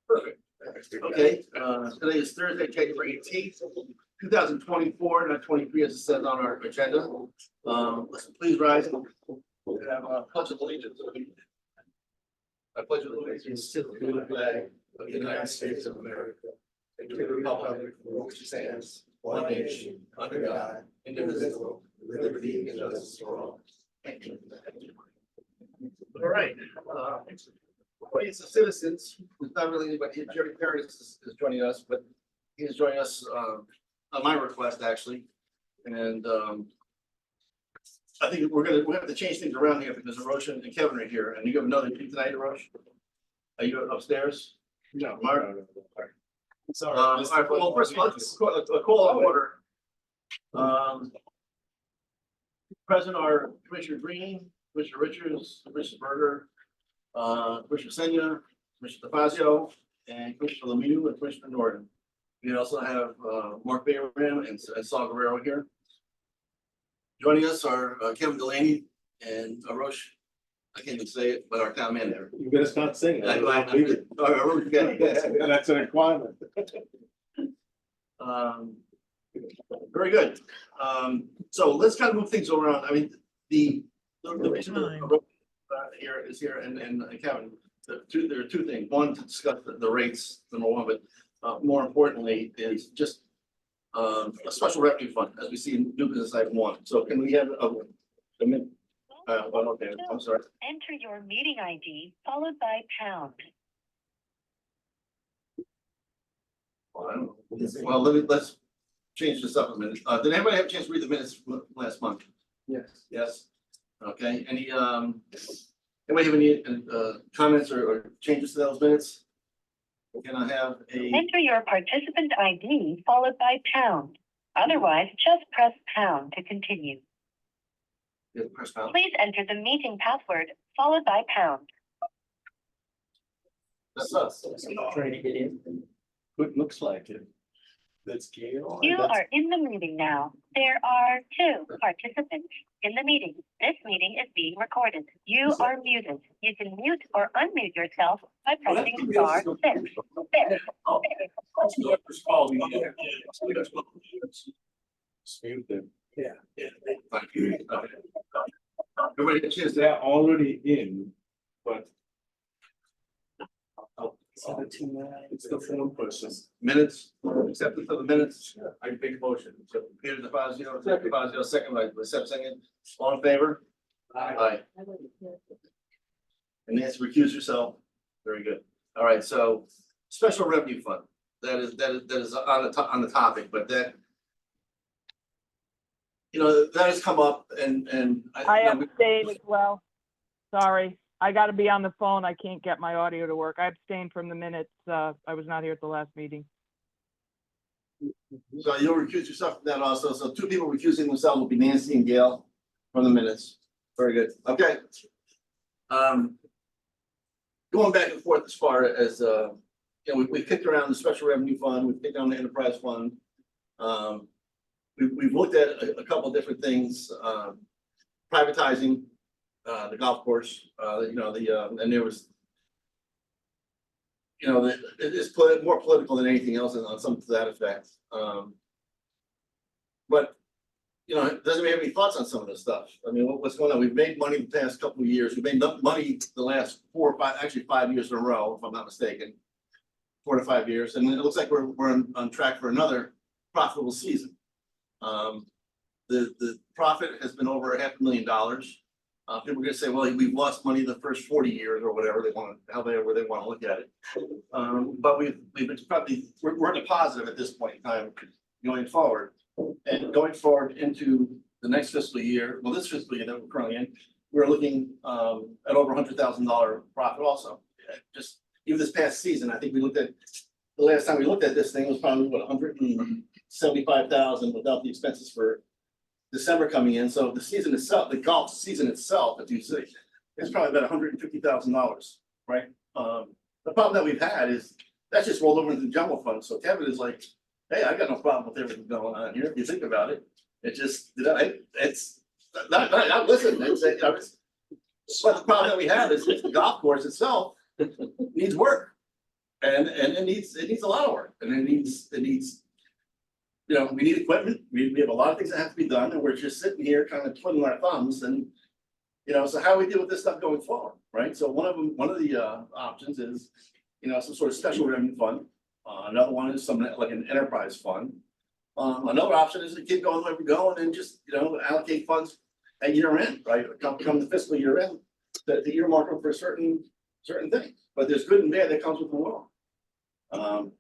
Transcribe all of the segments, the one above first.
Perfect. Okay, today is Thursday, January 18th, 2024, not 23 as it says on our agenda. Let's please rise and have a pledge of allegiance. I pledge allegiance to the flag of the United States of America and to the republic for which it stands, one nation, under God, indivisible, with liberty and justice for all. Thank you. All right. Audience of citizens, it's not really anybody, Jerry Paris is joining us, but he is joining us on my request, actually. And I think we have to change things around here because Arosh and Kevin are here, and you have another meeting tonight, Arosh? Are you upstairs? No, Mark? Sorry. All right, well, first of all, let's call on order. Present are Commissioner Green, Commissioner Richards, Commissioner Berger, Commissioner Senya, Commissioner DeFazio, and Commissioner Lemieux, and Commissioner Norton. We also have Mark Bayram and Saul Guerrero here. Joining us are Kevin Delaney and Arosh. I can't even say it, but our town manager. You better start singing. Very That's an requirement. good. So let's kind of move things around. I mean, the reason here is here and Kevin, there are two things. One, to discuss the rates, number one, but more importantly is just a special revenue fund, as we see in new business item 1. So can we have a minute? Okay, I'm sorry. Enter your meeting ID followed by pound. Well, let's change this up a minute. Did anybody have a chance to read the minutes from last month? Yes. Yes. Okay, anybody have any comments or changes to those minutes? Can I have a, Enter your participant ID followed by pound. Otherwise, just press pound to continue. yeah, press pound? Please enter the meeting password followed by pound. That's us. Trying to get in. It looks like it. That's Gail. You are in the meeting now. There are 2 participants in the meeting. This meeting is being recorded. You are muted. You can mute or unmute yourself by pressing star 6. Smooth them. Yeah. Thank you. Everybody get a chance to They're already in, but. It's the phone person. minutes, acceptance of the minutes, I make a motion. So Peter DeFazio, second by Sep Singh. All in favor? Aye. And Nancy, recuse yourself. Very good. All right, so special revenue fund. That is on the topic, but that. That has come up and I abstained as well. Sorry, I gotta be on the phone. I can't get my audio to work. I abstained from the minutes. I was not here at the last meeting. So you'll recuse yourself from that also. So 2 people recusing themselves will be Nancy and Gail from the minutes. Very good. Okay. Going back and forth as far as we kicked around the special revenue fund, we've kicked around the enterprise fund. We've looked at a couple of different things, privatizing the golf course, and there was, it's more political than anything else on some to that effect. But doesn't have any thoughts on some of this stuff. I mean, what's going on? We've made money the past couple of years. We've made money the last 4 or 5, actually 5 years in a row, if I'm not mistaken, 4 to 5 years, and it looks like we're on track for another profitable season. The profit has been over $500,000. People are gonna say, well, we've lost money the first 40 years or whatever they want, however they want to look at it. But we're in a positive at this point in time going forward. And going forward into the next fiscal year, well, this fiscal year that we're currently in, we're looking at over $100,000 profit also. Just even this past season, I think we looked at, the last time we looked at this thing was probably what, 175,000 without the expenses for December coming in. So the season itself, the golf season itself, if you see, it's probably about $150,000, right? The problem that we've had is that's just rolled over into the general fund. So Kevin is like, hey, I got no problem with everything going on here. If you think about it, it just, it's not listen. But the problem that we have is the golf course itself needs work. And it needs a lot of work, and it needs, you know, we need equipment, we have a lot of things that have to be done, and we're just sitting here kind of twiddling our thumbs and. You know, so how we deal with this stuff going forward, right? So one of the options is, you know, some sort of special revenue fund. Another one is something like an enterprise fund. Another option is to keep going where we're going and just, you know, allocate funds at year end, right? Come the fiscal year end, the earmark them for certain things, but there's good and bad that comes with the law. And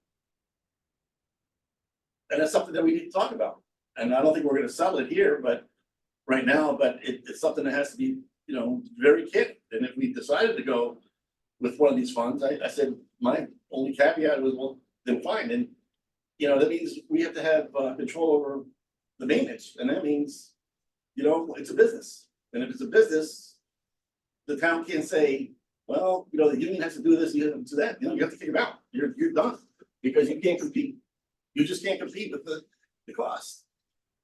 that's something that we need to talk about. And I don't think we're gonna settle it here, but right now, but it's something that has to be, you know, very candid. And if we decided to go with one of these funds, I said, my only caveat was, well, then fine, and you know, that means we have to have control over the maintenance, and that means, you know, it's a business. And if it's a business, the town can't say, well, you know, the union has to do this, you have to do that, you know, you have to figure it out, you're done. Because you can't compete, you just can't compete with the cost.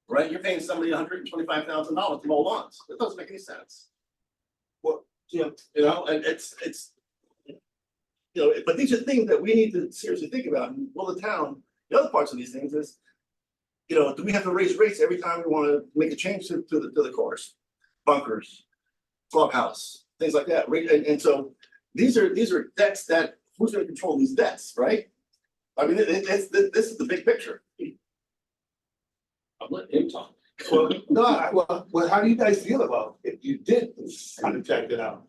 Right, you're paying somebody $125,000 to mow lawns, that doesn't make any sense. Well, you know, and it's. You know, but these are things that we need to seriously think about, and well, the town, the other parts of these things is. You know, do we have to raise rates every time we wanna make a change to the course? Bunkers, clubhouse, things like that, right, and so these are debts that, who's gonna control these debts, right? I mean, this is the big picture. I'll let him talk. Well, no, well, how do you guys feel about if you did contract it out?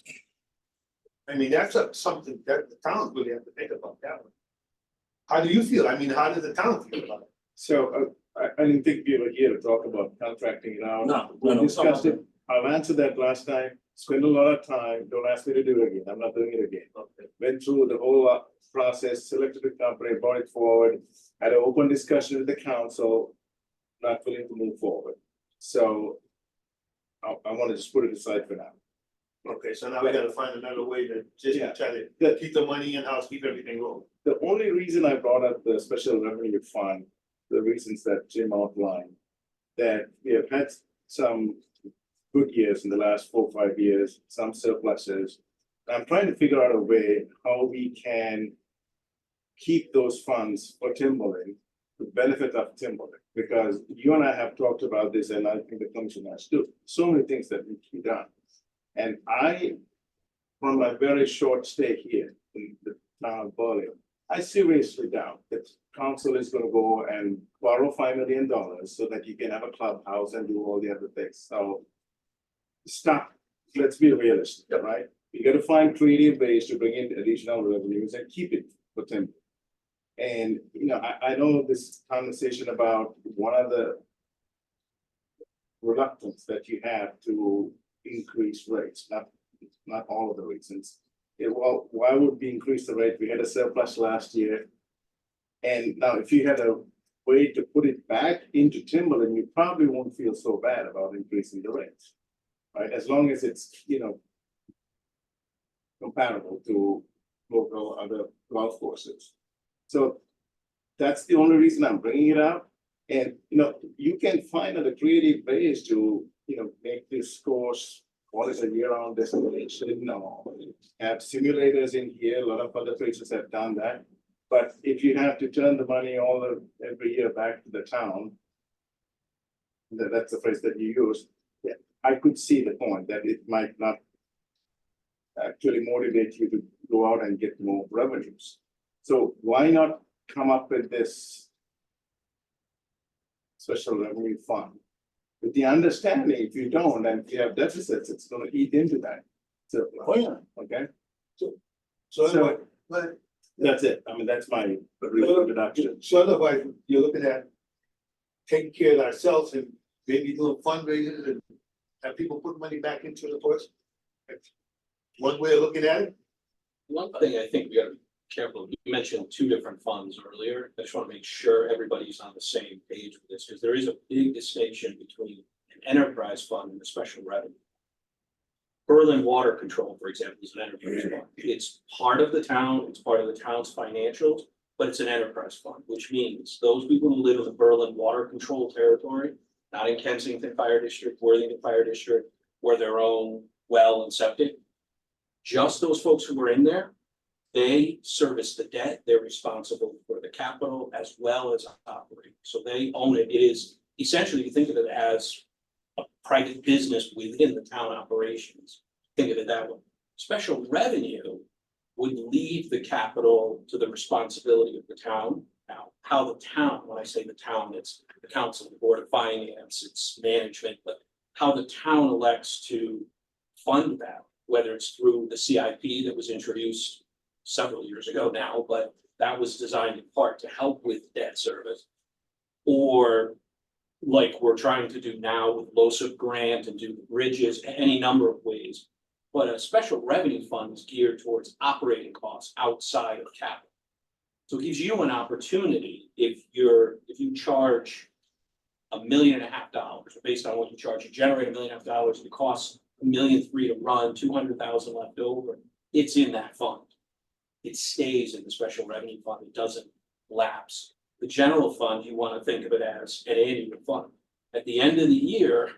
I mean, that's something that the towns really have to think about that one. How do you feel? I mean, how does the town feel about it? So I didn't think we were here to talk about contracting it out. No, We no, discussed it. I've answered that last time. Spent a lot of time. Don't ask me to do it again. I'm not doing it again. Went through the whole process, selected a company, brought it forward, had an open discussion with the council, not willing to move forward. So I want to just put it aside for now. Okay, so now we gotta find another way to just Yeah. try Yeah. to keep the money in house, keep everything rolling. The only reason I brought up the special revenue fund, the reasons that Jim outlined, that we have had some good years in the last 4 or 5 years, some surpluses. I'm trying to figure out a way how we can keep those funds for Timberland, the benefit of Timberland, because you and I have talked about this, and I think the commission has too, so many things that need to be done. And from my very short stay here in the town of Berlin, I seriously doubt that council is gonna go and borrow $5 million so that you can have a clubhouse and do all the other things, so. Stop, let's be realistic, right? You gotta find creative ways to bring in additional revenues and keep it for Timberland. And, you know, I know this conversation about one of the reluctance that you have to increase rates, not all of the reasons. Well, why would we increase the rate? We had a surplus last year. And now if you had a way to put it back into Timberland, you probably won't feel so bad about increasing the rates. Right, as long as it's, you know, comparable to local other golf courses. So that's the only reason I'm bringing it up. And, you know, you can find other creative ways to, you know, make this course, what is a year-round destination, or have simulators in here. A lot of other places have done that. But if you have to turn the money every year back to the town, that's the phrase that you use. Yeah, I could see the point that it might not actually motivate you to go out and get more revenues. So why not come up with this special revenue fund? With the understanding, if you don't, and if you have deficits, it's gonna eat into that. So, okay, So So- anyway, but that's it. I mean, that's my brief introduction. so otherwise, you're looking at taking care of ourselves and maybe doing fundraisers and have people put money back into the course. One way of looking at it. One thing I think we gotta be careful, you mentioned 2 different funds earlier. I just wanna make sure everybody's on the same page with this, because there is a big distinction between an enterprise fund and a special revenue. Berlin Water Control, for example, is an enterprise fund. It's part of the town, it's part of the town's financials, but it's an enterprise fund, which means those people who live in the Berlin Water Control territory, not in Kensington Fire District, Worthington Fire District, or their own well and septic. Just those folks who are in there They service the debt, they're responsible for the capital as well as operating, so they own it. It is essentially, you think of it as a private business within the town operations. Think of it that way. Special revenue would leave the capital to the responsibility of the town. Now, how the town, when I say the town, it's the council, the board of finance, it's management, but how the town elects to fund that, whether it's through the CIP that was introduced several years ago now, but that was designed in part to help with debt service. Or like we're trying to do now with LoSiP grant and do bridges, any number of ways. But a special revenue fund is geared towards operating costs outside of capital. So it gives you an opportunity if you charge $1.5 million, based on what you charge, you generate $1.5 million, it costs $1.3 million to run, 200,000 left over, it's in that fund. It stays in the special revenue fund, it doesn't lapse. The general fund, you want to think of it as an annual fund. At the end of the year,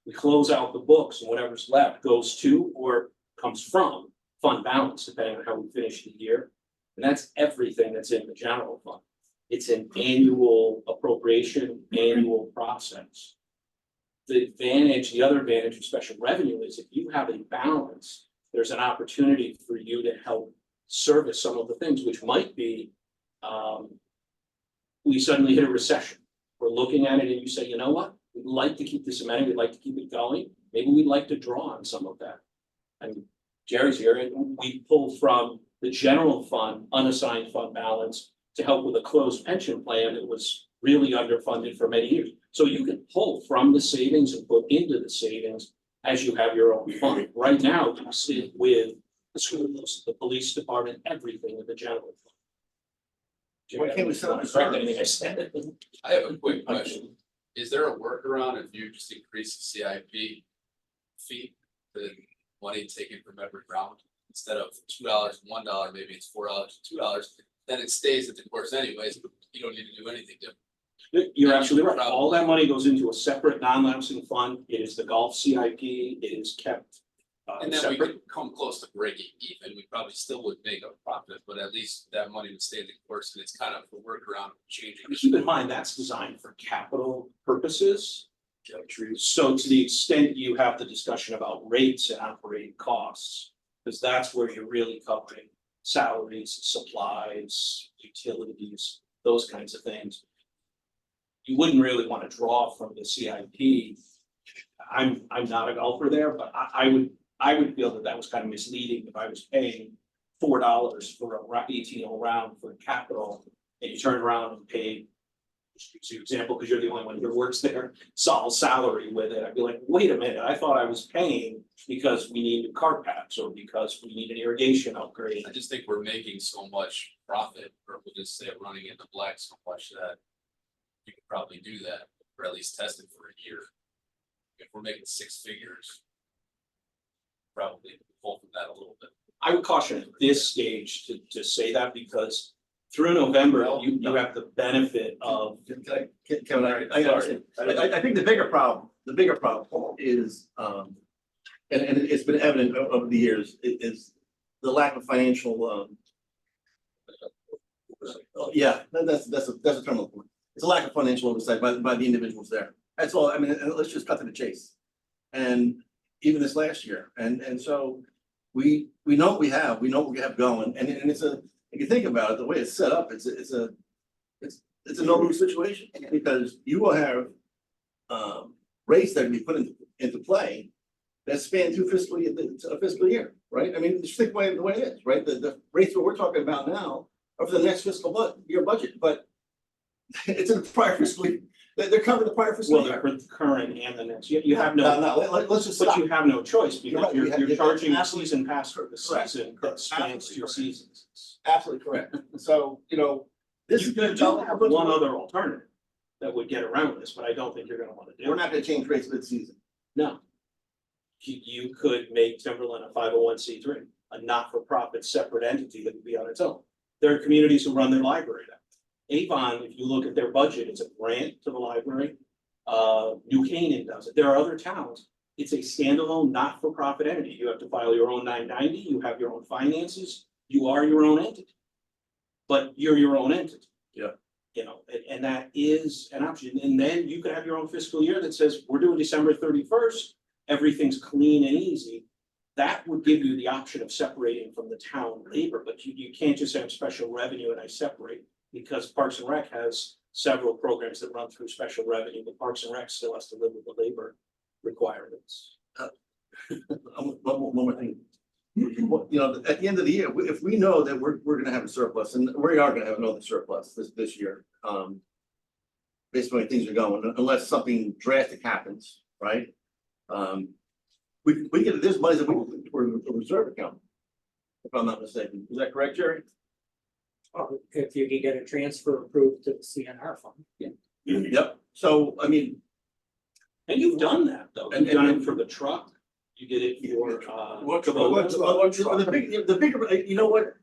we close out the books and whatever's left goes to or comes from fund balance, depending on how we finish the year. And that's everything that's in the general fund. It's an annual appropriation, annual process. The other advantage of special revenue is if you have a balance, there's an opportunity for you to help service some of the things which might be, we suddenly hit a recession. We're looking at it and you say, you know what? We'd like to keep this amenity, we'd like to keep it going. Maybe we'd like to draw on some of that. And Jerry's here, and we pulled from the general fund, unassigned fund balance to help with a closed pension plan that was really underfunded for many years. So you can pull from the savings and put into the savings as you have your own fund. Right now, you sit with the schools, the police department, everything in the general fund. Why can't we set up a Correct anything I said? I have a quick question. Is there a workaround if you just increase the CIP fee, the money taken from every round? Instead of $2 and $1, maybe it's $4 and $2, then it stays at the course anyways, but you don't need to do anything different. You're absolutely right. All that money goes into a separate non-lapsing fund. It is the golf CIP. It is kept And then we separate. could come close to breaking even, we probably still would make a profit, but at least that money would stay in the course, and it's kind of a workaround of changing. Keep in mind, that's designed for capital purposes. So to the extent you have the discussion about rates and operating costs, because that's where you're really covering salaries, supplies, utilities, those kinds of things. You wouldn't really want to draw from the CIP. I'm not a golfer there, but I would feel that was kind of misleading if I was paying $4 for a 18-hole round for capital, and you turn around and paid, just use your example, because you're the only one who works there, Saul's salary with it. I'd be like, wait a minute, I thought I was paying because we need new cart paths or because we need an irrigation upgrade. I just think we're making so much profit, or we'll just say running in the black so much that you could probably do that, or at least test it for a year. If we're making 6 figures, probably pull from that a little bit. I would caution at this stage to say that, because through November, you have the benefit of. Kevin, I understand. I think the bigger problem is, and it's been evident over the years, is the lack of financial, yeah, that's a terminal point. It's a lack of financial oversight by the individuals there. That's all. I mean, let's just cut to the chase. And even this last year, and so we know what we have going, and it's a, if you think about it, the way it's set up, it's a no-lose situation, because you will have rates that can be put into play that span through a fiscal year, right? I mean, just think the way it is, right? The rates that we're talking about now are for the next fiscal year budget, but it's in the prior fiscal year. They're covering the prior fiscal Well, year. they're current and the next, you have no, Let's just but stop. you have no choice, because You're right, you're you're charging a absolutely season pass for the correct. season that spans Absolutely 2 correct. seasons. Absolutely correct. So, this You is gonna do have one other alternative that would get around this, but I don't think you're gonna wanna do. We're not gonna change rates mid-season. No. You could make Timberland a 501c3, a not-for-profit separate entity that would be on its own. There are communities who run their library now. Avon, if you look at their budget, it's a grant to the library. New Canaan does it. There are other towns. It's a standalone, not-for-profit entity. You have to file your own 990, you have your own finances, you are your own entity. But you're your own entity. Yeah. You know, and that is an option, and then you could have your own fiscal year that says, we're doing December 31st, everything's clean and easy. That would give you the option of separating from the town labor, but you can't just have special revenue and I separate. Because Parks and Rec has several programs that run through special revenue, but Parks and Rec still has to live with the labor requirements. One more thing. You know, at the end of the year, if we know that we're gonna have a surplus, and we are gonna have another surplus this year, based on the way things are going, unless something drastic happens, right? We get, there's money that we're a reserve account, if I'm not mistaken. Is that correct, Jerry? If you can get a transfer approved to the CNR fund. Yep. So, I mean, And you've done that though, And- you've done it for the truck, you did it for Kubota. the bigger, you know what?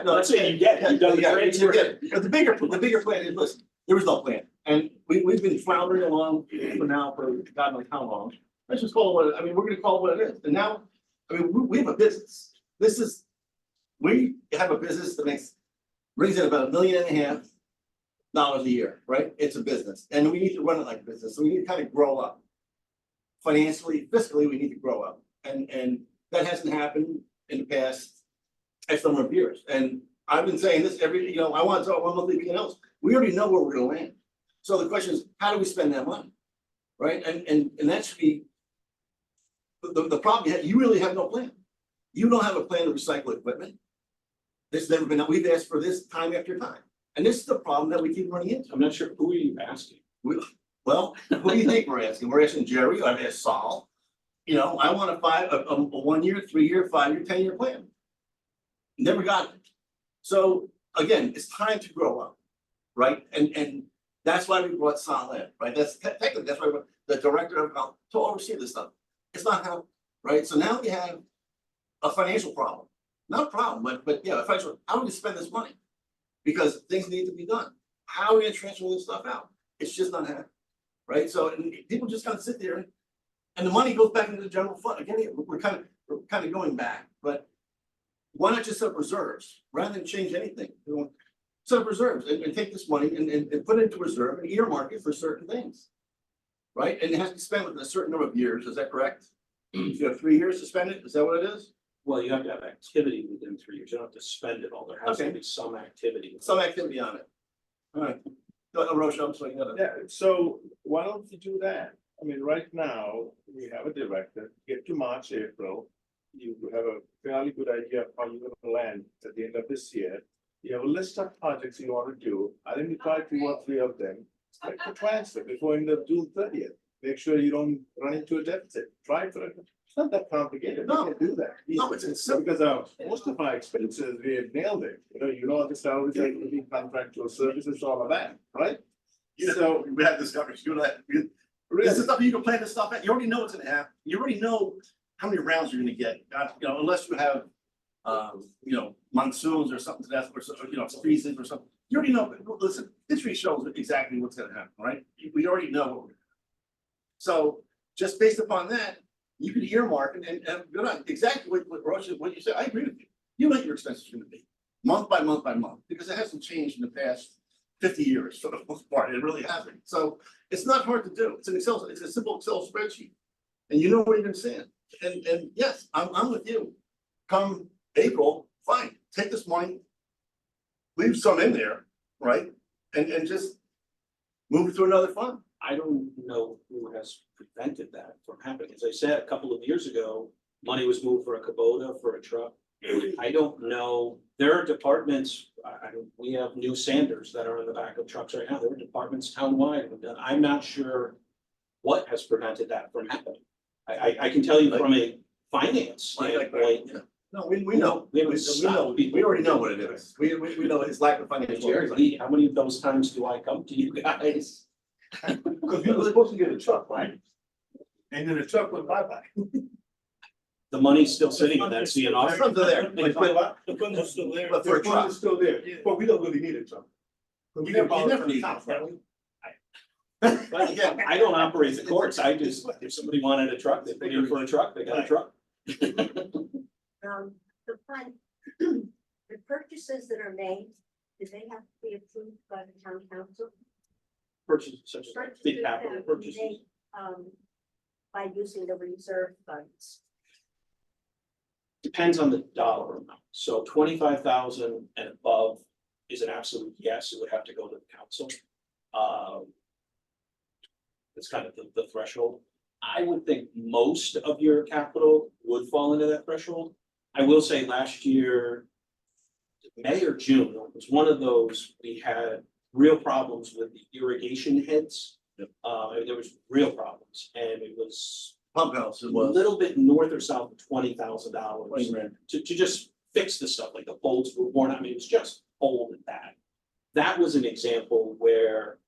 No, Let's say you get it, you've done the Yeah, transfer. but the bigger plan is, listen, there was no plan, and we've been floundering along for God knows how long. Let's just call it what, I mean, we're gonna call it what it is, and now, I mean, we have a business, we have a business that brings in about $1.5 million a year, right? It's a business, and we need to run it like a business, so we need to kind of grow up. Financially, fiscally, we need to grow up, and that hasn't happened in the past X number of years, and I've been saying this you know, I want to talk one monthly P&Ls, we already know where we're gonna land. So the question is, how do we spend that money? Right, and that should be. The problem, you really have no plan. You don't have a plan to recycle equipment. It's never been, we've asked for this time after time, and this is the problem that we keep running into. I'm not sure, who are you asking? Well, what do you think we're asking? We're asking Jerry, I've asked Saul. You know, I want a 1 year, 3 year, 5 year, 10 year plan. Never got it. So again, it's time to grow up, right? And that's why we brought Saul in, right? That's technically, that's why the director of health to oversee this stuff. It's not help, right? So now we have a financial problem. Not a problem, but yeah, a financial, how do we spend this money? Because things need to be done. How are we gonna transfer this stuff out? It's just not happening, right? So and people just kind of sit there and the money goes back into the general fund. Again, we're kind of going back, but why not just set up reserves rather than change anything? You know, set up reserves and take this money and put it into reserve and earmark it for certain things. Right? And it has to be spent within a certain number of years, is that correct? If you have 3 years to spend it, is that what it is? Well, you have to have activity within 3 years, you don't have to spend it all, there has to Okay. be some activity. Some activity on it. All right. Roche, I'm sorry, you gotta- Yeah, so why don't we do that? I mean, right now, we have a director, get to March, April. You have a fairly good idea of how you're gonna land at the end of this year. You have a list of projects you wanna do, identify 2 or 3 of them. Make the transfer before end of June 30th. Make sure you don't run into a deficit. Try for it. It's not that complicated. No. We can do that. No, it's simple. Because most of our expenses, we have nailed it. You know the salaries, the contractual services, all of that, right? So we had this conversation, you and I, this is stuff you can plan this stuff out, you already know what's gonna happen, you already know how many rounds you're gonna get, you know, unless you have. You know, monsoons or something to that, or you know, freezes or something, you already know, listen, history shows exactly what's gonna happen, right? We already know what we're doing. So, just based upon that, you can earmark and good on, exactly what you said, I agree with you. You know what your expenses are gonna be, month by month by month, because it hasn't changed in the past 50 years for the most part, it really hasn't. So it's not hard to do. It's a simple Excel spreadsheet. And you know where you're gonna stand. And yes, I'm with you. Come April, fine, take this money. Leave some in there, right? And just move it to another fund. I don't know who has prevented that from happening. As I said, a couple of years ago, money was moved for a Kubota, for a truck. I don't know, there are departments, we have new Sanders that are in the back of trucks right now. There are departments townwide who've done, I'm not sure what has prevented that from happening. I can tell you from a finance standpoint, Yeah. No, we know, We we haven't stopped people. already know what it is. We know it's lack of financial. Jerry, Lee, how many of those times do I come to you guys? Because you were supposed to get a truck, right? And then the truck went bye-bye. The money's still sitting in that CNR. Funds are there. The funds are still there. But for a The truck. funds are still there, but we don't really need a truck. We You borrow never from the need town, a truck. right? But again, I don't operate the courts, I just, if somebody wanted a truck, they paid for a truck, they got a truck. The fund, The purchases that are made, do they have to be approved by the town council? Purchases such as Purchases big that capital we purchases. make, by using the reserve funds. Depends on the dollar amount. So 25,000 and above is an absolute yes, it would have to go to the council. It's kind of the threshold. I would think most of your capital would fall into that threshold. I will say last year, May or June, it was one of those, we had real problems with the irrigation heads. Yep. There was real problems, and it was Pump house, a it was. little bit north or south of $20,000 20 grand. to just fix the stuff, like the bolts were worn out. I mean, it was just old and bad. That was an example where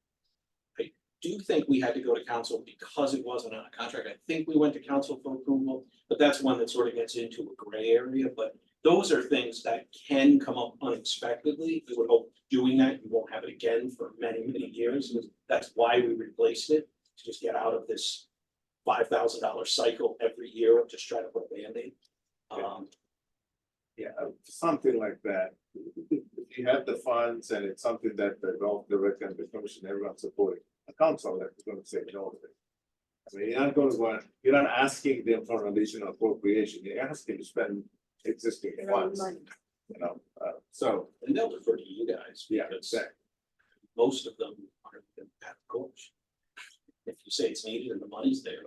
I do think we had to go to council because it wasn't on a contract. I think we went to council for approval, but that's one that sort of gets into a gray area. But those are things that can come up unexpectedly. We would hope doing that, you won't have it again for many, many years. That's why we replaced it, to just get out of this $5,000 cycle every year of just trying to put a Band-Aid. Yeah, something like that. If you have the funds and it's something that the golf director and the commission, everyone supporting, a council that is gonna say no to it. I mean, you're not asking them for an additional appropriation, you're asking to spend existing Their own funds, money. you know, so, And they'll defer to you guys. yeah, because exactly. most of them aren't that coach. If you say it's needed and the money's there.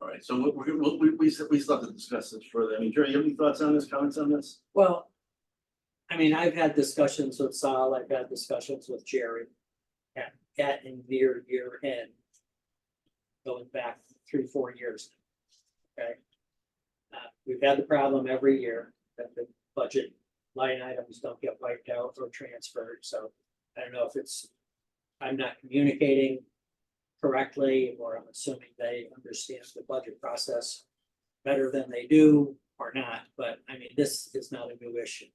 All right, so we still have to discuss this further. I mean, Jerry, you have any thoughts on this, comments on this? Well, I mean, I've had discussions with Sal, I've had discussions with Jerry at and near year end. Going back 3-4 years. Okay. We've had the problem every year that the budget line items don't get wiped out or transferred, so I don't know if it's, I'm not communicating correctly, or I'm assuming they understand the budget process better than they do or not, but I mean, this is not a new issue.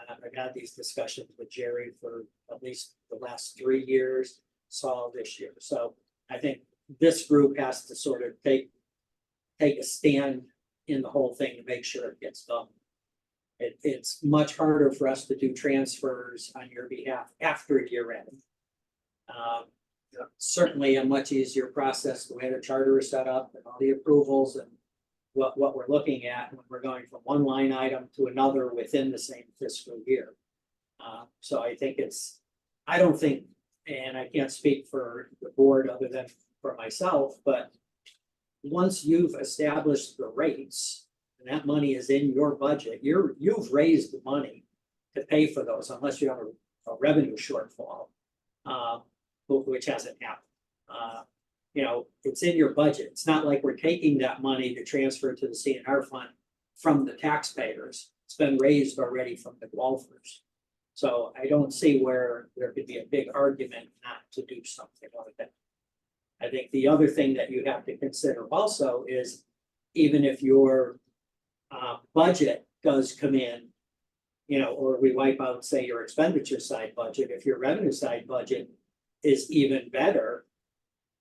I've had these discussions with Jerry for at least the last 3 years, Saul this year, so I think this group has to sort of take a stand in the whole thing to make sure it gets done. It's much harder for us to do transfers on your behalf after year end. Certainly a much easier process, the way the charter is set up and all the approvals and what we're looking at when we're going from one line item to another within the same fiscal year. So I think I don't think, and I can't speak for the board other than for myself, but once you've established the rates and that money is in your budget, you've raised the money to pay for those unless you have a revenue shortfall, which hasn't happened. You know, it's in your budget. It's not like we're taking that money to transfer to the CNR fund from the taxpayers. It's been raised already from the golfers. So I don't see where there could be a big argument not to do something like that. I think the other thing that you have to consider also is even if your budget does come in, you know, or we wipe out, say, your expenditure side budget, if your revenue side budget is even better,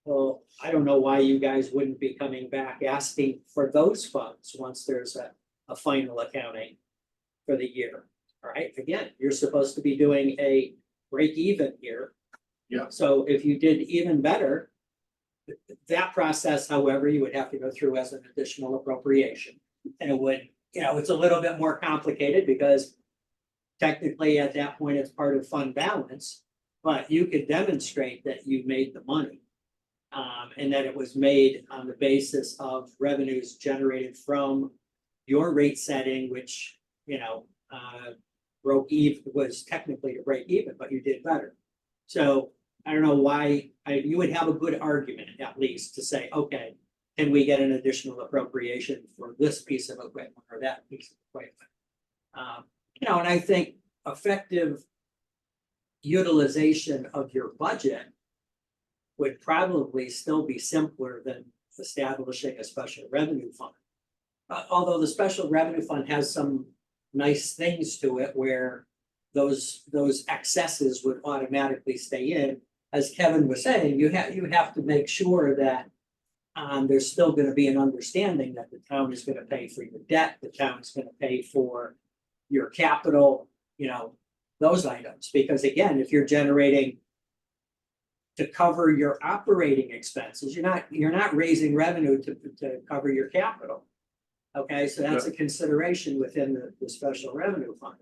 well, I don't know why you guys wouldn't be coming back asking for those funds once there's a final accounting for the year. All right, again, you're supposed to be doing a break even here. Yeah. So if you did even better, that process, however, you would have to go through as an additional appropriation. And it would, you know, it's a little bit more complicated because technically at that point, it's part of fund balance, but you could demonstrate that you made the money. And that it was made on the basis of revenues generated from your rate setting, which, you know, broke even, was technically to break even, but you did better. So I don't know why, you would have a good argument at least to say, okay, can we get an additional appropriation for this piece of equipment or that piece of equipment? You know, and I think effective utilization of your budget would probably still be simpler than establishing a special revenue fund. Although the special revenue fund has some nice things to it where those excesses would automatically stay in. As Kevin was saying, you have to make sure that there's still going to be an understanding that the town is going to pay for your debt, the town is going to pay for your capital, those items, because again, if you're generating to cover your operating expenses, you're not raising revenue to cover your capital. Okay, so that's a consideration within the special revenue fund.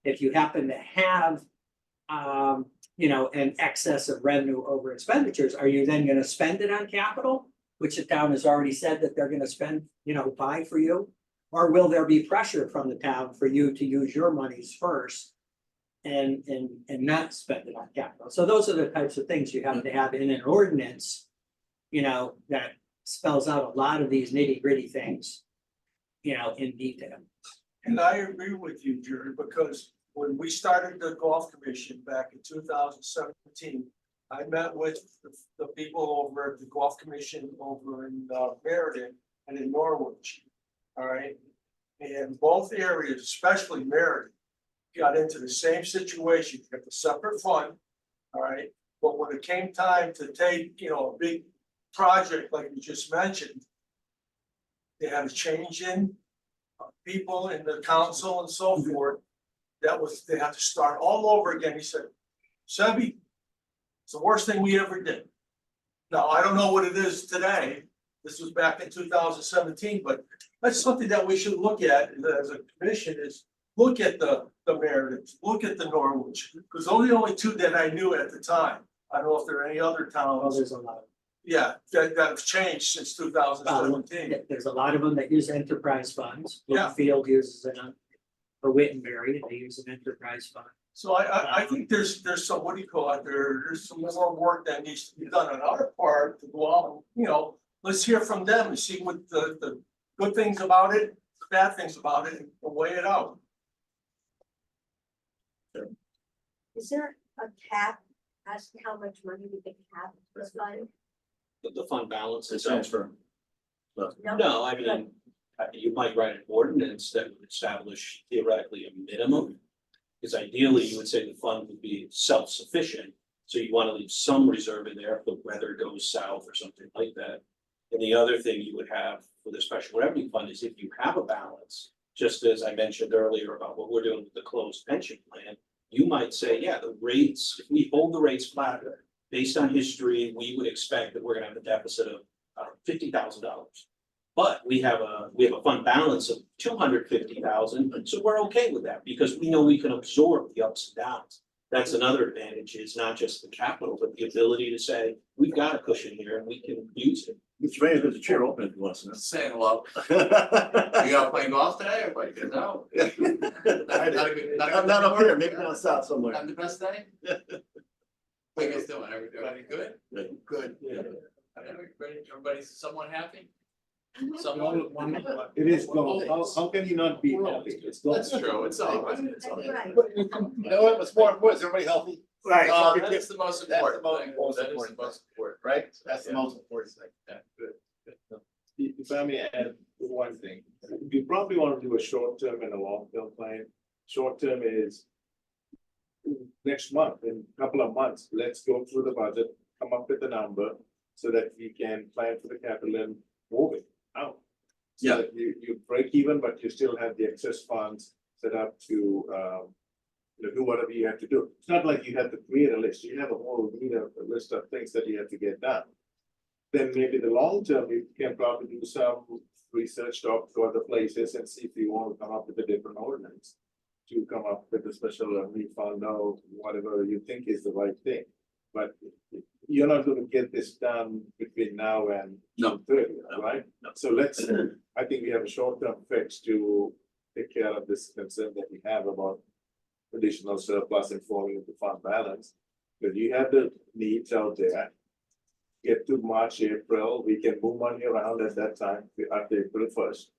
If you happen to have, an excess of revenue over expenditures, are you then gonna spend it on capital? Which the town has already said that they're gonna spend, buy for you? Or will there be pressure from the town for you to use your monies first? And not spend it on capital? So those are the types of things you have to have in an ordinance. That spells out a lot of these nitty gritty things. In detail. And I agree with you, Jerry, because when we started the golf commission back in 2017, I met with the people over at the golf commission over in Meriden and in Norwich. All right, and both areas, especially Meriden, got into the same situation. You got the separate fund, all right, but when it came time to take, a big project like you just mentioned, they had a change in people in the council and so forth. They had to start all over again. He said, Sebi, it's the worst thing we ever did. Now, I don't know what it is today. This was back in 2017, but that's something that we should look at as a commission is look at the Meredith, look at the Norwich, because those are the only two that I knew at the time. I don't know if there are any other Well, towns. there's a lot. Yeah, that have changed since 2017. There's a lot of them that use enterprise funds. Yeah. Field uses for Wittenberry, they use an enterprise fund. So I think there's some, what do you call it, there's some more work that needs to be done on our part to go out, let's hear from them and see what the good things about it, the bad things about it, and weigh it out. Is there a cap as to how much money we can have for this fund? The fund balance It's itself. transfer. No, I mean, you might write an ordinance that would establish theoretically a minimum. Because ideally, you would say the fund would be self-sufficient, so you want to leave some reserve in there if the weather goes south or something like that. And the other thing you would have for the special revenue fund is if you have a balance, just as I mentioned earlier about what we're doing with the closed pension plan, you might say, yeah, the rates, if we hold the rates flat, based on history, we would expect that we're gonna have a deficit of $50,000. But we have a fund balance of $250,000, so we're okay with that because we know we can absorb the ups and downs. That's another advantage, is not just the capital, but the ability to say, we've got a cushion here and we can use it. Mr. Mayor, there's a chair open if you want to. Saying hello. You gotta play golf today, everybody gets out. Not up here, maybe down south somewhere. Not the best day? What you guys doing? Everybody good? Good. Everybody's somewhat happy? Someone. It is gold. How can you not be happy? It's gold. That's true, it's all right. That's right. You know what, what's more important, is everybody healthy? Right, that's the most important thing. most That is the important most important. Right? That's the most important thing. Yeah, good. If I may add one thing, we probably want to do a short term and a long term plan. Short term is next month, in a couple of months, let's go through the budget, come up with a number so that we can plan for the capital and move it out. So Yeah. that you break even, but you still have the excess funds set up to do whatever you have to do. It's not like you have to create a list, you have a whole list of things that you have to get done. Then maybe the long term, you can probably do some research, talk to other places and see if you want to come up with a different ordinance. To come up with a special refund or whatever you think is the right thing. But you're not gonna get this done between now and No. June 30th, No. right? So I think we have a short-term fix to take care of this concern that we have about additional surplus and falling into fund balance. But you have the needs out there. Get to March, April, we can move money around at that time, after April 1st.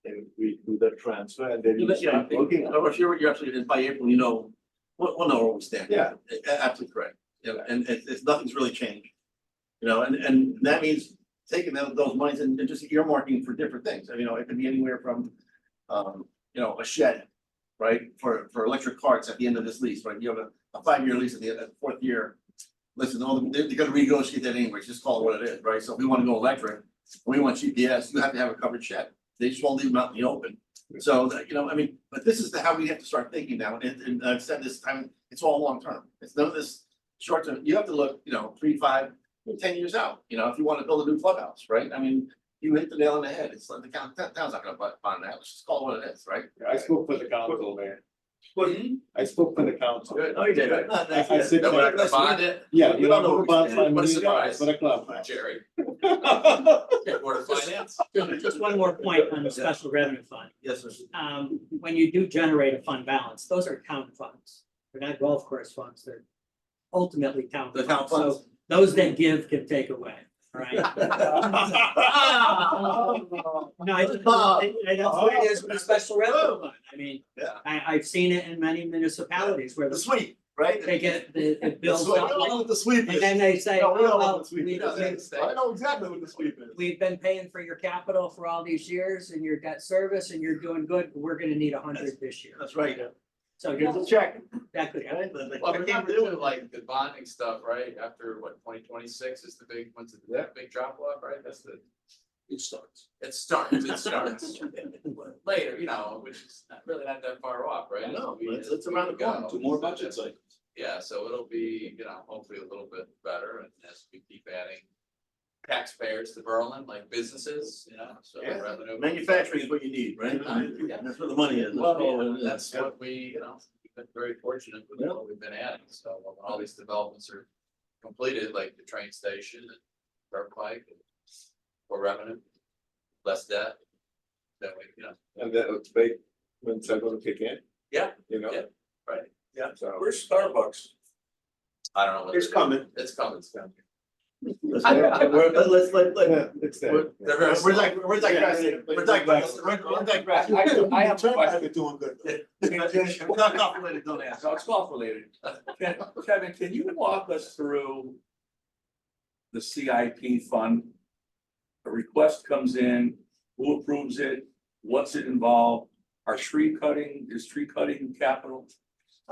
And we do the transfer and then you Yeah, start looking. if you're absolutely, by April, we'll know where we stand. Yeah. Absolutely correct. Yeah, and it's nothing's really changed. And that means taking those monies and just earmarking for different things. It could be anywhere from, a shed, right? For electric carts at the end of this lease, right? You have a 5-year lease at the 4th year. Listen, they're gonna renegotiate that anyway, just call it what it is, right? So if we wanna go electric, we want GPS, you have to have a covered shed. They just won't leave them out in the open. So, you know, I mean, but this is how we have to start thinking now, and I've said this time, it's all long term, it's none of this short term, you have to look, you know, 3, 5, 10 years out, you know, if you wanna build a new clubhouse, right? I mean, you hit the nail on the head, it's like the town's not gonna bond that, let's just call it what it is, right? I spoke for the council, man. I spoke for the council. Oh, you did. I said, No, we're not gonna bond it, yeah, We you don't know, know about what 5 what a million surprise. for the clubhouse. Jerry. Board of Finance. Just one more point on the special revenue fund. Yes, sir. When you do generate a fund balance, those are town funds. They're not golf course funds, they're ultimately town. The town funds. So those that give can take away, right? No, I just, that's what it is with a special revenue fund. I mean, Yeah. I've seen it in many municipalities where The sweep, right? they get the The bills sweep, up, we all know what the sweep and is. then they say, No, we oh, all know well, what the sweep we- is. I know exactly what the sweep is. we've been paying for your capital for all these years and your debt service and you're doing good, we're gonna need 100 this year. That's right. So Here's you're the check. exactly. Right? Like, Well, I but can't number do two, it. like the bonding stuff, right, after what, 2026 is the big, when's the big drop off, right, that's the. It starts. It starts, later, you know, which is really not that far off, right? No, We- it's around the corner. go. 2 more budget cycles. Yeah, so it'll be, you know, hopefully a little bit better, and as we keep adding taxpayers to Berlin, like businesses, you know, so Yeah. revenue. Manufacturing is what you need, right? Yeah. That's where the money is. Well, all it is. that's what we, you know, we've been very fortunate with what we've been adding, so when all these developments are completed, like the train station and Turnpike, more revenue, less debt. That way, you know, And then they, when it's gonna kick in. Yeah, You know? yeah, right. Yeah. So. Where's Starbucks? I don't know. what It's it is. coming. It's coming, it's coming. Let's, I- Yeah, it's there. They're very we're digressing, we're digressing, we're digressing. I have a question. Doing good. It's not complicated, don't ask. So it's golf related. Kevin, can you walk us through the CIP fund? A request comes in, who approves it, what's it involved? Is tree cutting capital?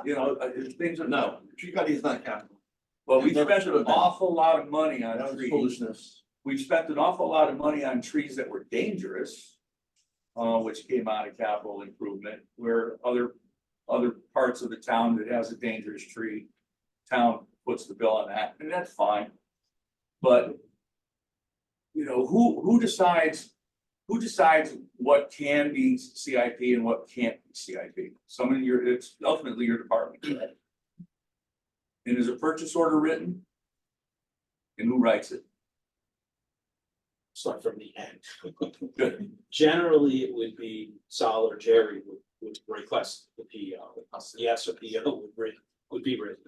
You know, things are, No, tree cutting is not capital. well, we It never spent should have an been. awful lot of money That on was trees. foolishness. We've spent an awful lot of money on trees that were dangerous. Which came out of capital improvement, where other parts of the town that has a dangerous tree. Town puts the bill on that, and that's fine. But. You know, who decides what can be CIP and what can't be CIP? It's ultimately your department. Correct? And is a purchase order written? And who writes it? Start from the end. Good. Generally, it would be Sal or Jerry would request the PO. Yes, a PO would be written.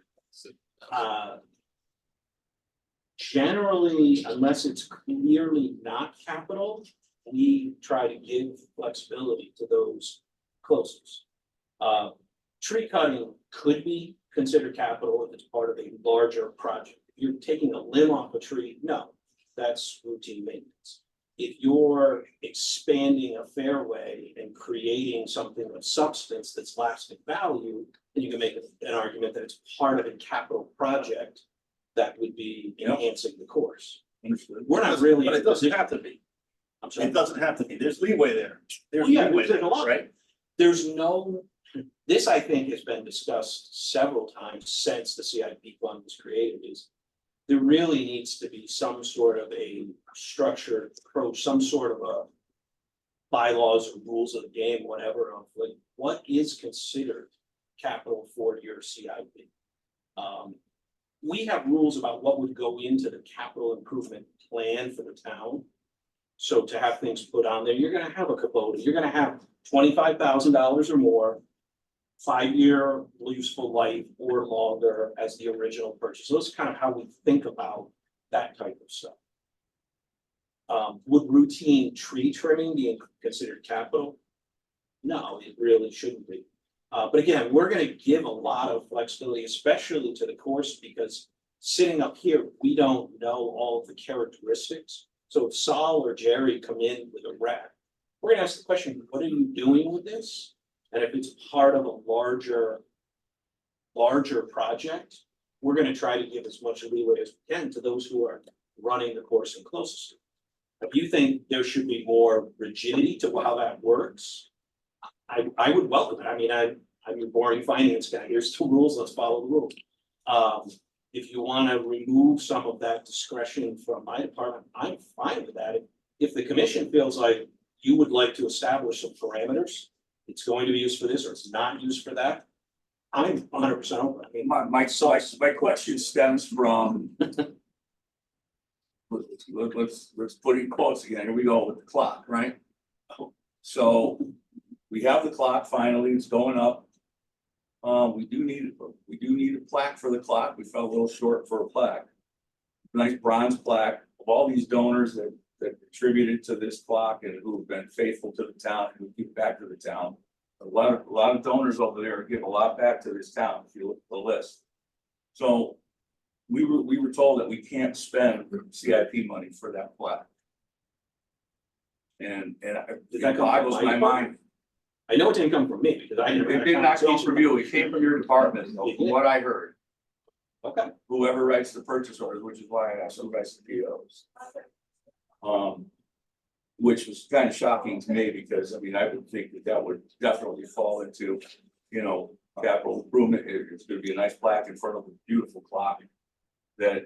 Generally, unless it's clearly not capital, we try to give flexibility to those closest. Tree cutting could be considered capital if it's part of a larger project. If you're taking a limb off a tree, no, that's routine maintenance. If you're expanding a fairway and creating something of substance that's lasting value, then you can make an argument that it's part of a capital project that would be enhancing the course. Understood. We're not really. But it doesn't have to be. I'm sorry. It doesn't have to be. There's leeway there. There's Well, yeah, leeway there's there, a lot. right? There's no, this I think has been discussed several times since the CIP fund was created, is there really needs to be some sort of a structured approach, some sort of a bylaws or rules of the game, whatever, of like, what is considered capital for your CIP? We have rules about what would go into the capital improvement plan for the town. So to have things put on there, you're gonna have a Kubota, you're gonna have $25,000 or more, 5-year useful life or longer as the original purchase. So that's kind of how we think about that type of stuff. Would routine tree trimming be considered capital? No, it really shouldn't be. But again, we're gonna give a lot of flexibility, especially to the course, because sitting up here, we don't know all of the characteristics. So if Saul or Jerry come in with a rec, we're gonna ask the question, what are you doing with this? And if it's part of a larger project, we're gonna try to give as much leeway as we can to those who are running the course and closest to it. If you think there should be more rigidity to how that works, I would welcome it. I mean, I'm a boring finance guy. Here's two rules, let's follow the rules. If you wanna remove some of that discretion from my department, I'm fine with that. If the commission feels like you would like to establish some parameters, it's going to be used for this or it's not used for that, I'm 100% open. I mean, My question stems from. Let's put it in quotes again, here we go with the clock, right? So, we have the clock finally, it's going up. We do need a plaque for the clock, we fell a little short for a plaque. Nice bronze plaque of all these donors that contributed to this clock and who've been faithful to the town and who give back to the town. A lot of donors over there give a lot back to this town, if you look at the list. So we were told that we can't spend CIP money for that plaque. And it boggles my mind. I know it didn't come from me because I didn't. It did not come from you, it came from your department, from what I heard. Okay. Whoever writes the purchase orders, which is why I asked who writes the POs. Which was kind of shocking to me because, I mean, I would think that would definitely fall into, capital improvement. It's gonna be a nice plaque in front of a beautiful clock that,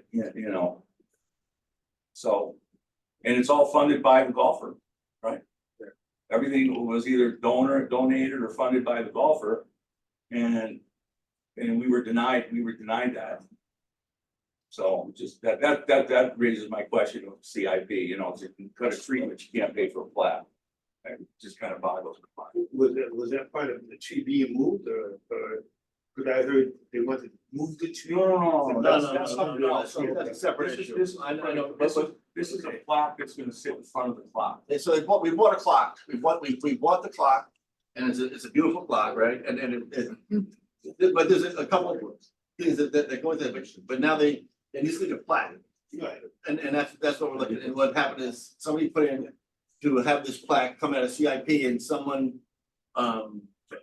so, and it's all funded by the golfer, right? Everything was either donated or funded by the golfer. And we were denied that. So just that raises my question of CIP, you can cut a tree, but you can't pay for a plaque. It just kind of boggles my mind. Was that part of the tree being moved or, cause I heard they wanted to move the tree? No, That's something else. That's a separate issue. I know, This is a plaque that's gonna sit in front of the clock. and so we bought a clock, we bought the clock, and it's a beautiful clock, right? But there's a couple of things that go into it, but now they need to get a plaque. Right. And that's what we're looking at, and what happened is somebody put in to have this plaque come out of CIP and someone,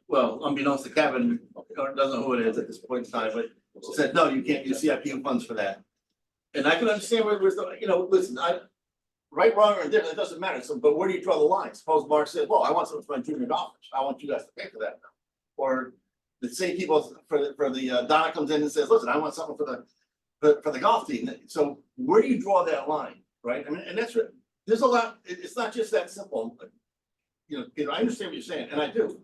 well, unbeknownst to Kevin, doesn't know who it is at this point in time, but said, no, you can't use CIP funds for that. And I can understand where there's, listen, right, wrong, or different, it doesn't matter, so, but where do you draw the line? Suppose Mark said, well, I want something for my junior golfers, I want you guys to pay for that now. Or the same people for the Donna comes in and says, listen, I want something for the golf team, so where do you draw that line, right? I mean, and that's, there's a lot, it's not just that simple. Peter, I understand what you're saying, and I do,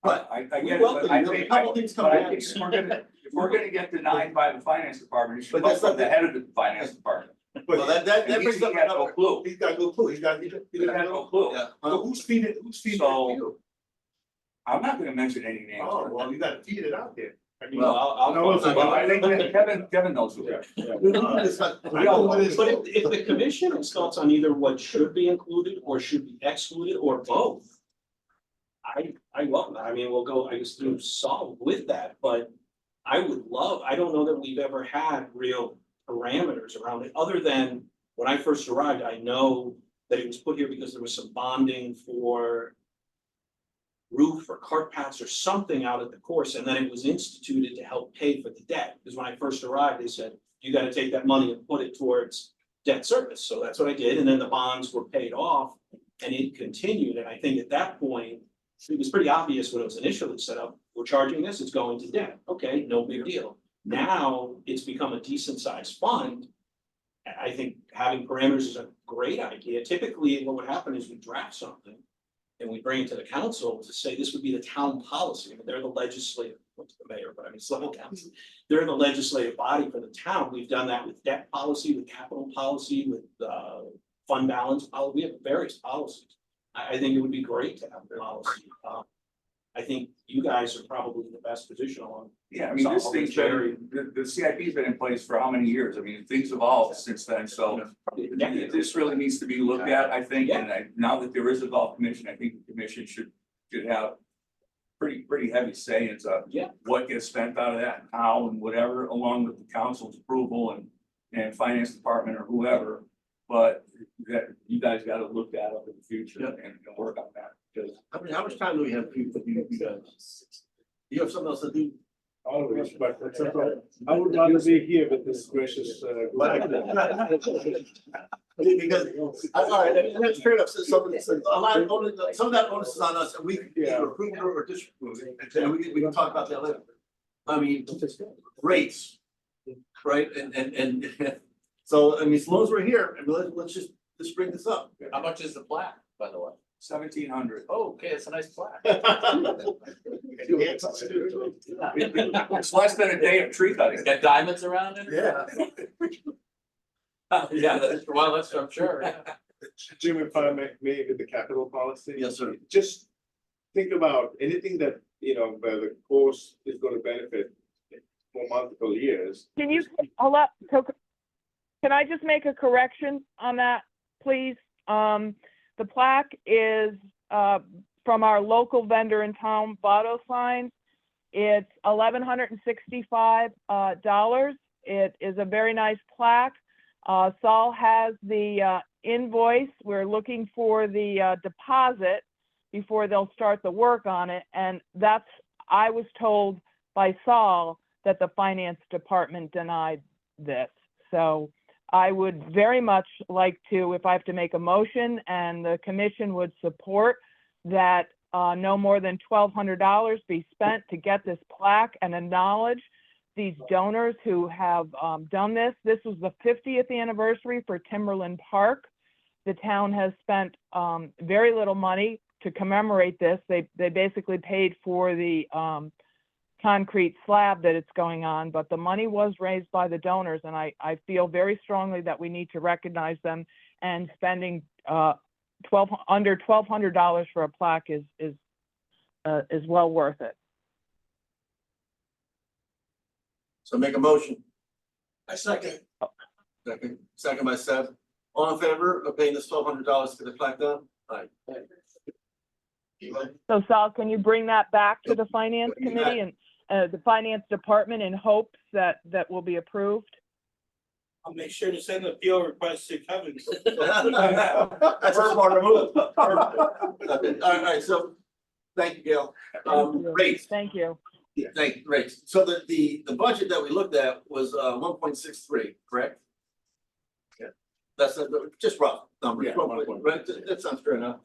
but I get it, welcome, but I there's a think, couple things but coming I out. think if we're gonna get denied by the finance department, it should But come that's from not the the- head of the finance department. Well, that And brings he up has no another, clue, He's got no clue, he got no clue. yeah, So who's feeding So- it? I'm not gonna mention any names. Oh, well, you gotta feed it out there. I mean, Well, I'll. No, it's Well, I think that Kevin knows who. it's not- I know what it is. But if the commission has thoughts on either what should be included or should be excluded or both. I welcome that. I mean, we'll go, I guess, through solid with that, but I don't know that we've ever had real parameters around it, other than when I first arrived, I know that it was put here because there was some bonding for roof or cart paths or something out at the course, and then it was instituted to help pay for the debt. Because when I first arrived, they said, you gotta take that money and put it towards debt service. So that's what I did, and then the bonds were paid off and it continued. And I think at that point, it was pretty obvious when it was initially set up, we're charging this, it's going to debt. Okay, no big deal. Now it's become a decent sized fund. I think having parameters is a great idea. Typically, what would happen is we draft something and we bring it to the council to say this would be the town policy. I mean, they're the legislative, not the mayor, but I mean, it's the whole council. They're the legislative body for the town. We've done that with debt policy, with capital policy, with fund balance policy. We have various policies. I think it would be great to have a policy. I think you guys are probably in the best position on. Yeah, I mean, this thing's been, the CIP's been in place for how many years? I mean, things evolved since then, so. This really needs to be looked at, I think, and now that there is a golf commission, I think the commission should have. Pretty heavy say into what gets spent out of that, and how and whatever, along with the council's approval and finance department or whoever. But that you guys gotta look that up in the future and work on that, because how much time do we have for you guys? Do you have something else to do? Always, but it's okay. I would rather be here with this gracious, Because, all right, and that's fair enough, so a lot of, some of that onus is on us, and we can Yeah. either approve it or disapprove it, and we can talk about that later. I mean, rates, right, and, so, I mean, as long as we're here, and let's just bring this up. How much is the plaque, by the way? 1,700. Oh, okay, it's a nice plaque. It's less than a day of tree cutting. Got diamonds around it? Yeah. Yeah, well, that's, I'm sure. Jim, if I may, with the capital policy. Yes, sir. Just think about anything that, where the course is gonna benefit for multiple years. Can you, hold up, can I just make a correction on that, please? The plaque is, from our local vendor in town, Vado Signs. It's $1,165. It is a very nice plaque. Saul has the invoice. We're looking for the deposit before they'll start the work on it. And that's, I was told by Saul that the finance department denied this. So I would very much like to, if I have to make a motion and the commission would support that no more than $1,200 be spent to get this plaque and acknowledge these donors who have done this. This was the 50th anniversary for Timberland Park. The town has spent very little money to commemorate this. They basically paid for the concrete slab that it's going on, but the money was raised by the donors, and I feel very strongly that we need to recognize them, and spending under $1,200 for a plaque is well worth it. So make a motion. I second. Second by Seth. All in favor of paying this $1,200 to the plaque done? Aye. So Sal, can you bring that back to the finance committee and the finance department in hopes that will be approved? I'll make sure to send the appeal request to Kevin. That's a smart move. Okay, all right, so, thank you, Gail. Rates, Thank you. thank you, rates. So the budget that we looked at was 1.63, correct? Yeah. That's just rough number, Yeah, 1.63. right? That sounds fair enough.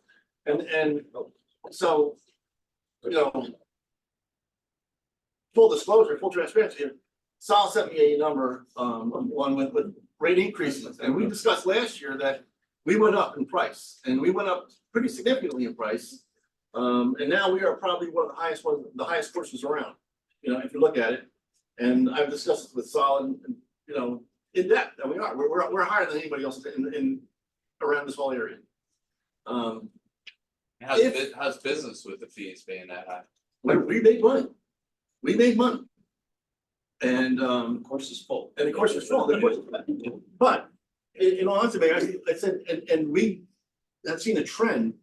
And so, full disclosure, full transparency, Sal sent me a number, one with rate increases, and we discussed last year that we went up in price, and we went up pretty significantly in price. And now we are probably one of the highest courses around, if you look at it. And I've discussed this with Sal and in depth, and we are, we're higher than anybody else in around this whole area. How's business with the fees being that high? We made money. We made money. And Of course, it's full. and of course it's full, but in all honesty, Mayor, I said, and we have seen a trend.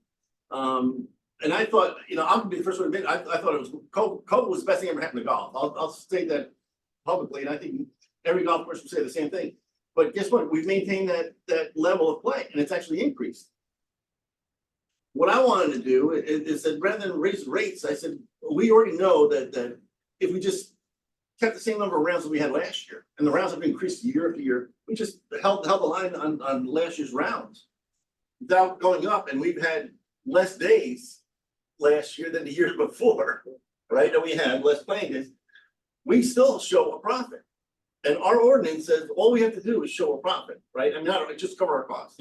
And I thought, I'm gonna be the first one to admit, I thought it was, COVID was the best thing ever happened to golf. I'll state that publicly, and I think every golf course would say the same thing. But guess what? We've maintained that level of play, and it's actually increased. What I wanted to do is that rather than raise rates, I said, we already know that if we just kept the same number of rounds that we had last year, and the rounds have increased year after year, we just held the line on last year's rounds without going up, and we've had less days last year than the year before, right? And we had less playing days. We still show a profit. And our ordinance says all we have to do is show a profit, right? I mean, not just cover our costs.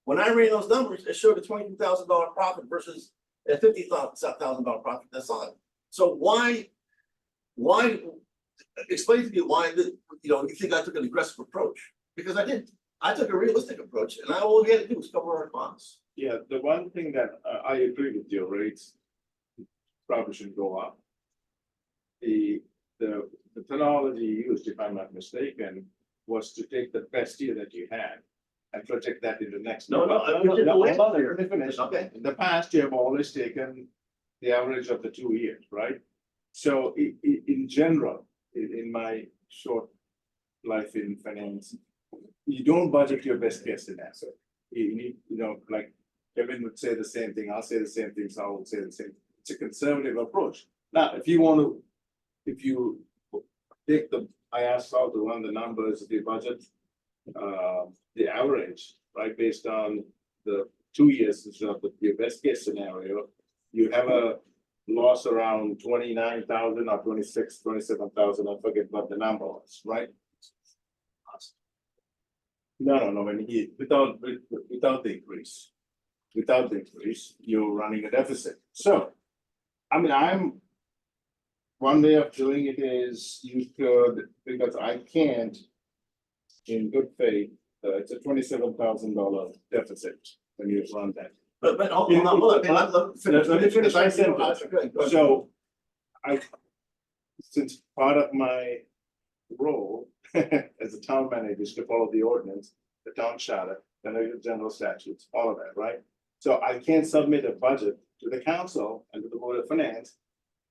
When I ran those numbers, it showed a $22,000 profit versus a $50,000 profit. That's all. So why explain to me why you think I took an aggressive approach? Because I didn't. I took a realistic approach, and all we had to do was cover our costs. Yeah, the one thing that I agree with you, rates probably should go up. The technology used, if I'm not mistaken, was to take the best year that you had and project that into next. No, Let me finish. Okay. In the past, you have always taken the average of the 2 years, right? So in general, in my short life in finance, you don't budget your best case scenario. You need, like Kevin would say the same thing, I'll say the same thing, Saul would say the same. It's a conservative approach. Now, if you want to if you take I asked Saul to run the numbers, the budget, the average, right, based on the 2 years, instead of your best case scenario, you have a loss around 29,000 or 27,000, I forget what the number was, right? No, when without the increase. Without the increase, you're running a deficit. So, I mean, one way of doing it is you could, because I can't, in good faith, it's a $27,000 deficit when you run that. But hold on, let me finish. I said Go ahead. So, since part of my role as a town manager is to follow the ordinance, the town charter, the general statutes, all of that, right? So I can't submit a budget to the council and to the board of finance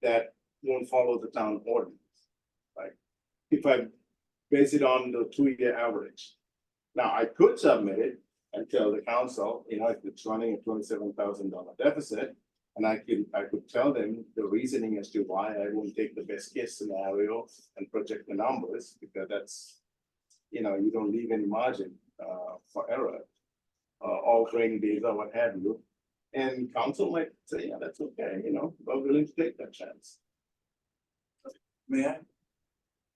that won't follow the town ordinance, right? If I base it on the 2-year average. Now, I could submit it and tell the council, if it's running a $27,000 deficit, and I could tell them the reasoning as to why I won't take the best case scenario and project the numbers, because that's, you don't leave any margin for error, altering days or what have you. And council might say, yeah, that's okay, we're willing to take that chance. Man.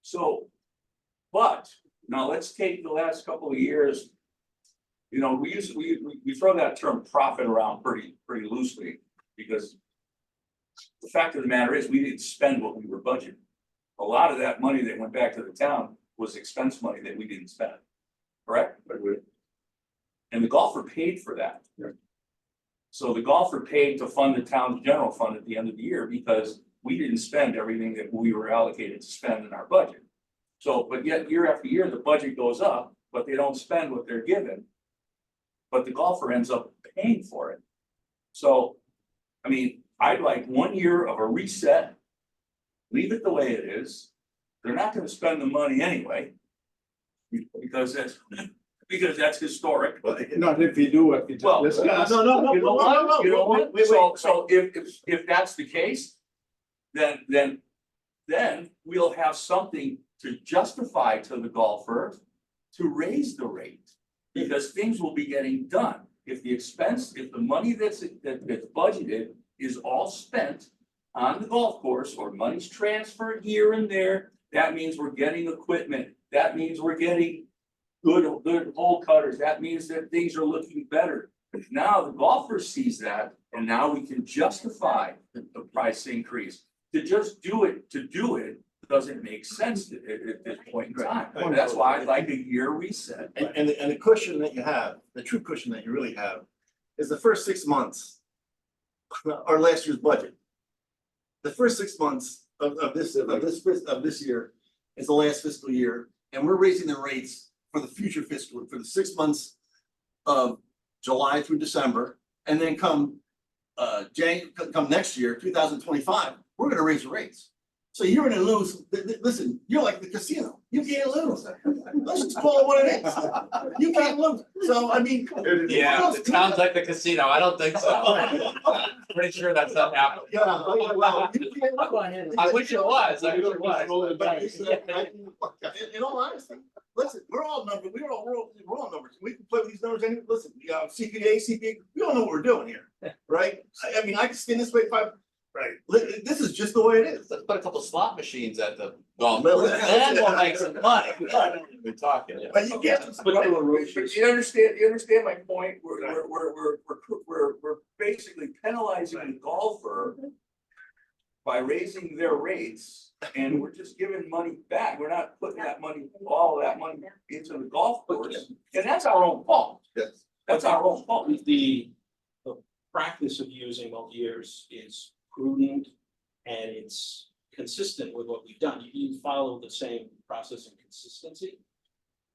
So, but now let's take the last couple of years. We throw that term profit around pretty loosely, because the fact of the matter is we didn't spend what we were budgeting. A lot of that money that went back to the town was expense money that we didn't spend, correct? And the golfer paid for that. Yeah. So the golfer paid to fund the town's general fund at the end of the year, because we didn't spend everything that we were allocated to spend in our budget. So, but yet year after year, the budget goes up, but they don't spend what they're given. But the golfer ends up paying for it. So, I mean, I'd like 1 year of a reset, leave it the way it is. They're not gonna spend the money anyway, because that's historic. Not if you do what we just Well, discussed. You know what? Wait. So if that's the case, then we'll have something to justify to the golfer to raise the rate, because things will be getting done. If the money that's budgeted is all spent on the golf course, or money's transferred here and there, that means we're getting equipment. That means we're getting good hole cutters. That means that things are looking better. Now the golfer sees that, and now we can justify the price increase. To just do it doesn't make sense at this point in time. That's why I'd like a year reset. And the cushion that you have, the true cushion that you really have, is the first 6 months or last year's budget. The first 6 months of this year is the last fiscal year, and we're raising the rates for the future fiscal, for the 6 months of July through December, and then come next year, 2025, we're gonna raise the rates. So you're gonna lose, listen, you're like the casino, you can't lose. Let's just call it what it is. You can't lose. So, I mean. Yeah, it sounds like the casino. I don't think so. Pretty sure that's not happening. Yeah, well, you can't lose. I wish it was. I wish it was. In all honesty, listen, we're all numbers, we're all numbers. We can play with these numbers, and listen, CPA, we all know what we're doing here, right? I mean, I can skin this way right. This is just the way it is. Let's put a couple slot machines at the golf course. Then we'll make some money. We're talking. But you can't. But you understand my point? We're basically penalizing the golfer by raising their rates, and we're just giving money back. We're not putting all that money into the golf course, and that's our own fault. Yes. That's our own fault. The practice of using multi-years is prudent, and it's consistent with what we've done. You follow the same process and consistency.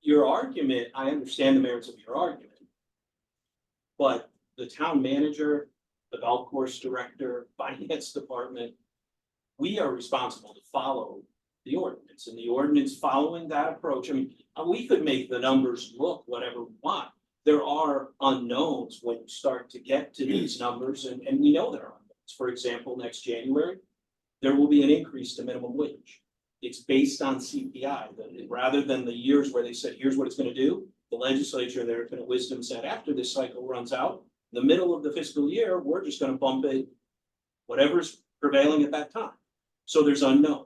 Your argument, I understand the merits of your argument, but the town manager, the golf course director, finance department, we are responsible to follow the ordinance, and the ordinance following that approach. I mean, we could make the numbers look whatever we want. There are unknowns when you start to get to these numbers, and we know there are unknowns. For example, next January, there will be an increase to minimum wage. It's based on CPI, rather than the years where they said, here's what it's gonna do. The legislature, their kind of wisdom said, after this cycle runs out, the middle of the fiscal year, we're just gonna bump it whatever's prevailing at that time. So there's unknown.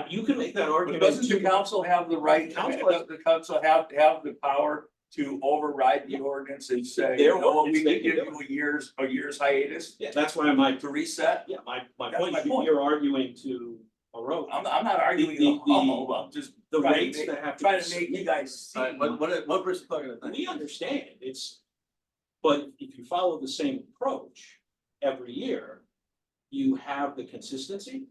You can make that But argument. doesn't the too. council have the right, Council- does the council have the power to override the ordinance and say, Their you know what, ordinance, we they can can give do you a year's hiatus Yeah, that's why my, to reset? yeah, my That's point my is point. you're arguing to erode. I'm not arguing The- the humble, I'm just The trying rates to that make, have to. trying be to make you guys see. All right, one person talking at a time. We understand, but if you follow the same approach every year, you have the consistency.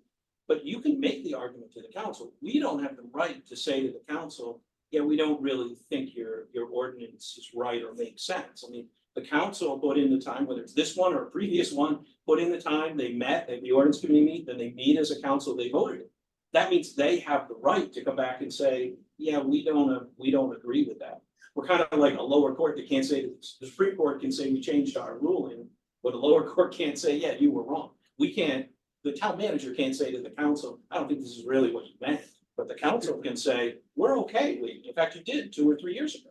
But you can make the argument to the council. We don't have the right to say to the council, yeah, we don't really think your ordinance is right or makes sense. I mean, the council put in the time, whether it's this one or a previous one, put in the time, they met, the ordinance committee meet, then they meet as a council, they voted it. That means they have the right to come back and say, yeah, we don't agree with that. We're kind of like a lower court that can't say, the Supreme Court can say we changed our ruling, but the lower court can't say, yeah, you were wrong. We can't, the town manager can't say to the council, I don't think this is really what you meant. But the council can say, we're okay, in fact, you did 2 or 3 years ago.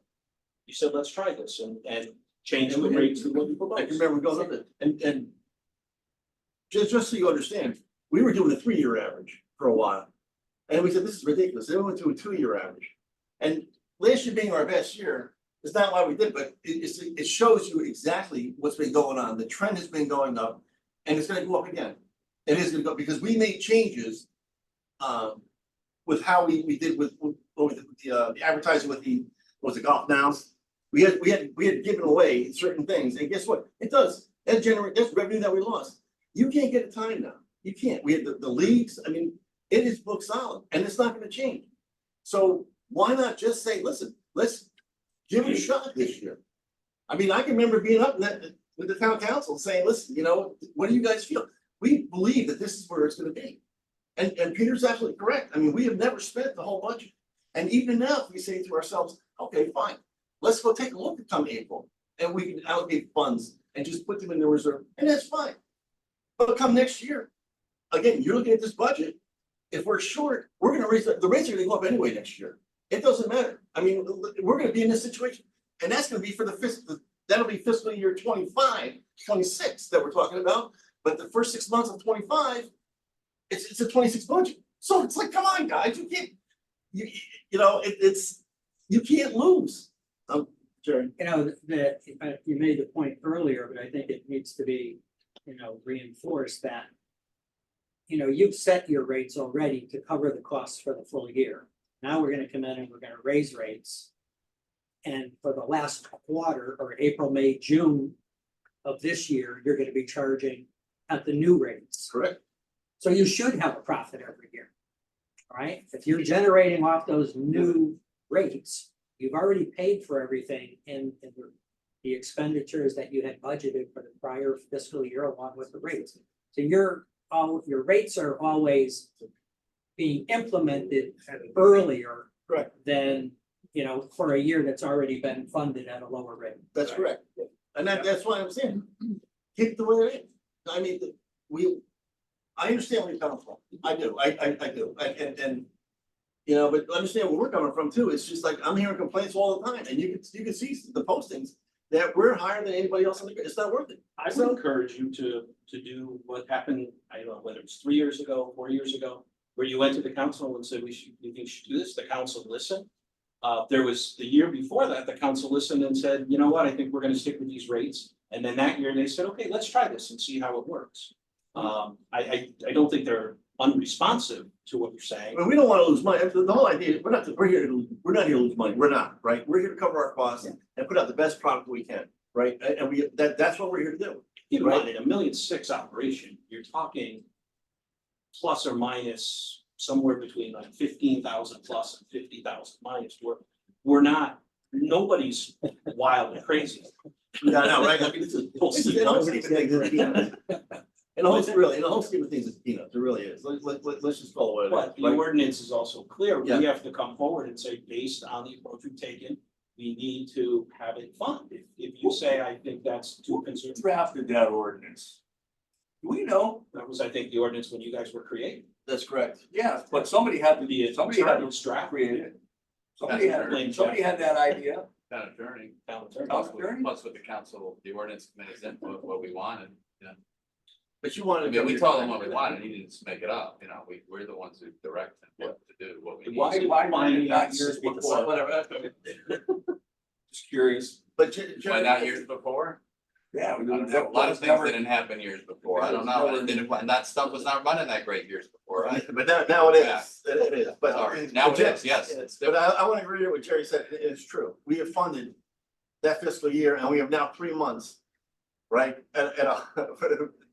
You said, let's try this and change the rate to what you I proposed. can remember going up there, and just so you understand, we were doing a 3-year average for a while. And we said, this is ridiculous, then we went to a 2-year average. And last year being our best year, is not why we did, but it shows you exactly what's been going on, the trend has been going up, and it's gonna go up again. It is gonna go, because we made changes, with how we did with the advertising with the, what was it, Golf Now? We had given away certain things, and guess what? That's revenue that we lost. You can't get a time now. You can't. We had the leagues, I mean, it is book solid, and it's not gonna change. So why not just say, listen, let's give it a shot this year? I mean, I can remember being up in that, with the town council saying, listen, you know, what do you guys feel? We believe that this is where it's gonna be. And Peter's absolutely correct. I mean, we have never spent the whole budget. And even now, if we say to ourselves, okay, fine, let's go take a look at come April, and we can allocate funds and just put them in the reserve, and that's fine. But come next year, again, you're looking at this budget, if we're short, we're gonna raise, the rates are gonna go up anyway next year. It doesn't matter. I mean, we're gonna be in this situation, and that's gonna be for that'll be fiscal year 25, 26 that we're talking about. But the first 6 months of 25, it's a 26 budget. So it's like, come on, guys, you can't, you know, you can't lose. Jerry. You know, you made the point earlier, but I think it needs to be, reinforced that, you've set your rates already to cover the costs for the full year. Now we're gonna come in and we're gonna raise rates. And for the last quarter, or April, May, June of this year, you're gonna be charging at the new rates. Correct. So you should have a profit every year. All right, if you're generating off those new rates, you've already paid for everything in the expenditures that you had budgeted for the prior fiscal year along with the rates. So your rates are always being implemented earlier. Correct. Than, for a year that's already been funded at a lower rate. That's correct. And that's why I'm saying, keep it the way it is. I mean, I understand where you're coming from. I do, I do. And, but understand where we're coming from too. It's just like, I'm hearing complaints all the time, and you can see the postings that we're higher than anybody else in the, it's not worth it. I would encourage you to do what happened, I don't know, whether it's 3 years ago, 4 years ago, where you went to the council and said, we think you should do this, the council listened. There was the year before that, the council listened and said, you know what, I think we're gonna stick with these rates. And then that year they said, okay, let's try this and see how it works. I don't think they're unresponsive to what you're saying. But we don't wanna lose money. The whole idea, we're not here to lose money. We're not, right? We're here to cover our costs and put out the best product we can, right? And that's what we're here to do. Keep in mind, in $1.6 million operation, you're talking plus or minus somewhere between like 15,000 plus and 50,000 minus. We're not, nobody's wild and crazy. Yeah, I know, right? I mean, it's a whole scheme of things, it's peanuts. In the whole scheme of things, it's peanuts. It really is. Let's just call it what But it the is. Right? ordinance is also clear. Yeah. We have to come forward and say, based on the approach we've taken, we need to have it funded. If you say, I think that's too Who conservative. drafted that ordinance? Do we know? That was, I think, the ordinance when you guys were creating. That's correct. Yeah, but somebody had to, The somebody had attorney to draft. create it. Blame Somebody had that idea. Town attorney. Town attorney. Town attorney? Plus with the council, the ordinance committee's input, what we wanted, But you I wanted. mean, we told him what we wanted, he didn't just make it up, we're the ones who direct him what to do, what we need. Why Finding not out years before- before? Whatever. Just curious. But. Why not years before? Yeah. I don't know, a lot of things didn't happen years before, I don't know, and it didn't, and that stuff was not running that great years before, right? But now it is, it is, but. Sorry, now it is, yes, it's But I want to agree with what Jerry said, it is true, we have funded that fiscal year, and we have now 3 months, right, at a,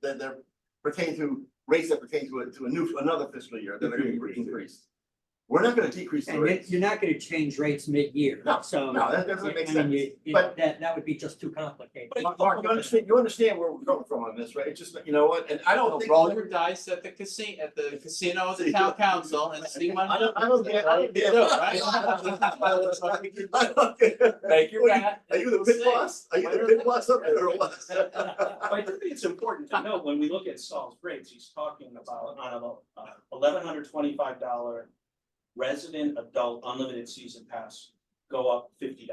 that pertain to rates that pertain to another fiscal year that are gonna be increased. We're not gonna decrease the And rates. you're not gonna change rates mid-year, No, so. no, that doesn't make I mean, sense. But that would be just too complicated. Mark, you understand where we're coming from on this, right? It's just, you know what, and I don't think. Roll your dice at the casino, at the town council and see what. I don't get, I don't get. Make your bet. Are you the big boss? Are you the big boss up there or what? I think it's important to note, when we look at Saul's rates, he's talking about on a $1,125 resident adult unlimited season pass go up $50.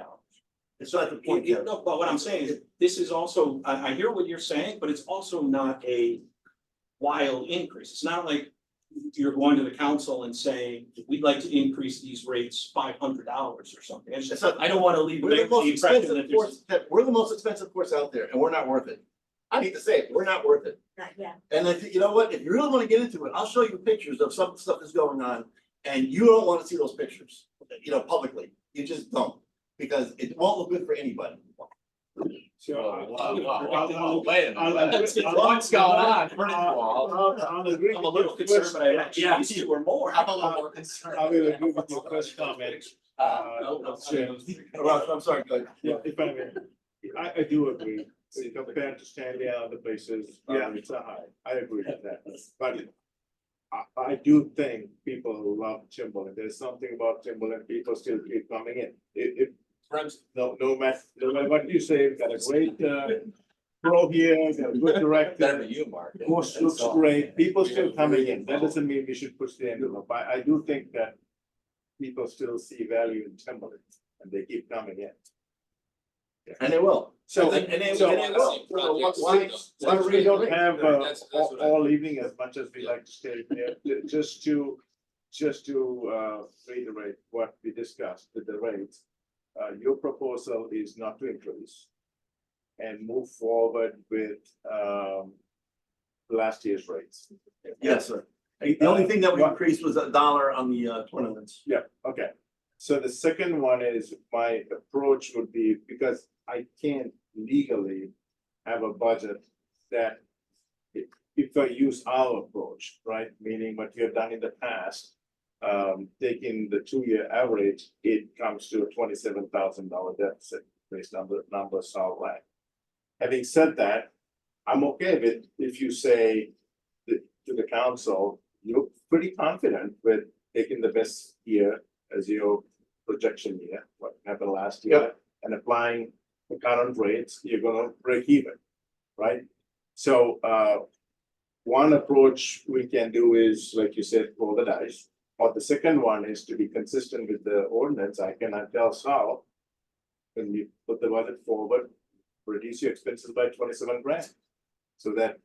It's not the point, Kevin. No, but what I'm saying is, this is also, I hear what you're saying, but it's also not a wild increase. It's not like you're going to the council and saying, we'd like to increase these rates $500 or something. It's just, I don't wanna leave the We're the most impression expensive that course, there's. we're the most expensive course out there, and we're not worth it. I hate to say it, we're not worth it. Not yet. And if, you know what, if you really wanna get into it, I'll show you pictures of some stuff that's going on, and you don't wanna see those pictures, publicly. You just don't, because it won't look good for anybody. Whoa, wait a minute, what's going on, first of all? I'll agree I'm a with little your concerned, first- but I actually Yeah. these two or more. I'm a little more concerned. I will agree with your first comment. Russ, I'm sorry, go ahead. Yeah, if I may, I do agree, so compared to Stanley and other places, it's a high, I agree with that, but. I do think people love Timberland, there's something about Timberland, people still keep coming in, if, no matter what you say, we've got a great, pro here, got a good director. Better than you, Mark. Course looks great, people still coming in, that doesn't mean we should push the envelope, I do think that. People still see value in Timberland, and they keep coming in. And they will. So, And they so- will. Why we don't have That's what I- all evening as much as we like to stay here, just to reiterate what we discussed with the rates. Your proposal is not to increase. And move forward with last year's rates. Yes, sir. The only thing that we increased was $1 on the tournaments. Yeah, okay. So the second one is, my approach would be, because I can't legally have a budget that. If I use our approach, right, meaning what you have done in the past. Taking the 2-year average, it comes to a $27,000 deficit based on the numbers all right. Having said that, I'm okay with if you say to the council, you're pretty confident with taking the best year as your projection year, what happened last year, and applying the current rates, you're gonna break even, right? So, one approach we can do is, like you said, roll the dice. Or the second one is to be consistent with the ordinance. I cannot tell Sal. When you put the budget forward, reduce your expenses by 27 grand. So that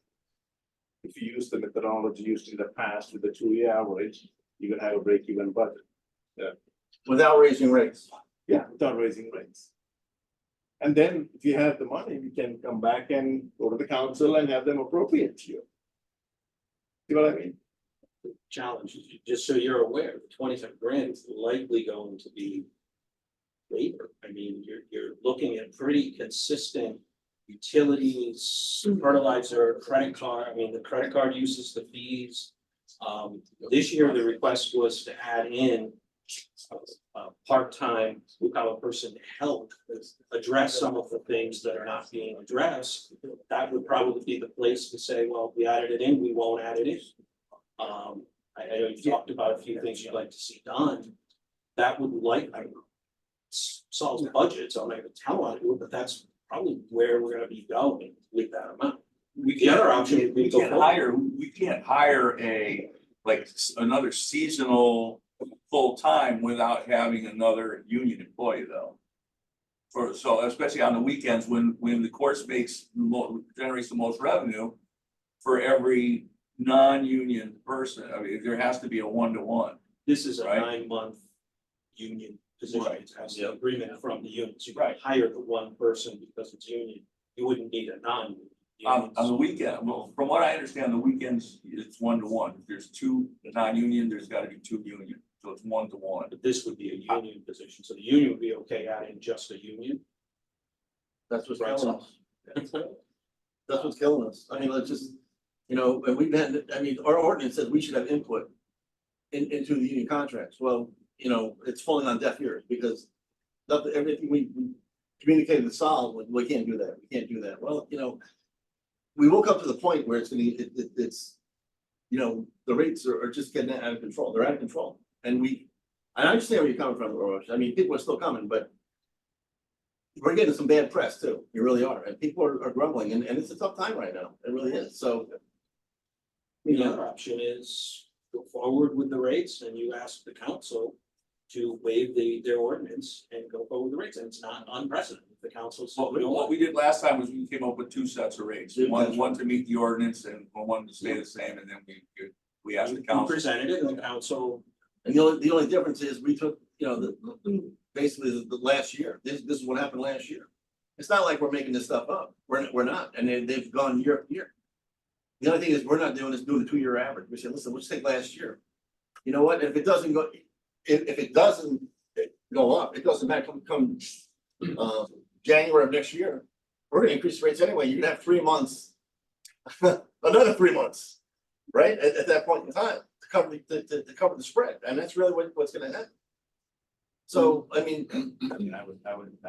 if you use the methodology used in the past with the 2-year average, you're gonna have a break-even budget. Without raising rates. Yeah, without raising rates. And then if you have the money, we can come back and go to the council and have them appropriate to you. See what I mean? Challenge, just so you're aware, the 27 grand is likely going to be labor. I mean, you're looking at pretty consistent utilities, fertilizer, credit card. I mean, the credit card uses the fees. This year, the request was to add in a part-time blue-collar person to help address some of the things that are not being addressed. That would probably be the place to say, well, if we added it in, we won't add it in. I know you've talked about a few things you'd like to see done. That would solve the budget, so I'm not gonna tell on it, but that's probably where we're gonna be going with that amount. The other option would be We to go can't forward. hire, we can't hire another seasonal full-time without having another union employee though. So especially on the weekends when the course generates the most revenue for every non-union person. I mean, there has to be a 1-to-1. This is a Right. 9-month union position. Right. It has an agreement from the union. So you Right. can hire the one person because it's union. You wouldn't need a non-union. On the weekend, well, from what I understand, the weekends, it's 1-to-1. If there's 2 non-union, there's gotta be 2 union, so it's 1-to-1. But this would be a union position. So the union would be okay adding just a union. That's what's Right. killing us. That's what's killing us. I mean, let's just, you know, and we've had, I mean, our ordinance says we should have input into the union contracts. Well, you know, it's falling on deaf ears because everything we communicated to Sal, we can't do that. We can't do that. Well, you know, we woke up to the point where it's, you know, the rates are just getting out of control. They're out of control. And I understand where you're coming from, Orosh. I mean, people are still coming, but we're getting some bad press too. You really are. And people are grumbling and it's a tough time right now. It really is. So. You The know, other option is go forward with the rates and you ask the council to waive their ordinance and go forward with the rates. And it's not unprecedented. The council said, you know What what, we did last time was we came up with 2 sets of rates, Yeah, that's one to meet the ordinance and one to stay the same, and then we asked the we council. presented it and the council, and the only difference is we took, you know, basically the last year. This is what happened last year. It's not like we're making this stuff up. We're not. And they've gone year after year. The only thing is we're not doing is doing a 2-year average. We said, listen, let's take last year. You know what? If it doesn't go, if it doesn't go up, it doesn't matter come January of next year, we're gonna increase rates anyway. You're gonna have 3 months, another 3 months, right? At that point in time to cover the spread. And that's really what's gonna happen. So, I mean, I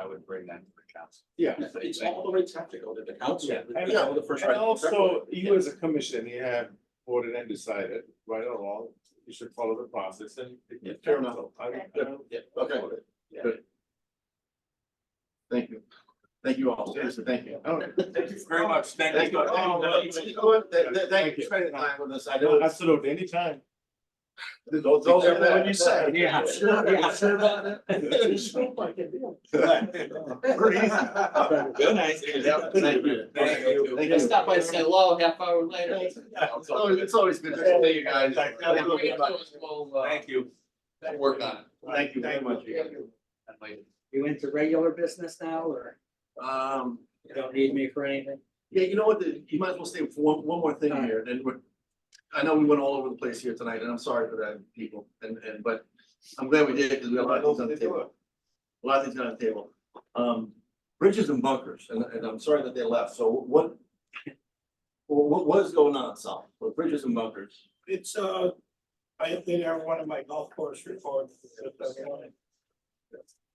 would bring that to the council. Yeah. it's all the rates have to go to the council. Yeah. You know, the first And right of also, February. you as a commission, you have voted and decided, right or wrong, you should follow the process and. Yeah, fair enough. Yeah. okay, Yeah. good. Thank you. Thank you all. Seriously, thank you. Thank you very much. Thank Thank you. you. Thank you for spending time with us. I know. it's- Absolutely, anytime. Don't tell them that. Yeah. Sure about that? We're easy. Good night. Yeah, thank you. Thank you. Thank you. Stop by and say hello, half hour later. It's always good to see you guys. Thank you. We'll work on it. Thank you very much. You into regular business now, or you don't need me for anything? Yeah, you know what, you might as well stay for one more thing here, and I know we went all over the place here tonight, and I'm sorry for that, people, but I'm glad we did, because we have a lot of things on the table. A lot of things on the table. Bridges and bunkers, and I'm sorry that they left, so what is going on, Sal, with bridges and bunkers? It's, I updated every one of my golf course reports.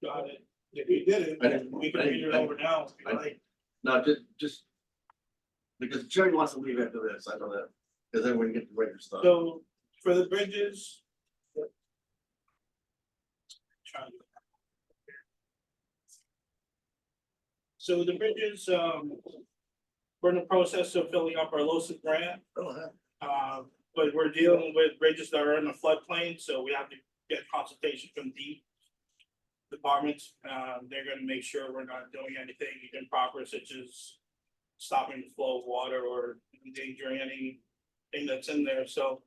Got it. If you did it, we can read it over now. if you like. No, just, because Jerry wants to leave after this, I know that, because then we can get the regular stuff. So for the bridges. So the bridges, we're in the process of filling up our LoSiP grant. But we're dealing with bridges that are in the floodplain, so we have to get consultation from the departments. They're gonna make sure we're not doing anything improper, such as stopping the flow of water or endangering anything that's in there, so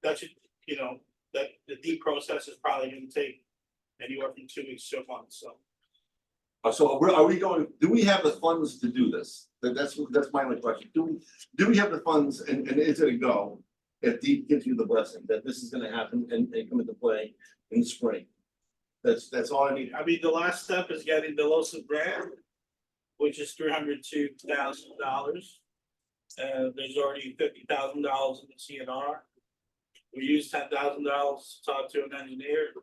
that should, you know, that the deep process is probably gonna take anywhere from 2 weeks to a month, so. So are we going, do we have the funds to do this? That's my only question. Do we have the funds and is it a go? If Deep gives you the blessing that this is gonna happen and come into play in the spring? That's all I need. I mean, the last step is getting the LoSiP grant, which is $302,000. There's already $50,000 in the CNR. We used $10,000 to talk to an engineer.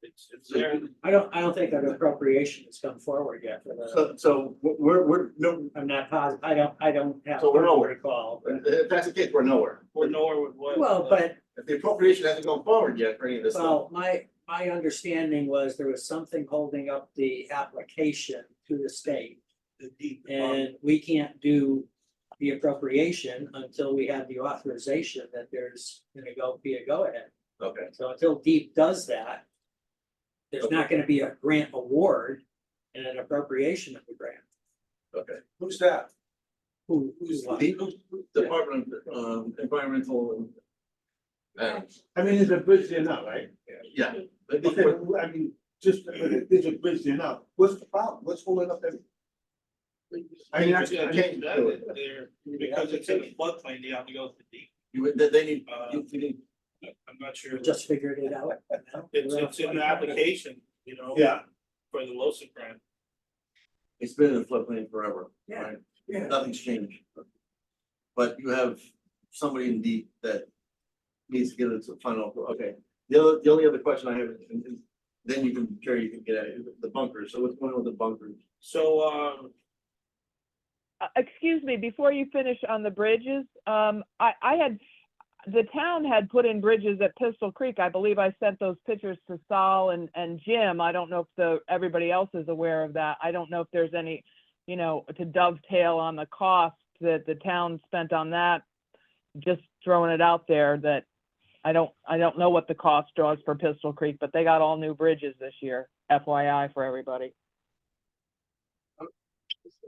It's there. I don't think an appropriation has come forward yet for the, So we're no, I'm not positive, I don't have. So we're a nowhere. recall. if that's the case, we're nowhere. We're nowhere with what. Well, but, If the appropriation hasn't gone forward yet for any of this stuff. well, my understanding was there was something holding up the application to the state. The deep. And we can't do the appropriation until we have the authorization that there's be a go ahead. Okay. So until Deep does that, there's not gonna be a grant award and an appropriation of the grant. Okay. Who's that? Who's what? The Department of Environmental. I mean, there's a bridge there now, right? Yeah. But- Is there- I mean, just, there's a bridge there now. What's the problem? What's holding up everything? I mean, It's gonna change that. There, because it's in a floodplain, you have to go to deep. They need, you need, I'm not sure. Just figured it out. It's in the application, Yeah, for the LoSiP grant. it's been in the floodplain forever, Yeah. right? yeah. Nothing's changed. But you have somebody in deep that needs to get it to final, okay. The only other question I have, and then you can, Jerry, you can get at it, the bunkers. So what's going on with the bunkers? So, Excuse me, before you finish on the bridges, the town had put in bridges at Pistol Creek. I believe I sent those pictures to Saul and Jim. I don't know if everybody else is aware of that. I don't know if there's any, to dovetail on the cost that the town spent on that. Just throwing it out there that I don't know what the cost was for Pistol Creek, but they got all new bridges this year. FYI for everybody.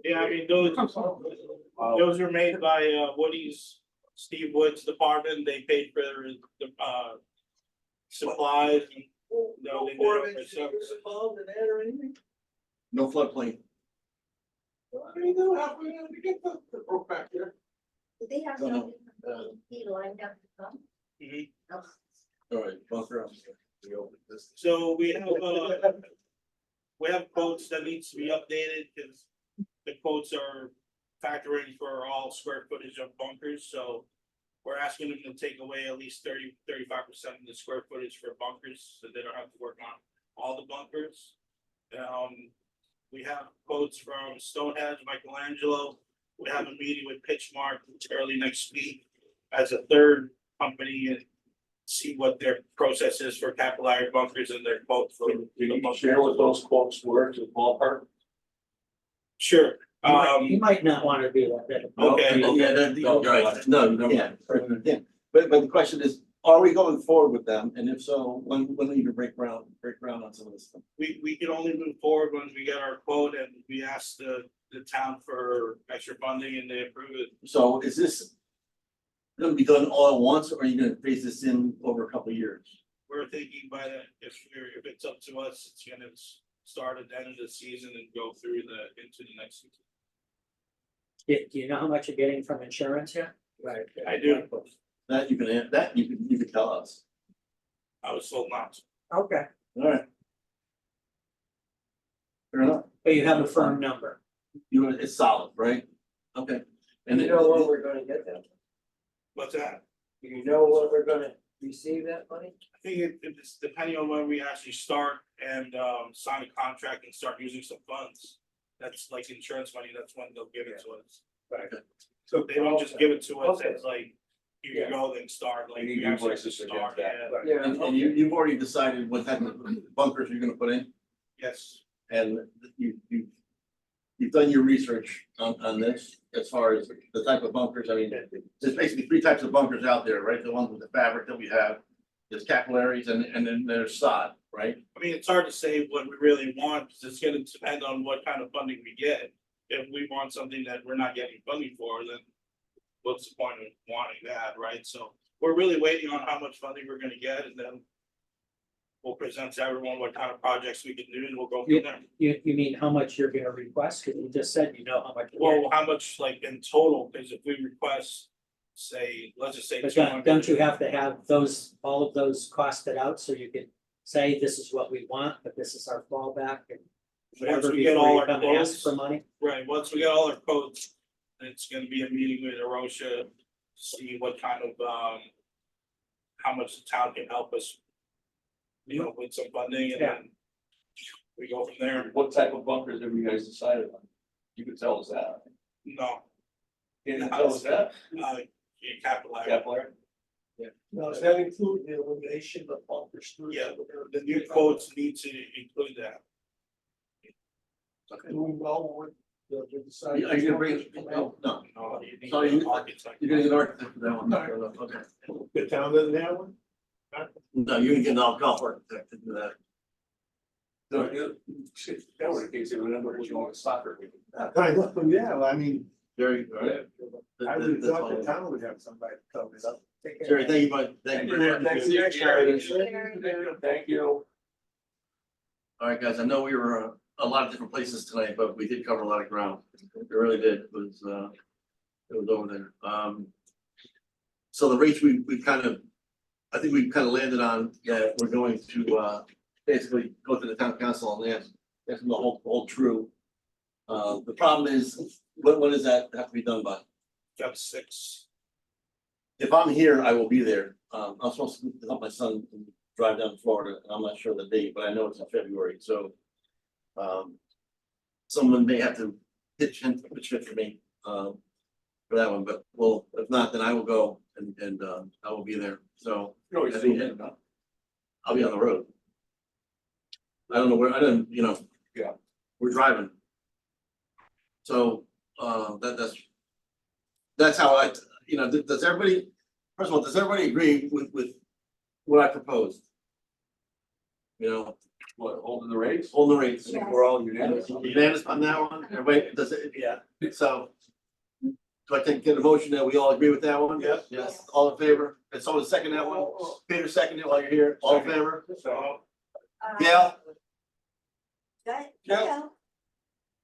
yeah, I mean, those were made by, Steve Wood's department. They paid for the, supplies and, they did it themselves. involved in that or anything? No floodplain. I mean, they'll have, to get the broke back there. Do they have No, no, something from DEP lined up to come? Mhm. No. All right, bunker. We open this. So we have quotes that needs to be updated because the quotes are factoring for all square footage of bunkers, so we're asking them to take away at least 35% of the square footage for bunkers, so they don't have to work on all the bunkers. We have quotes from Stonehenge, Michelangelo. We have a meeting with Pitchmark early next week as a third company and see what their process is for capillary bunkers and their quote for. Can you share what those quotes were to ballpark? Sure, You might not wanna do that. then. Okay. You're right. No, you can't. Yeah. But the question is, are we going forward with them? And if so, when will you break ground on some of this stuff? we can only move forward once we get our quote and we ask the town for extra funding and they approve it. So is this gonna be done all at once, or are you gonna phase this in over a couple of years? We're thinking by that, if it's up to us, it's gonna start at the end of the season and go through into the next season. Do you know how much you're getting from insurance yet? Right. I do, That you can tell us. I was told not to. Okay, All right. Fair enough. but you have a firm number. It's solid, right? Okay. And You know when we're gonna get that? What's that? Do you know when we're gonna receive that money? I think it's depending on when we actually start and sign a contract and start using some funds. That's like insurance money, that's when they'll give it to us. Right. So they don't just give it to us, Okay. it's like, you can go then start, like. You need we actually invoices to start, get that. yeah. Yeah. And you've already decided what type of bunkers you're gonna put in, Yes, and you've done your research on this as far as the type of bunkers. I mean, there's basically three types of bunkers out there, right? The ones with the fabric that we have, there's capillaries and then there's sod, right? I mean, it's hard to say what we really want, because it's gonna depend on what kind of funding we get. If we want something that we're not getting funding for, then what's the point of wanting that, right? So we're really waiting on how much funding we're gonna get, and then we'll present to everyone what kind of projects we can do, and we'll go from there. You mean how much you're gonna request? Cause you just said you know how much. Well, how much like in total, because if we request, say, let's just say. But 200 don't you have to have all of those costed out so you can say this is what we want, but this is our fallback and Once whatever we get before all you our come and ask quotes, for money? right, once we get all our quotes, it's gonna be a meeting with Arosha, to see what kind of, how much the town can help us. With some funding and then we go from there. What type of bunkers have you guys decided on? You could tell us that. No, Can you tell us that? capitalize. Capillary? Now, does that include the elimination of bunkers? Yeah, the new quotes need to include that. Do we know Are you gonna bring, no, no. So you're gonna get an architect for that one? Okay. The town doesn't have one? No, you're gonna get an golf architect to do that. So, that was the case, it would end up with all the soccer. Kind of, yeah, well, I mean, Very, all right. I would have thought the town would have somebody to cover it up. Jerry, thank you, bud. Thank you. Thank you. All right, guys, I know we were a lot of different places tonight, but we did cover a lot of ground. We really did. It was over there. So the rates we kind of, I think we've kind of landed on, that we're going to, basically go to the town council and ask them to hold true. The problem is, when does that have to be done by? Got 6. If I'm here, I will be there. I'm supposed to help my son drive down to Florida, and I'm not sure the date, but I know it's in February, so. Someone may have to pitch in for me, for that one, but well, if not, then I will go and I will be there, so. I'll be on the road. I don't know where, I don't, Yeah. We're driving. So, that's how I, does everybody, first of all, does everybody agree with what I proposed? What, holding the rates? Hold the rates. Yes. We're all unanimous. Unanimous on that one? Everybody does it? Yeah. So. Do I get a motion that we all agree with that one? Yes. Yes, all in favor? And someone second that one? Peter second it while you're here, all in favor? So, Gail? Good, Yeah. yeah.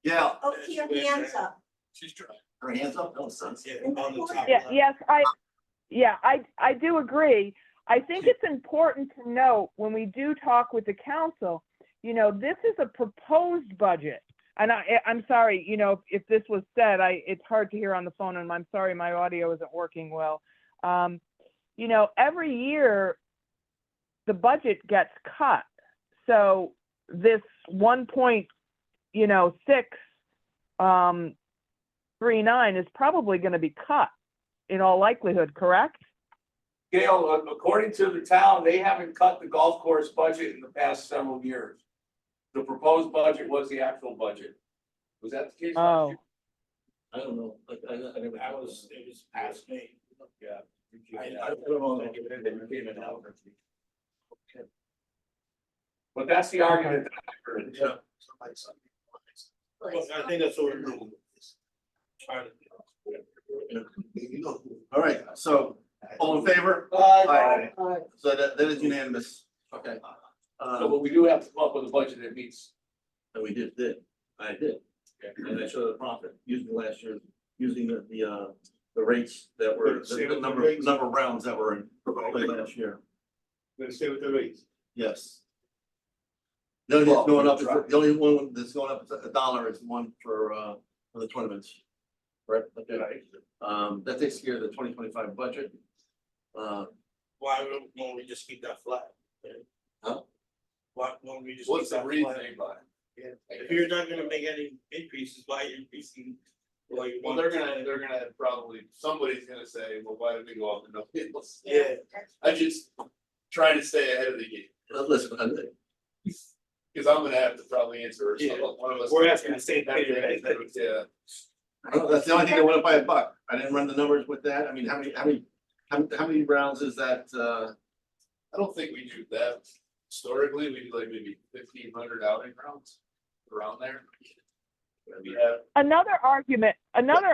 Gail? Oh, keep your hands up. she's trying. Her hands up? No, son. On the top. Yes, I do agree. I think it's important to note when we do talk with the council, this is a proposed budget. And I'm sorry, if this was said, it's hard to hear on the phone, and I'm sorry my audio isn't working well. Every year the budget gets cut. So this 1.639 is probably going to be cut in all likelihood, correct? Gail, according to the town, they haven't cut the golf course budget in the past several years. The proposed budget was the actual budget. Was that the case? Oh, I don't know. It was past me. Yeah. I don't know. But that's the argument that I heard. Yeah. I think that's what we're doing. All right, so, all in favor? Aye. So that is unanimous. Okay. But we do have to come up with a budget that meets. And we did, I did, and I showed a profit using last year, using the rates that were, the number of rounds that were in last year, Gonna stay with the rates. yes. The only that's going up, the only one that's going up $1 is one for the tournaments. Right, okay, that takes care of the 2025 budget. Why won't we just keep that flat? Huh? Why won't we just? What's keep the that reasoning flat? behind it? If you're not gonna make any increases, why are you increasing? Well, they're gonna probably, somebody's gonna say, well, why did we go up and nobody else? Yeah. I just trying to stay ahead of the game, Listen, because I'm gonna have to probably answer, or Yeah. one of us. We're asking the same thing, right? Yeah, that's the only thing that went up by $1. I didn't run the numbers with that. I mean, how many rounds is that? I don't think we do that. Historically, we do like maybe 1,500 outing rounds, around there. We have, another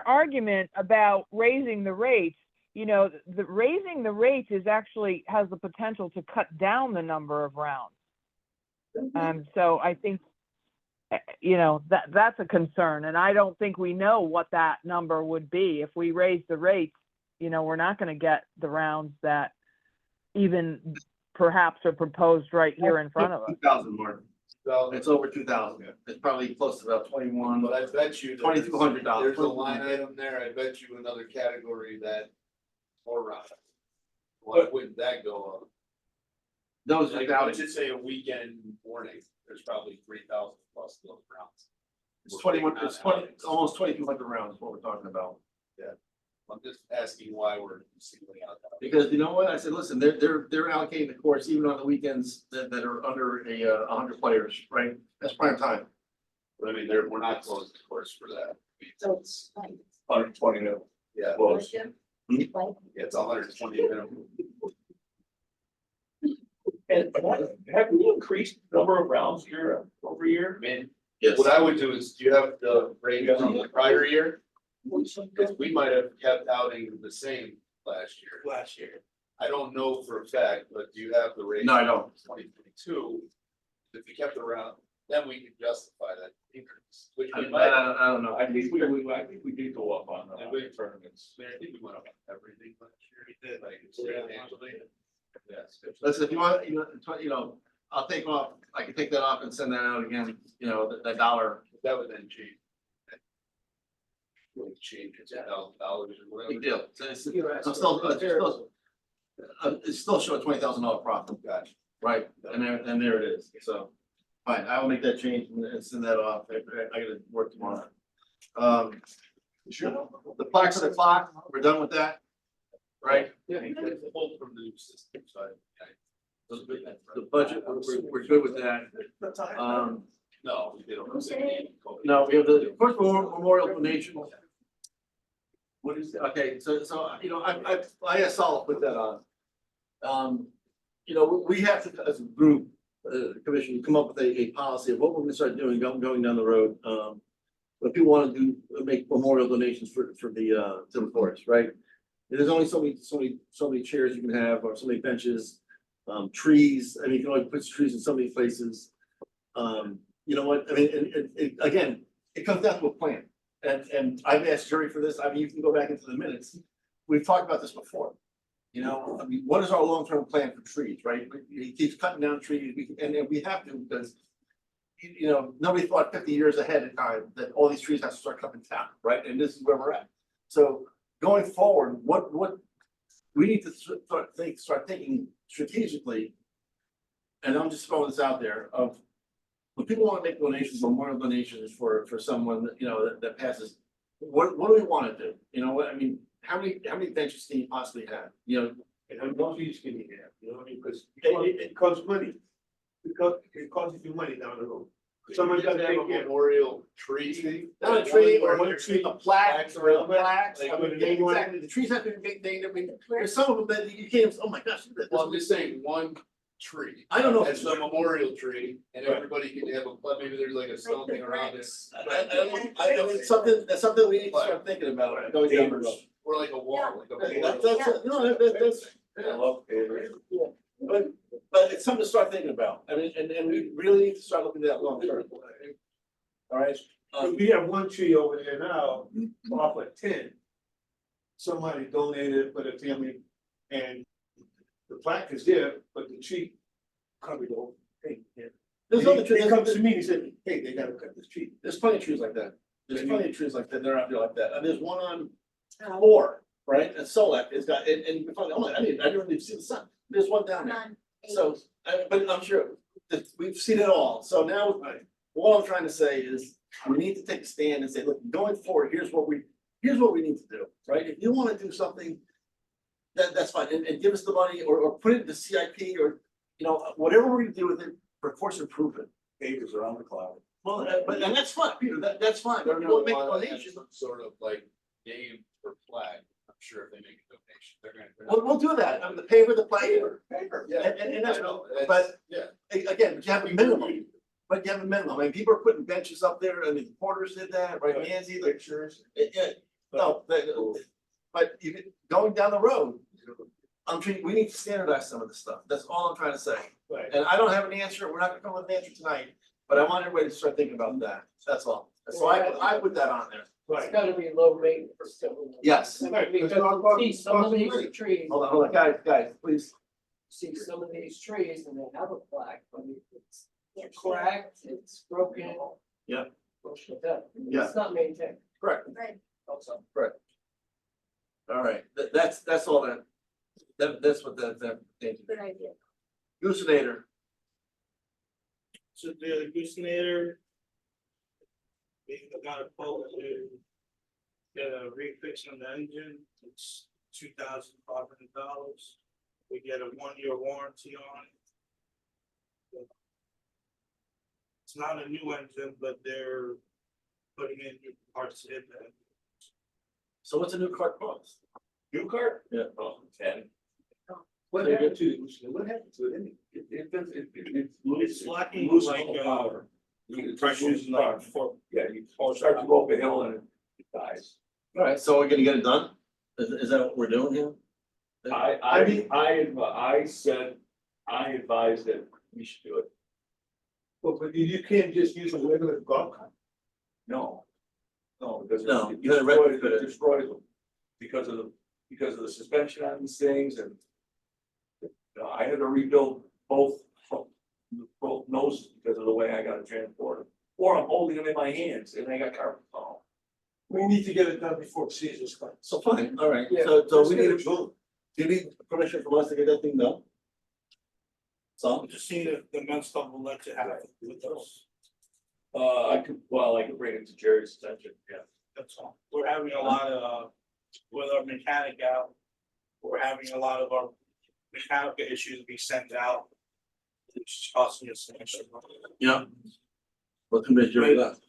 argument about raising the rates, the raising the rates is actually has the potential to cut down the number of rounds. So I think, that's a concern, and I don't think we know what that number would be. If we raise the rates, we're not going to get the rounds that even perhaps are proposed right here in front of us. 2,000 more. so, It's over 2,000. It's probably close to about 21. but I bet you. there's- $2,200. There's a line item there, I bet you another category that, more round. Why wouldn't that go up? Those Like, are I would just say a weekend morning, there's probably 3,000 plus those rounds. It's 21. It's 20. It's almost 2,200 rounds. Is what we're talking about. I'm just asking why we're singling out that. Because you know what? I said, listen, they're allocating the course even on the weekends that are under 100 players, right? That's prime time. But I mean, we're not closed, of course, for that. So it's like. 120 mil. Yeah, Close. Like, it's 120 minimum. And have we increased the number of rounds year over year? I mean, Yes. what I would do is, do you have the rate from the prior year? Because we might have kept outing the same last year. Last year. I don't know for a fact, but do you have the rate? No, I don't. 2022. If we kept it around, then we can justify that increase, which I we might. have. don't know. I think we did go up on And the we- tournaments. I mean, I think we went up on everything last year. We did, like, substantially. Yes. Listen, if you want, I'll take off, I can take that off and send that out again, that dollar, That would then change. Really change it to $1,000 or whatever. big deal. So it's still showing $20,000 profit, Gotcha. right? And there it is, so, fine, I will make that change and send that off, I gotta work tomorrow. The plaques of the clock, we're done with that, right? Yeah, it's a whole from the new system, so The budget, we're good with that. no, we did. No, we have the first memorial donation. What is, okay, so, I asked Saul to put that on. We have to, as a group, commission, come up with a policy of what we're gonna start doing, going down the road. But people wanna make memorial donations for the, to the forest, right? There's only so many chairs you can have, or so many benches, trees, I mean, you can only put trees in so many places. You know what, I mean, again, it comes down to a plan, and I've asked Jerry for this, I mean, you can go back into the minutes. We've talked about this before. I mean, what is our long-term plan for trees, right? He keeps cutting down trees, and we have to, because nobody thought 50 years ahead of time that all these trees have to start coming down, right? And this is where we're at. So going forward, what we need to start thinking strategically. And I'm just throwing this out there of when people want to make donations, memorial donations for someone that passes, what do we want to do? What, I mean, how many benches can you possibly have? And how much trees can you have, you know what I mean, because it costs money. It costs you money down the road. Someone's got to have take a care. memorial tree. Not a tree or One tree. a plaque or a plaque. Like, I mean, they want- exactly, the trees have to be named. I mean, there's some of them that you can't, oh my gosh. Well, I'm just saying, one tree. I don't know. It's a memorial tree, and everybody can have maybe there's like a something around it. It's something we need to start thinking about going down the road. Or like a wall, like a. That's. I love pavers. But it's something to start thinking about. I mean, and we really need to start looking at that long term. All right. We have one tree over there now, off of 10. Somebody donated for the family, and the plaque is there, but the tree covered over. Hey, yeah. There's other He trees. comes to me, and he said, hey, they gotta cut this tree. There's plenty of trees like that. There's plenty of trees like that. They're out there like that. And there's one on 4, right? And Solak has got, and I didn't even see the sun. There's one down there. So, but I'm sure that we've seen it all. So now, what I'm trying to say is, we need to take a stand and say, look, going forward, here's what we need to do, right? If you wanna do something, that's fine, and give us the money, or put it in the CIP, or, whatever we're gonna do with it for course improvement. Pavers around the cloud. Well, and that's fine, Peter, that's fine, but They're we'll gonna make a want to have donation. some sort of like name or flag, I'm sure if they make a donation, they're gonna. We'll do that, I mean, the paper, the plaque, Yeah. and that's, I know, but- yeah. again, but you have a minimum. But you have a minimum, I mean, people are putting benches up there, I mean, Porters did that, right, Nancy, like, Pictures. yeah, no, but going down the road. We need to standardize some of this stuff, that's all I'm trying to say, Right. and I don't have an answer, we're not gonna come with an answer tonight, but I want everybody to start thinking about that, that's all. So I put that on there, Right. gotta be low maintenance. yes, Right, Because because see some of these trees, hold on, guys, please, see some of these trees and they have a plaque, but it's Yeah. cracked, it's broken. Yeah. It's not maintained. correct, Right. Also. all right, that's all that's what thank you. Good idea. Goosenator, So the Goosenator. We got a quote to get a refix on the engine, it's $2,500. We get a 1-year warranty on it. It's not a new engine, but they're putting in new parts in there. So what's a new cart cost? New cart? Yeah. Oh, 10. What happened to it? What happened to it? It It's lacking loses like, all power. It pressure loses is like power. for. Yeah, you start to go up a hill and it dies. All right, so we're gonna get it done? Is that what we're doing here? I said, I advised that we should do it. But you can't just use a regular golf cart. No. No, because No, it you gotta destroys, retrofit it. it destroys them. Because of the suspension on these things and. I had to rebuild both noses because of the way I got to transport them. Or I'm holding them in my hands and I got carpet tunnel. We need to get it done before season's come. So fine, all right, Yeah, so let's we get need it to, do you need permission from us to get that thing done? So, Just see if the men's club will let you have it with those, I could bring it to Jerry's attention, yeah. that's all. We're having a lot of, with our mechanic out, we're having a lot of our mechanical issues be sent out. It's costing us some extra money. yeah. Well, too bad Jerry left.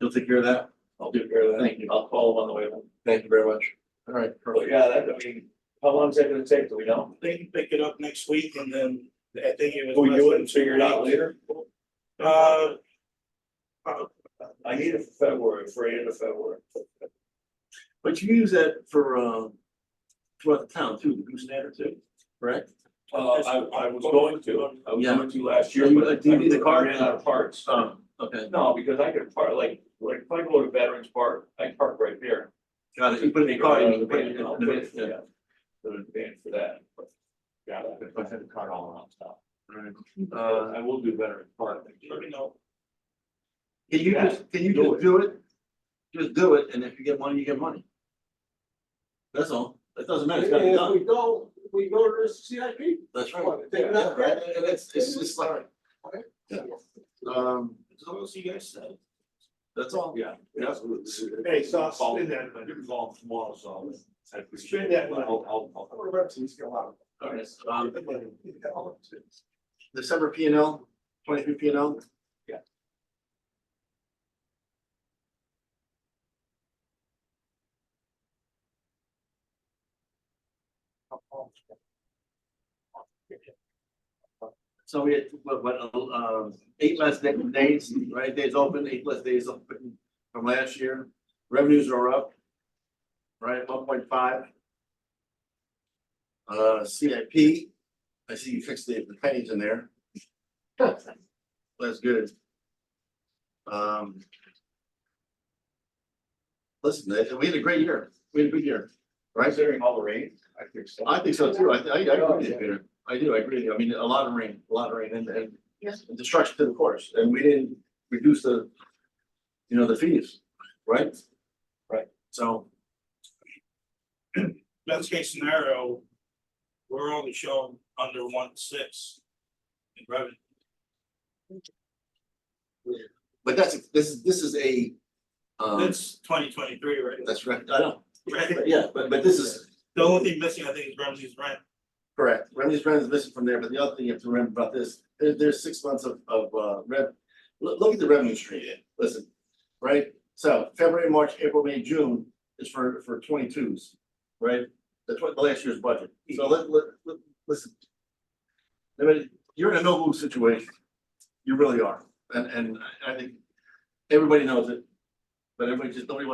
You'll take care of that? I'll do care of that. Thank you. I'll call him on the way home. Thank you very much. All right, But perfect. yeah, that, I mean, how long is that gonna take? Do we know? They can pick it up next week and then I think it was. Can we less do it than and figure it out later? Uh, I need it for February, for end of February. But you use that for, throughout the town too, the goosenetter too, correct? I was going to last year. So you- but do you need the I card? ran out of parts. Okay, No, because I could park, like if I go to Veterans Park, I can park right there. got it, you put it in the car, you can put it in I'll the put bin, it, yeah. yeah. Put it in the van for that. But, yeah, I had the card all around town. All right. I will do Veterans Park. let me know. Can you Yeah, just, can you do just it. do it? Just do it, and if you get money, you get money. That's all, it doesn't matter, it's gotta be And if done, we go to the CIP. that's right. Take it out. Right, and it's just like, yeah. So we'll see you guys soon. That's all. Yeah. Hey, so I'll spin that. Involved tomorrow, so. Spin that money. I'll. All right, December P and L, 23 P and L. Yeah. So we had, what, 8 less days, right, days open, 8 less days open from last year, revenues are up. Right, 1.5. CIP, I see you fixed the pennies in there. That's good. Listen, we had a great year, we had a good year, right? Considering all the rain, I think so. I think so too, I agree with you, Peter, I do, I agree, I mean, a lot of rain, and destruction to the course, and we didn't reduce the, the fees, right? Right. So, Best case scenario, we're only showing under 1.6 in revenue. but this is a, That's 2023, right? that's right, I know, Right. yeah, but this is The only thing missing, I think, is Ramsey's rent. correct, revenues is missing from there, but the other thing you have to remember about this, there's 6 months of look at the revenue stream, listen, right? So February, March, April, May, June is for 22s, right? The last year's budget, so listen. I mean, you're in a no-lose situation, you really are, and I think everybody knows it. But nobody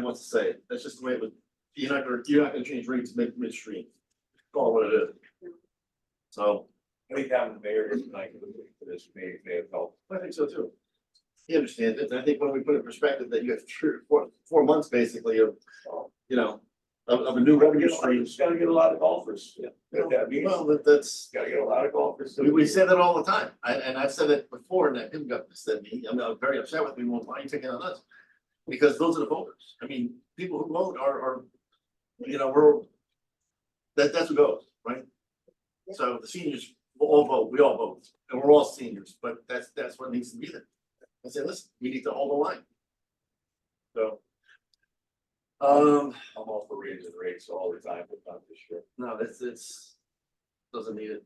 wants to say it, that's just the way it was, you're not gonna change rates midstream, call it what it is. So, I think having the mayor here tonight for this may have helped. I think so too. He understands it, and I think when we put in perspective that you have 4 months basically of, of a new revenue stream. Just gotta get a lot of golfers. Yeah. That means, Well, that's, gotta get a lot of golfers. we say that all the time, and I've said it before, and that people got pissed at me, I mean, I'm very upset with me, well, why are you taking on us? Because those are the voters, I mean, people who vote are, we're, that's who goes, right? So the seniors will all vote, we all vote, and we're all seniors, but that's what needs to be there. I say, listen, we need to hold the line. So. I'm all for raising rates all the time, but not this year. No, it's doesn't need it.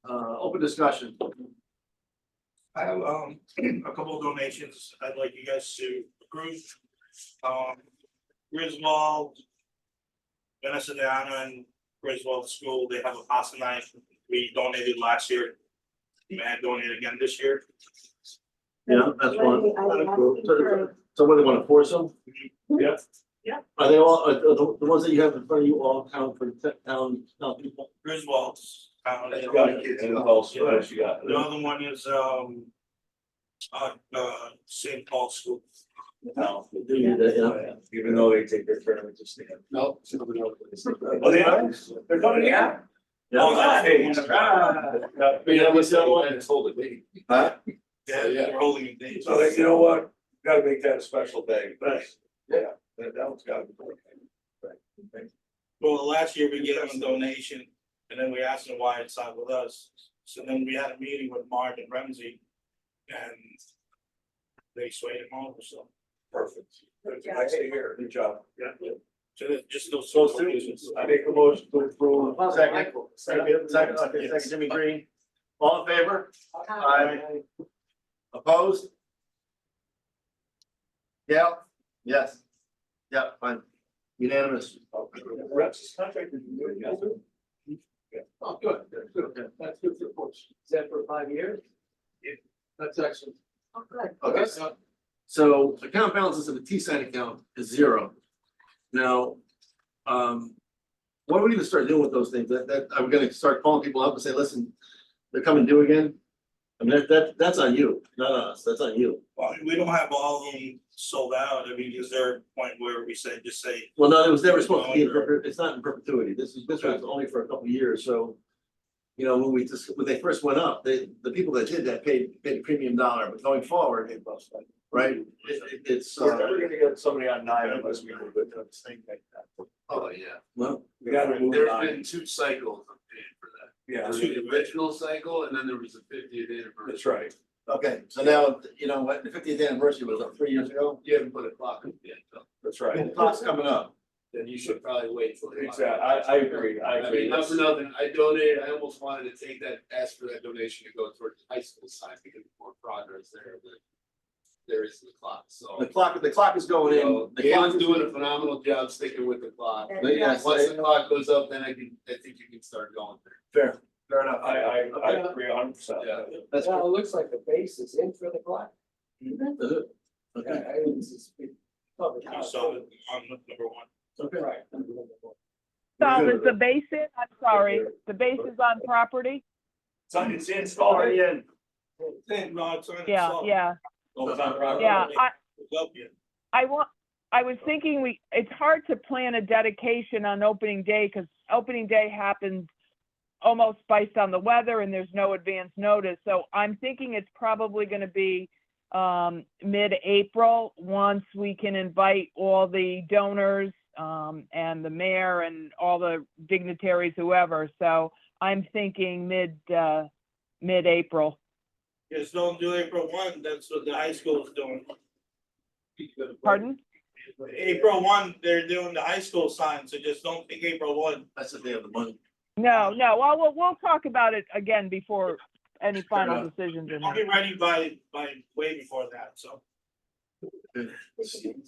Open discussion. I have a couple of donations I'd like you guys to group. Griswold, Vanessa Diana and Griswold School, they have a pasta night. We donated last year. May I donate again this year? Yeah, that's one. So what, they want to force them? Yeah. Are they all, the ones that you have in front of you all count for town people? Griswold's. You got kids in the house, what else you got? The other one is, St. Paul School. No. Do you, you know? Even though they take their tournament to stand. Nope. Oh, they are? They're coming, yeah? Oh, that's Hey, Yeah, what's the other one? It's holding me. Huh? Yeah, they're holding it days. So you know what? Gotta make that a special day. Yeah, that one's gotta be. Right. Well, last year we gave them a donation and then we asked them why it's not with us. So then we had a meeting with Mark and Ramsey and they swayed him over, so. Perfect. Nice to hear. Good job. Yeah. So just those. Those two. I make a motion to approve. Second, okay, second, Jimmy Green. All in favor? Aye. Opposed? Yeah, yes. Yeah, fine. Unanimous. Reps contract is good, yes. Oh, good, good. That's good for course. Is that for 5 years? Yeah. That's excellent. Oh, good. Okay, so account balances of the T-sign account is 0. Now, what are we gonna start doing with those things? That, I'm gonna start calling people up and say, listen, they're coming due again? I mean, that's on you, not on us, that's on you. Well, we don't have all of them sold out. I mean, is there a point where we say, just say, Well, no, it was never supposed to be, it's not in perpetuity, this was only for a couple of years, so. You know, when they first went up, the people that did that paid a premium dollar, but going forward, right, it's. We're never gonna get somebody on 9 unless we move it to the thing like that. Oh, yeah. Well, We gotta move There's on. been 2 cycles of paying for that. Yeah, The original cycle and then there was a 50th anniversary. that's right. okay, so now, you know what, the 50th anniversary was 3 years ago, You haven't put a clock up yet, though. That's the right. clock's coming up. Then you should probably wait for the clock. Exactly. I agree. I mean, not for nothing, I donated, I almost wanted to take that, ask for that donation to go towards the high school side, because more progress there than there is in the clock, so. The clock is going in. So, The clock Gail's is- doing a phenomenal job sticking with the clock. But yes, Once the clock goes up, then I think you can start going there. Fair enough. I agree 100%. Yeah. That's Well, it looks like the base is in for the clock. Is it? Okay, I think this is big. you saw it on number 1. okay. Right. So is the base in? I'm sorry, the base is on property? It's installed. in. No, it's on. Yeah, yeah, Oh, it's on property. yeah. I I was thinking it's hard to plan a dedication on opening day because opening day happens almost based on the weather and there's no advance notice. So I'm thinking it's probably going to be mid-April, once we can invite all the donors and the mayor and all the dignitaries, whoever. So I'm thinking mid-April. Just don't do April 1, that's what the high school is doing. Pardon? April 1, they're doing the high school sign, so just don't think April 1. That's the day of the month. No, well, we'll talk about it again before any final decisions are I'll made. be ready by way before that, so.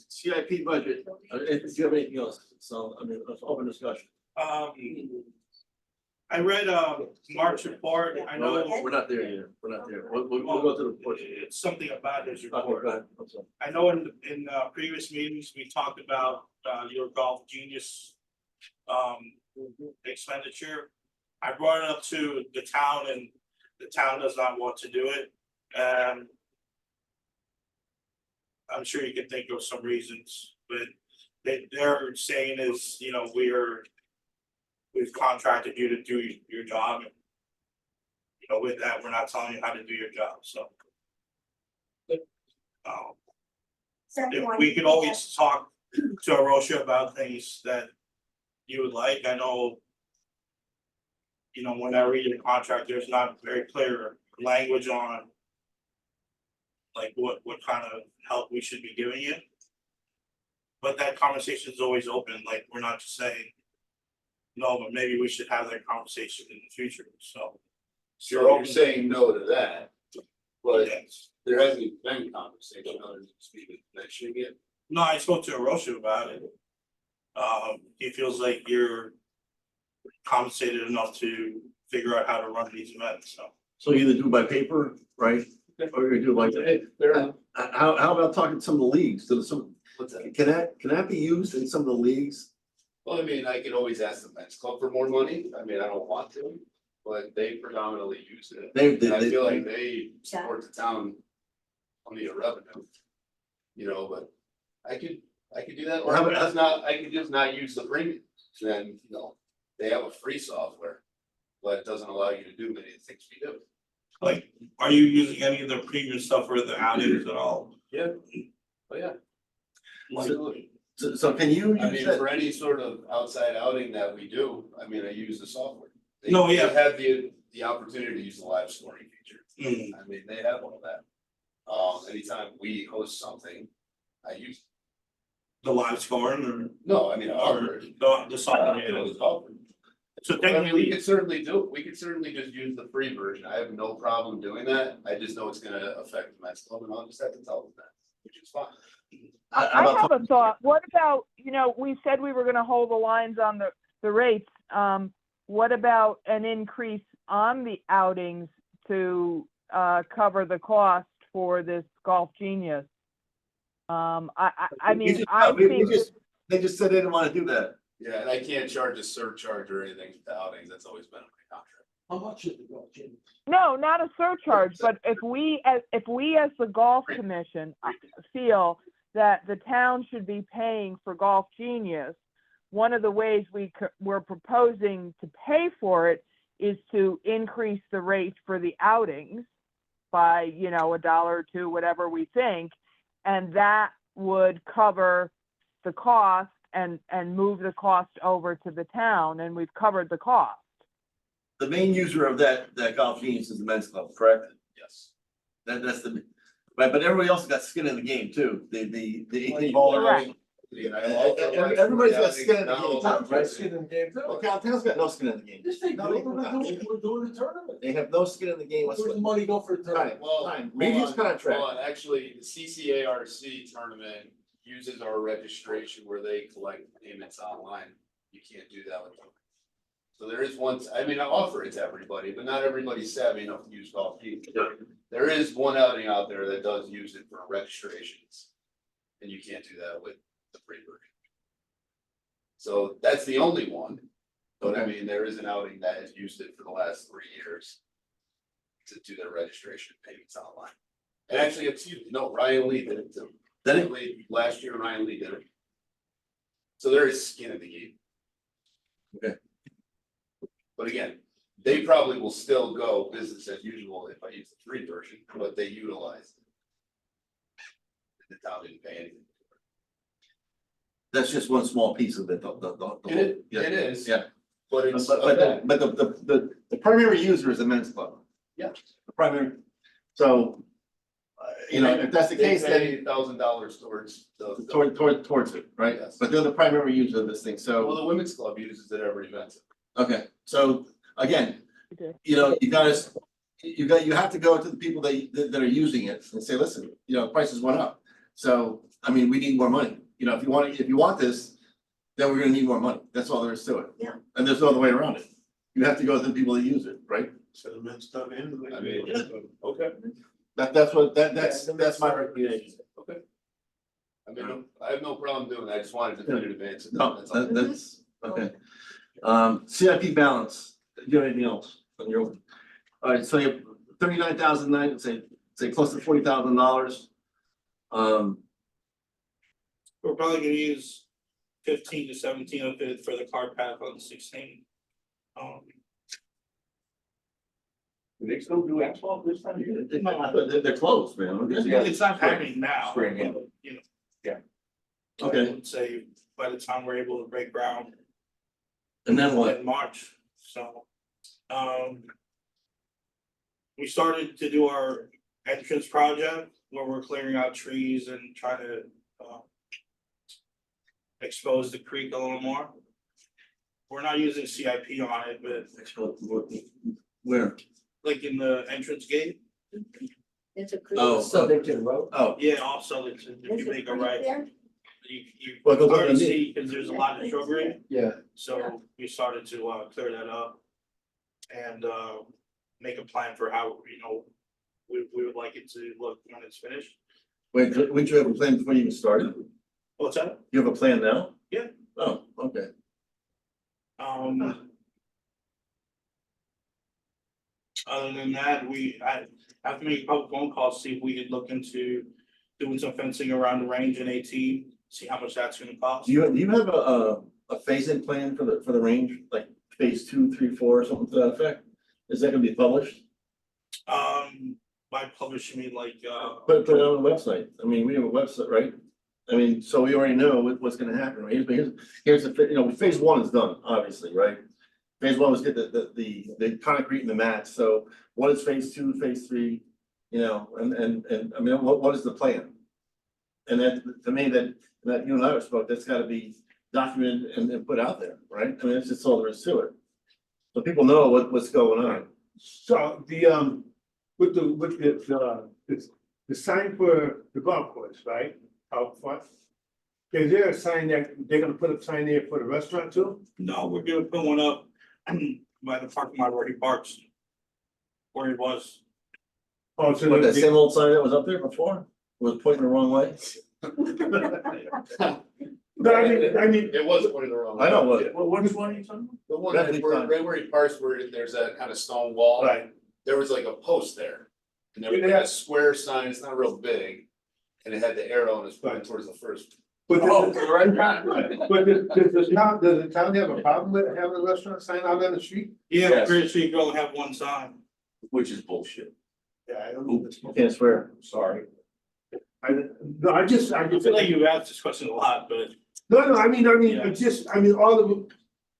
CIP budget, if you have anything else, so, I mean, let's open discussion. I read Mark's report, I know We're not there yet, we're not there, we'll go to the report. it's something about his Okay, report. go ahead, I'm sorry. I know in previous meetings, we talked about your Golf Genius expenditure. I brought it up to the town and the town does not want to do it. And I'm sure you can think of some reasons, but they're saying is, you know, we've contracted you to do your job. And, you know, with that, we're not telling you how to do your job, so. If we could always talk to Arosha about things that you would like, I know. You know, when I read the contract, there's not very clear language on. Like what kind of help we should be giving you. But that conversation is always open, like we're not just saying. No, but maybe we should have that conversation in the future, so. So you're saying no to that, but Yes. There hasn't been conversation other than speaking, mentioning it. No, I spoke to Arosha about it. He feels like you're compensated enough to figure out how to run these events, so. So you either do it by paper, right? Or you do it like that. Fair enough. How about talking to some of the leagues? What's that? Can that be used in some of the leagues? Well, I mean, I could always ask the men's club for more money. I mean, I don't want to, but they predominantly use it. And I feel like they support the town on the revenue. You know, but I could do that, or How I about- could just not use the premium. Then, you know, they have a free software, but it doesn't allow you to do many of the things we do. Like, are you using any of the premium stuff for the outings at all? Yeah. Oh, yeah. Absolutely. So can you I use mean, that? for any sort of outside outing that we do, I mean, I use the software. They- No, yeah. They have the opportunity to use the live scoring feature. Hmm. I mean, they have all that. Anytime we host something, I use, The live scoring no, I mean, or our. the software? So I mean, we technically, could certainly do it. We could certainly just use the free version. I have no problem doing that. I just know it's gonna affect the Mets club and I'll just have to tell them that, which is fine. I have a thought. What about, we said we were gonna hold the lines on the rates. What about an increase on the outings to cover the cost for this Golf Genius? I mean, I think. They just said they didn't wanna do that. Yeah, and I can't charge a surcharge or anything to outings. That's always been in my contract. How much is it, Jim? No, not a surcharge, but if we as the golf commission feel that the town should be paying for Golf Genius, one of the ways we're proposing to pay for it is to increase the rate for the outings by, $1 or $2, whatever we think, and that would cover the cost and move the cost over to the town, and we've covered the cost. The main user of that Golf Genius is the men's club, correct? Yes. That's right, but everybody else got skin in the game too. The 18 ball. Correct. Everybody's got skin in the game, Tom's right? got skin in the game too. Well, Town's got no skin in the game. Yes, they do, No, they do we're not. doing the tournament. They have no skin in the game Where's the whatsoever. money go for the tournament? Time. Reviews contract. Hold on, actually, the CCARC tournament uses our registration where they collect payments online. You can't do that with them. So there is one, I mean, I offer it to everybody, but not everybody's savvy enough to use Golf Genius. There is one outing out there that does use it for registrations. And you can't do that with the free version. So that's the only one. But I mean, there is an outing that has used it for the last 3 years. To do their registration payments online. And actually, Ryan Lee did it too. Last year, Ryan Lee did it. So there is skin in the game. Okay. But again, they probably will still go business as usual if I use the free version, but they utilize it. The town didn't pay anything. That's just one small piece of it. It is. Yeah. But it's. But the primary user is the men's club. Yeah. The primary, so, if that's the case, then $1,000 towards the. towards it, right? Yes. But they're the primary user of this thing, so. Well, the women's club uses it every event. Okay, so again, Okay. you have to go to the people that are using it and say, listen, prices went up. So, I mean, we need more money. If you want this, then we're gonna need more money. That's all there is to it. Yeah. And there's no other way around it. You have to go to the people that use it, right? So the men's stuff in. I mean, okay. That's my recommendation. Okay. I mean, I have no problem doing that. I just wanted definitive answer. No, That's all. that's, okay. CIP balance, do you have anything else on your? All right, so you have 39,009, say close to $40,000. We're probably gonna use 15 to 17 of it for the card pack on 16. Do they still do asphalt this time of year? They're closed, man. It's not happening now. Spring, yeah. You know. Yeah. I Okay, would say by the time we're able to break ground and then what? in March, so. We started to do our entrance project where we're clearing out trees and trying to expose the creek a little more. We're not using CIP on it, but Where? like in the entrance gate. It's a. Oh. Subject to the road. Oh, Yeah, also, if Is you it make a pretty right, there? you Well, it goes already underneath. see, because there's a lot of shrubbery, yeah. so we started to clear that up. And make a plan for how, we would like it to look when it's finished. Wait, wouldn't you have a plan before you even started? What's that? You have a plan now? Yeah. Oh, okay. Other than that, I have to make a couple phone calls, to see if we could look into doing some fencing around the range in 18, see how much that's gonna cost. Do you have a phase-in plan for the range, like phase 2, 3, 4, or something to that effect? Is that gonna be published? By publishing me like, Put it on the website. I mean, we have a website, right? I mean, so we already know what's gonna happen, right? Here's the, phase 1 is done, obviously, right? Phase 1 was get the concrete and the mats, so what is phase 2, phase 3? And I mean, what is the plan? And that, to me, that you and I have spoke, that's gotta be documented and put out there, right? I mean, it's just all there is to it. So people know what's going on. So with the sign for the golf course, right, out front? Is there a sign that they're gonna put a sign there for the restaurant too? no, we're gonna put one up by the parking lot where he parks. Where he was. Oh, so What, that they- same old sign that was up there before, was pointing the wrong way? No, I mean, It was pointing the wrong way. I know what. Well, which one are you talking The one Bethany that, where, sign. right where he parks, where there's that kind of stone wall. right, There was like a post there. And there was like a square sign, it's not real big. And it had the arrow and it's pointing towards the first. but about? does, Oh, right, right. but does the town have a problem with having a restaurant sign out on the street? Yeah, Yes. pretty sure you can only have one sign. Which is bullshit. Yeah, I don't know. You can't swear. Sorry. No, I just. I feel like you asked this question a lot, but No, I mean, Yeah. it's just, all of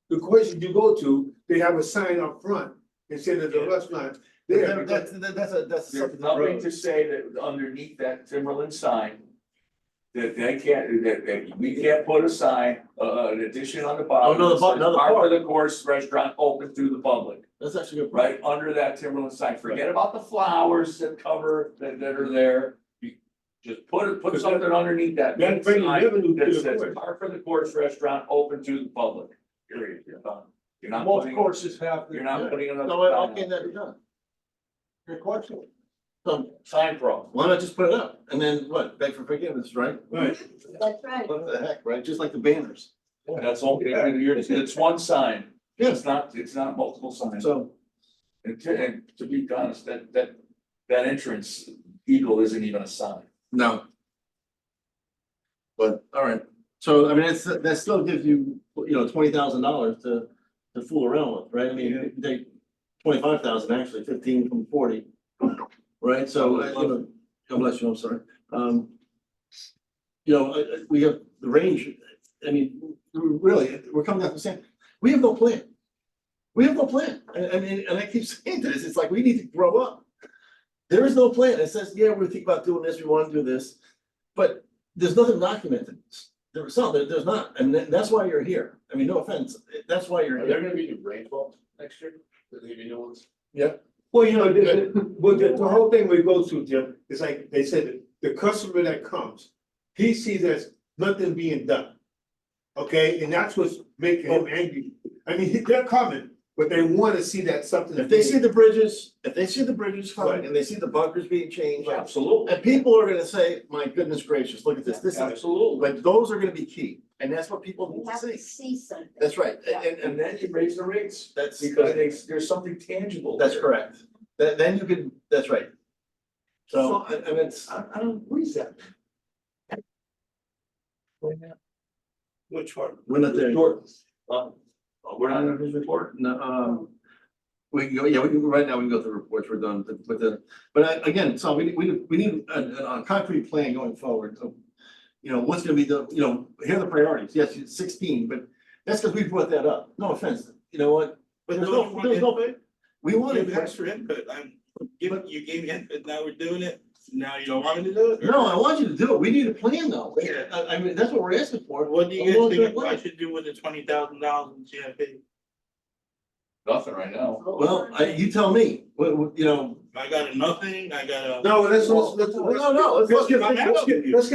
the questions you go to, they have a sign up front, and say there's a restaurant there. That's There's something. nothing to say that underneath that Timberland sign. That they can't, that we can't put a sign, an addition on the bottom. Oh, no, the that bottom, says no, the Park part. of the course restaurant open to the public, That's actually good. right under that Timberland sign. Forget about the flowers that cover, that are there. You just put something underneath that. That's bringing sign revenue to that the says course. Park of the course restaurant open to the public. Period. You're done. You're not Most putting, courses have. you're not putting another. So how sign can up. that be done? Good question. So Sign pro. why not just put it up and then what, beg for forgiveness, right? Right. That's right. What the heck, right? Just like the banners. That's all, it's one sign. Yeah. It's not multiple signs. So, And to be honest, that entrance eagle isn't even a sign. no. But, all right, so I mean, that still gives you, $20,000 to fool around with, right? I mean, you take 25,000, actually, 15 from 40. Right, so, God bless you, I'm sorry. We have the range, I mean, really, we're coming down to the same, we have no plan. We have no plan, I mean, and I keep saying this, it's like, we need to grow up. There is no plan, it says, yeah, we're thinking about doing this, we wanna do this, but there's nothing documented. There's not, and that's why you're here, I mean, no offense, that's why you're Are there here. gonna be new range bulbs next year? There's gonna be new ones? Well, the whole thing we go through, Jim, is like they said, the customer that comes, he sees there's nothing being done. Okay, and that's what's making him angry. I mean, they're coming, but they wanna see that something. If they see the bridges, coming and they see the bunkers being changed, Absolutely. and people are gonna say, my goodness gracious, look at this, this is, Absolutely. but those are gonna be key, and that's what people You need have to to see. see something. That's right, Yeah. And then you raise the rates, that's, because there's something tangible. that's there. correct. Then you can, that's right. So, I mean, it's, I don't agree with that. which one? we're not there. Report. We're not in his report. No, we can go, yeah, we can, right now we can go through reports, we're done with the, but again, so we need a concrete plan going forward of, what's gonna be the, here are the priorities, yes, it's 16, but that's because we brought that up, no offense, you know what? But there's no, we wanted. Give extra input, you gave me input, now we're doing it, now you don't want me to do it? or- No, I want you to do it, we need a plan though, Yeah. I mean, that's what we're asking for. What do you A guys long-term think I plan. should do with the $20,000 in CIP? Nothing right now. Well, you tell me, I got a nothing, I got a. No, let's No, let's get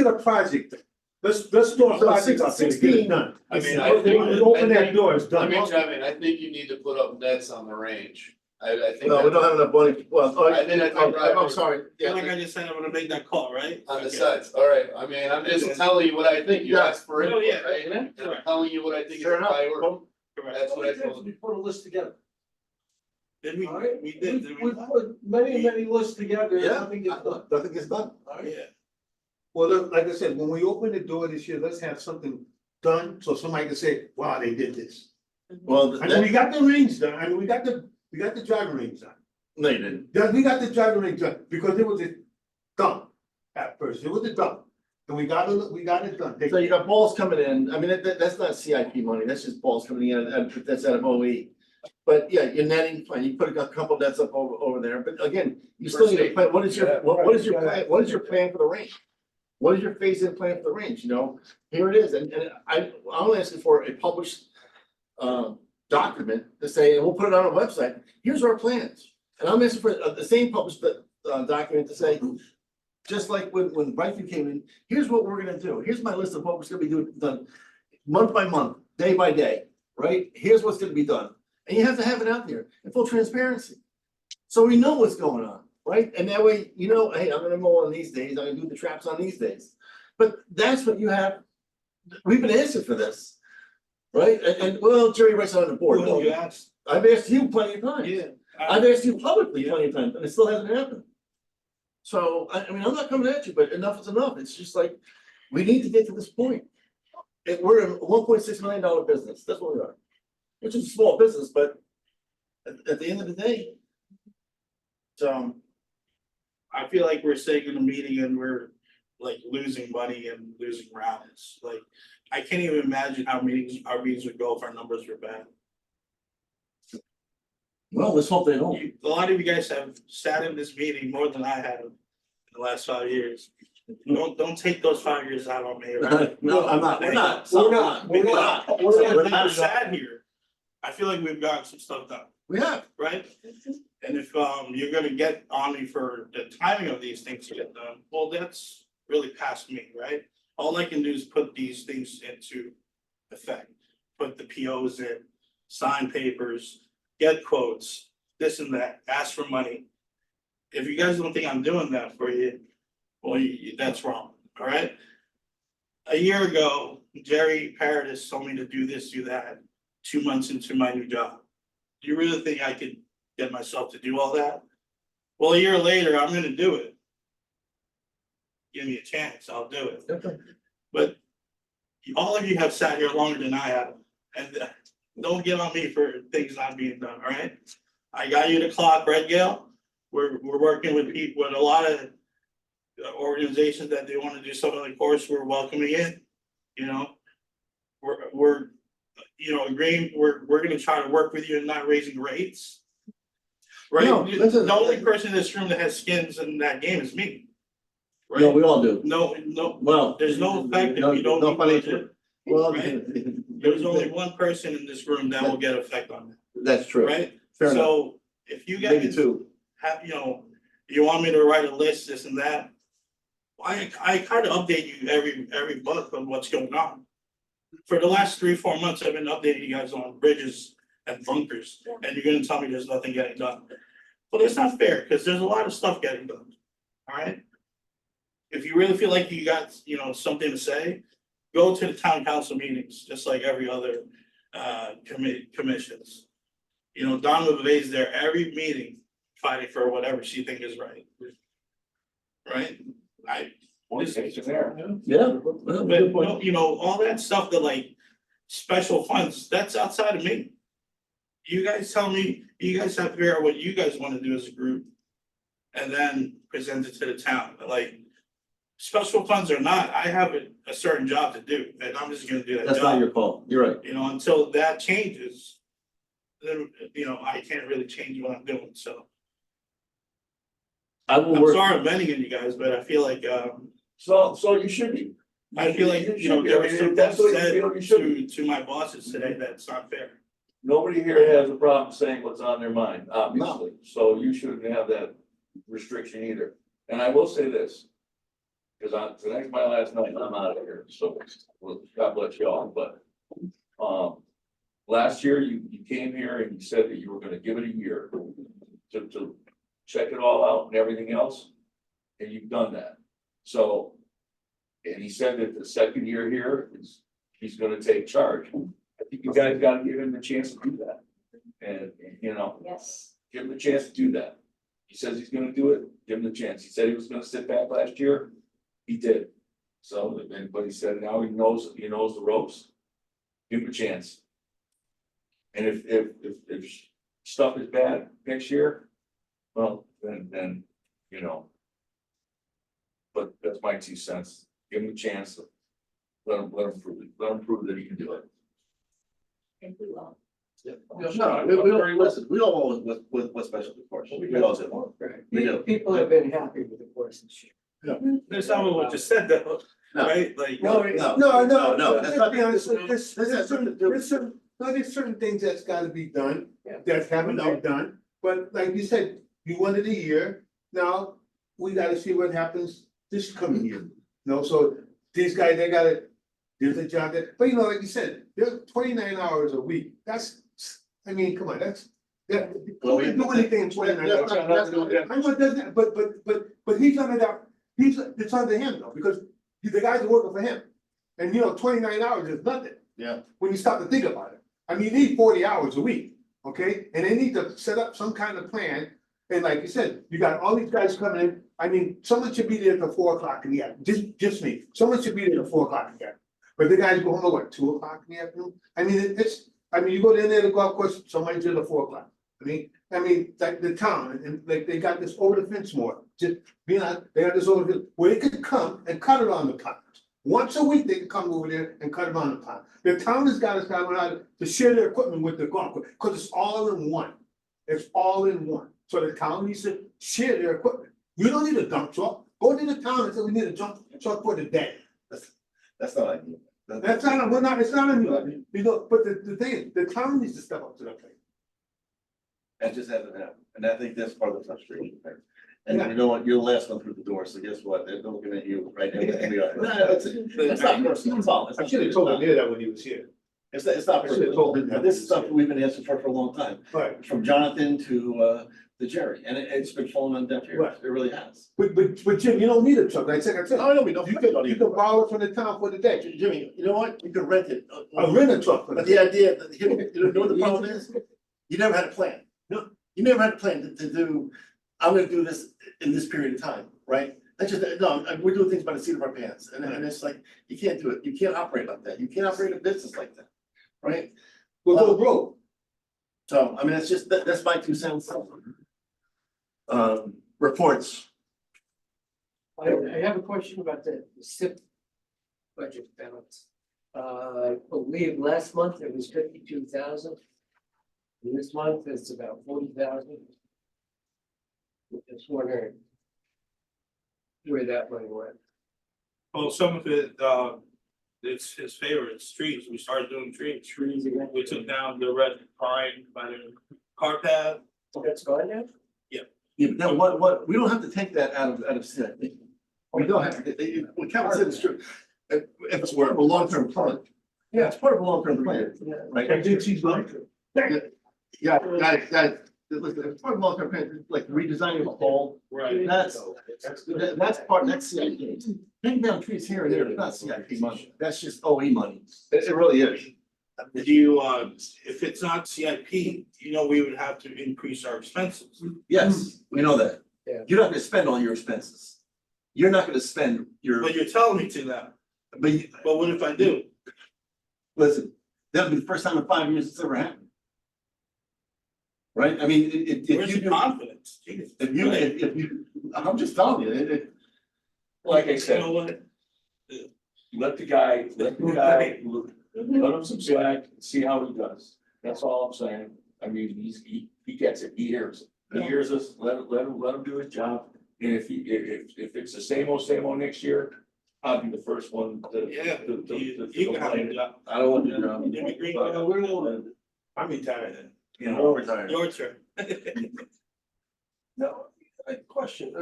a project. Let's do a So project out there to get it done. I mean, Open that door, it's done. I think you need to put up nets on the range. I think. No, we don't have enough money, well, oh, I think I'm sorry, Yeah, like I just said, I'm gonna make that call, right? On the Okay. sides, all right, I mean, I'm just telling you what I think, you Yeah. asked for it, Oh, yeah. right? And I'm telling you what I think is Fair a enough. priority, Correct. that's what I told you. put a list together. Then we, Alright. we did, then We put many lists together, Yeah. nothing gets done. nothing gets done. yeah. Well, like I said, when we open the door this year, let's have something done, so somebody can say, wow, they did this. Well, I mean, we got the rings done, I mean, we got the driving rings done. no, you didn't. Yeah, we got the driving rings done, because it was a dump at first, it was a dump. And we got it done. So you got balls coming in, I mean, that's not CIP money, that's just balls coming in, and that's out of OE. But yeah, your netting plan, you put a couple nets up over there, but again, you still need a plan, what is your, what is your plan, what is your plan for the range? What is your phase-in plan for the range, you know, here it is, and I'm asking for a published document to say, and we'll put it on our website, here's our plans. And I'm asking for the same published document to say, just like when Brightview came in, here's what we're gonna do, here's my list of what we're gonna be doing, done month by month, day by day, right? Here's what's gonna be done, and you have to have it out there in full transparency. So we know what's going on, right? And that way, you know, hey, I'm gonna mow on these days, I'm gonna do the traps on these days. But that's what you have, we've been asking for this, right? And well, Jerry writes on the board, Well, you asked, I've asked you plenty of times. yeah. I've asked you publicly plenty of times, and it still hasn't happened. So, I mean, I'm not coming at you, but enough is enough, it's just like, we need to get to this point. We're a $1.6 million business, that's what we are, which is a small business, but at the end of the day. So, I feel like we're sitting in a meeting and we're like losing money and losing rounds, like, I can't even imagine how our meetings would go if our numbers were bad. well, let's hope they don't. A lot of you guys have sat in this meeting more than I have in the last 5 years. Don't take those 5 years out on me, right? No, I'm not, we're not. We're not. I'm sad here. I feel like we've gotten some stuff done, We have, right? And if you're gonna get on me for the timing of these things to get done, well, that's really past me, right? All I can do is put these things into effect, put the POs in, sign papers, get quotes, this and that, ask for money. If you guys don't think I'm doing that for you, well, that's wrong, all right? A year ago, Jerry Paradis told me to do this, do that, 2 months into my new job. Do you really think I could get myself to do all that? Well, a year later, I'm gonna do it. Give me a chance, I'll do it. okay, But all of you have sat here longer than I have, and don't get on me for things not being done, all right? I got you the clock, right, Gail? We're working with people, with a lot of organizations that they wanna do some of the course, we're welcoming in, you know? We're agreeing, we're gonna try to work with you and not raising rates. Right, No, listen. the only person in this room that has skins in that game is me. no, Right, we all do, no, well. there's no effect no- if you don't. no meet financial- budget. Well, Right. There's only one person in this room that will get effect on that, that's true, right? fair enough, So if you maybe guys two. have, you want me to write a list, this and that. I kind of update you every month on what's going on. For the last 3-4 months, I've been updating you guys on bridges and bunkers, and you're gonna tell me there's nothing getting done. Well, that's not fair, because there's a lot of stuff getting done, alright? If you really feel like you got, something to say, go to the town council meetings, just like every other commissions. Donna LeVay's there every meeting fighting for whatever she thinks is right. Right? Yeah. But all that stuff that like special funds, that's outside of me. You guys tell me, you guys have to figure out what you guys wanna do as a group. And then present it to the town, like. Special funds or not, I have a certain job to do, and I'm just gonna do that That's not job, your call, you're right. until that changes. Then, I can't really change what I'm doing, so. I will I'm work. sorry I'm venting on you guys, but I feel like, So you should be. I feel like, You should be. there I was mean, some if that's things what you said feel, you should be. to my bosses today that's not fair. Nobody here has a problem saying what's on their mind, obviously, so you shouldn't have that restriction either. And I will say this. Cause tonight's my last night, and I'm out of here, so, well, God bless y'all, but, last year you came here and you said that you were gonna give it a year to check it all out and everything else, and you've done that. So, and he said that the second year here is, he's gonna take charge. I think you guys gotta give him the chance to do that. And, you know, Yes. give him the chance to do that. He says he's gonna do it, give him the chance. He said he was gonna sit back last year, he did. So, but he said now he knows the ropes. Give him a chance. And if stuff is bad next year, well, then, you know. But that's my 2 cents. Give him a chance. Let him prove that he can do it. And we will. No, we don't, listen, we don't want with special course, we all say one. We do. People have been happy with the course this year. There's some of what you said though, No. right? Like. No, no, that's not, There's this has something to do with. certain things that's gotta be done, Yeah. that haven't been done, but like you said, you wanted a year. Now, we gotta see what happens this coming year, so these guys, they gotta, there's a job that, but like you said, there's 29 hours a week, I mean, come on, yeah, Well, we can do anything in 29 hours. that's not- I know it doesn't, but he's under that, it's under him though, because the guys are working for him. And 29 hours is nothing. Yeah. When you start to think about it. I mean, you need 40 hours a week, okay? And they need to set up some kind of plan. And like you said, you got all these guys coming in. I mean, someone should be there till 4 o'clock in the afternoon, just me. Someone should be there till 4 o'clock in the afternoon. But the guys go home at what, 2 o'clock in the afternoon? I mean, you go down there to golf course, somebody's there till 4 o'clock. I mean, like the town, and like they got this over the fence more, just being out, they got this over the fence, where they could come and cut it on the pond. Once a week, they can come over there and cut it on the pond. The town has got us down out to share their equipment with the golf course, because it's all in one. It's all in one, so the town needs to share their equipment. You don't need a dump truck, go to the town and say, we need a dump truck for the day. That's not ideal. That's not, it's not a new, but the thing is, the town needs to step up to that plate. That just hasn't happened, and I think that's part of the frustration there. And you know what, you're the last one through the door, so guess what, they're looking at you right now. No, it's not personal, it's all. I should have told him that when he was here. It's not I should have told him personal, that. this is stuff we've been asking for a long time, Right. from Jonathan to Jerry, and it's been falling on deaf ears, Right. it really has. But Jim, you don't need a truck, like I said, No, no, we don't. you can borrow it from the town for the day. Jimmy, you know what, you can rent it. A rent a truck for the But day. the idea, that you know what the problem is? You never had a plan. No, you never had a plan to do, I'm gonna do this in this period of time, right? That's just, no, we're doing things by the seat of our pants, and it's like, you can't do it, you can't operate like that, you can't operate a business like that, right? We'll go broke. So, I mean, it's just, that's my 2 cents. Reports, I have a question about the SIP budget balance. I believe last month it was 52,000. This month it's about 40,000. Just wondering where that money went. Well, some of it, it's his favorite, it's trees, we started doing trees. Trees again. We took down the red pine by the car path. That's gone now? yeah, but then what, we don't have to take that out of CIP. We don't have to, what Kevin said is true. If it's part of a long-term plan. Yeah, it's part of a long-term plan, right? I think she's going to. Yeah, guys, listen, it's part of a long-term plan, like redesigning the whole, Right. that's part, that's CIP. Taking down trees here and there, it's not CIP money, that's just OE money, it really is. Do you, if it's not CIP, we would have to increase our expenses. Yes, we know that. Yeah. You're not gonna spend all your expenses. You're not gonna spend your, But you're telling me to now, but you, but what if I do? listen, that'll be the first time in 5 years it's ever happened. Right, I mean, if Where's you the do, confidence? Jeez. if you, I'm just telling you, Like I You said, know what? let the guy, let him subside, see how he does. That's all I'm saying. I mean, he gets it, he hears it. He hears us, let him do his job. And if it's the same old next year, I'll be the first one to. Yeah, to you can have complain. a job. I don't want you to. Jimmy Green, I'm retired. You know, retired. Your turn. No, A question,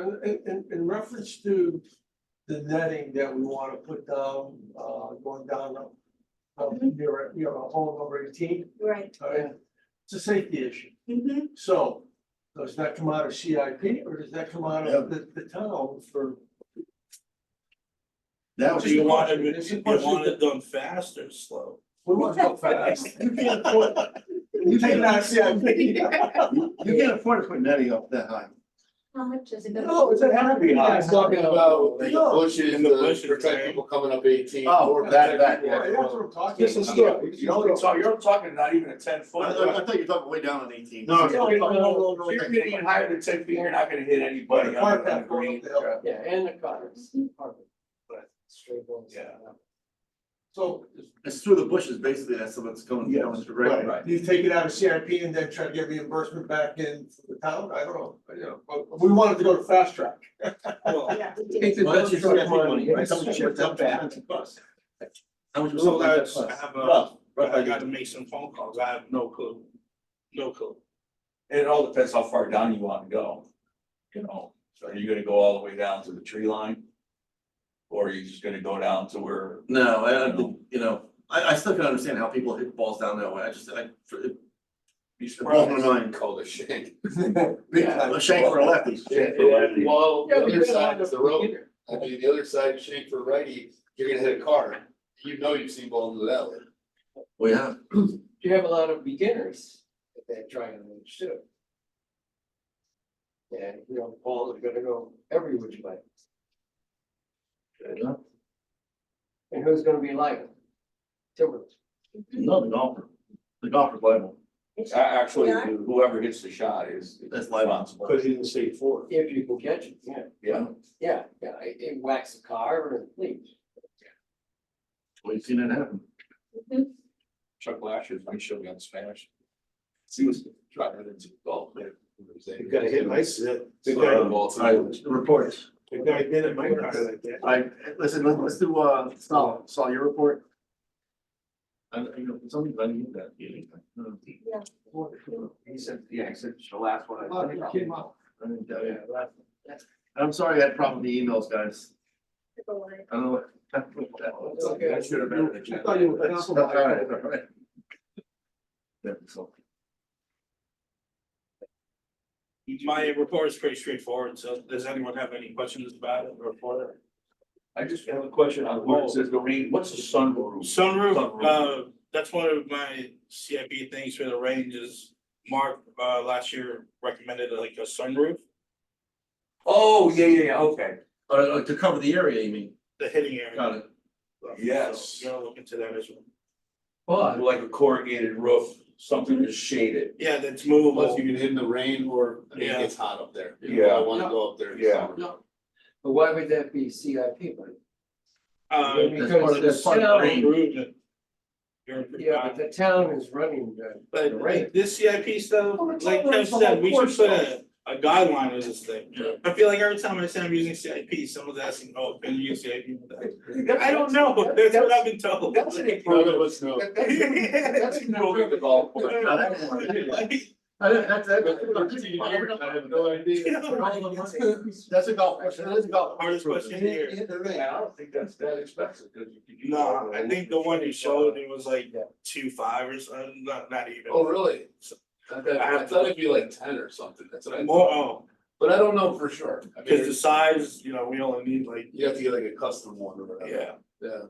in reference to the netting that we wanna put down, going down, near, hole number 18, Right. it's a safety issue. Mhm. So, does that come out of CIP or does that come out of the town for? That was, Do you want it, It's a you question want that- it done fast or slow? We want to go fast. You can't afford, you take it out of CIP. you can't afford to put netting up that high. How much is it? No, it's a happy. I'm talking about like, bushes In the bushes, protect right? people coming up 18. Oh, or that, protect yeah. That's what I'm talking This is about. still, you know, you're talking not even a 10 foot. I thought you were talking way down on 18. No, If you're getting higher than 10 feet, you're not gonna hit anybody on the green. Yeah, and the cars. Straight ones. Yeah. So, It's through the bushes, basically, that's what's going down the right. Right. you take it out of CIP and then try to get reimbursement back in for the town, I don't know, but we wanted to go to fast track. Well, Yeah. Well, that's your CIP money, right? How much would that cost? How much would so something like that that's, I cost? have Rough, rough I idea. gotta make some phone calls, I have no clue. No clue. It all depends how far down you wanna go. You know, so are you gonna go all the way down to the tree line? Or are you just gonna go down to where? No, I think, I still can understand how people hit balls down that way, it Be blows my mind. Call it shank. A shank for a lefty. Well, Yeah, the but other you're side not is the road. I mean, the other side, shank for a righty, you're gonna hit a car. You know you've seen balls in that way. Well, yeah, You have a lot of beginners that they're trying to reach too. And, balls are gonna go every which way. And who's gonna be liable? Timbers. no, the golfer's liable, Actually, whoever hits the shot is That's liable. responsible. Cause he didn't say four. If you can catch it, Yeah. it whacks a car and leaves. we've seen it happen. Chuck Lashes, I showed me on Spanish. He was driving into the golf. You gotta hit my sit. The All right, reports. guy did it, my car like that. All right, listen, let's do, Saul, your report. Somebody's running into that. He said, yeah, he said, the last one. I'm sorry I had a problem with the emails, guys. I don't know what. It's okay. I should have been. I thought you were All right, all right. Yeah, so. My report is pretty straightforward, so does anyone have any questions about it or report it? I just have a question on where it says the rain, what's a sunroof? Sunroof, that's one of my CIP things for the range is Mark, last year recommended like a sunroof, Oh, yeah, okay. To cover the area, you mean? the hitting area. Got it. Yes. So, You're gonna look into that as well. But like a corrugated roof, something to shade it. Yeah, that's movable. Plus you can hit in the rain or, I mean, it Yeah. gets hot up there. Yeah. I wanna go up there. in the Yeah. summer. But why would that be CIP money? That's part of, that's part of the range. Improvement. You're- Yeah, but the town is running the. But Right. this CIP stuff, Well, it's like all- Kev it's the said, whole we should course put though. a guideline with this thing. Yeah. I feel like every time I say I'm using CIP, someone's asking, oh, can you use CIP with that? I don't know, that's what I've been told. That's an None of improvement. us know. That's improving the golf course. No, that's I have no idea. That's a golf question, that is a golf. Hardest question here. I don't think that's that expensive, cause you could. No, I think the one you showed, it was like 2.5 or something, not even. Oh, really? I thought it'd be like 10 or something, that's what I More, thought, oh, but I don't know for sure. I cause the mean, size, we only need like, you have to get like a custom one or whatever. yeah. Yeah.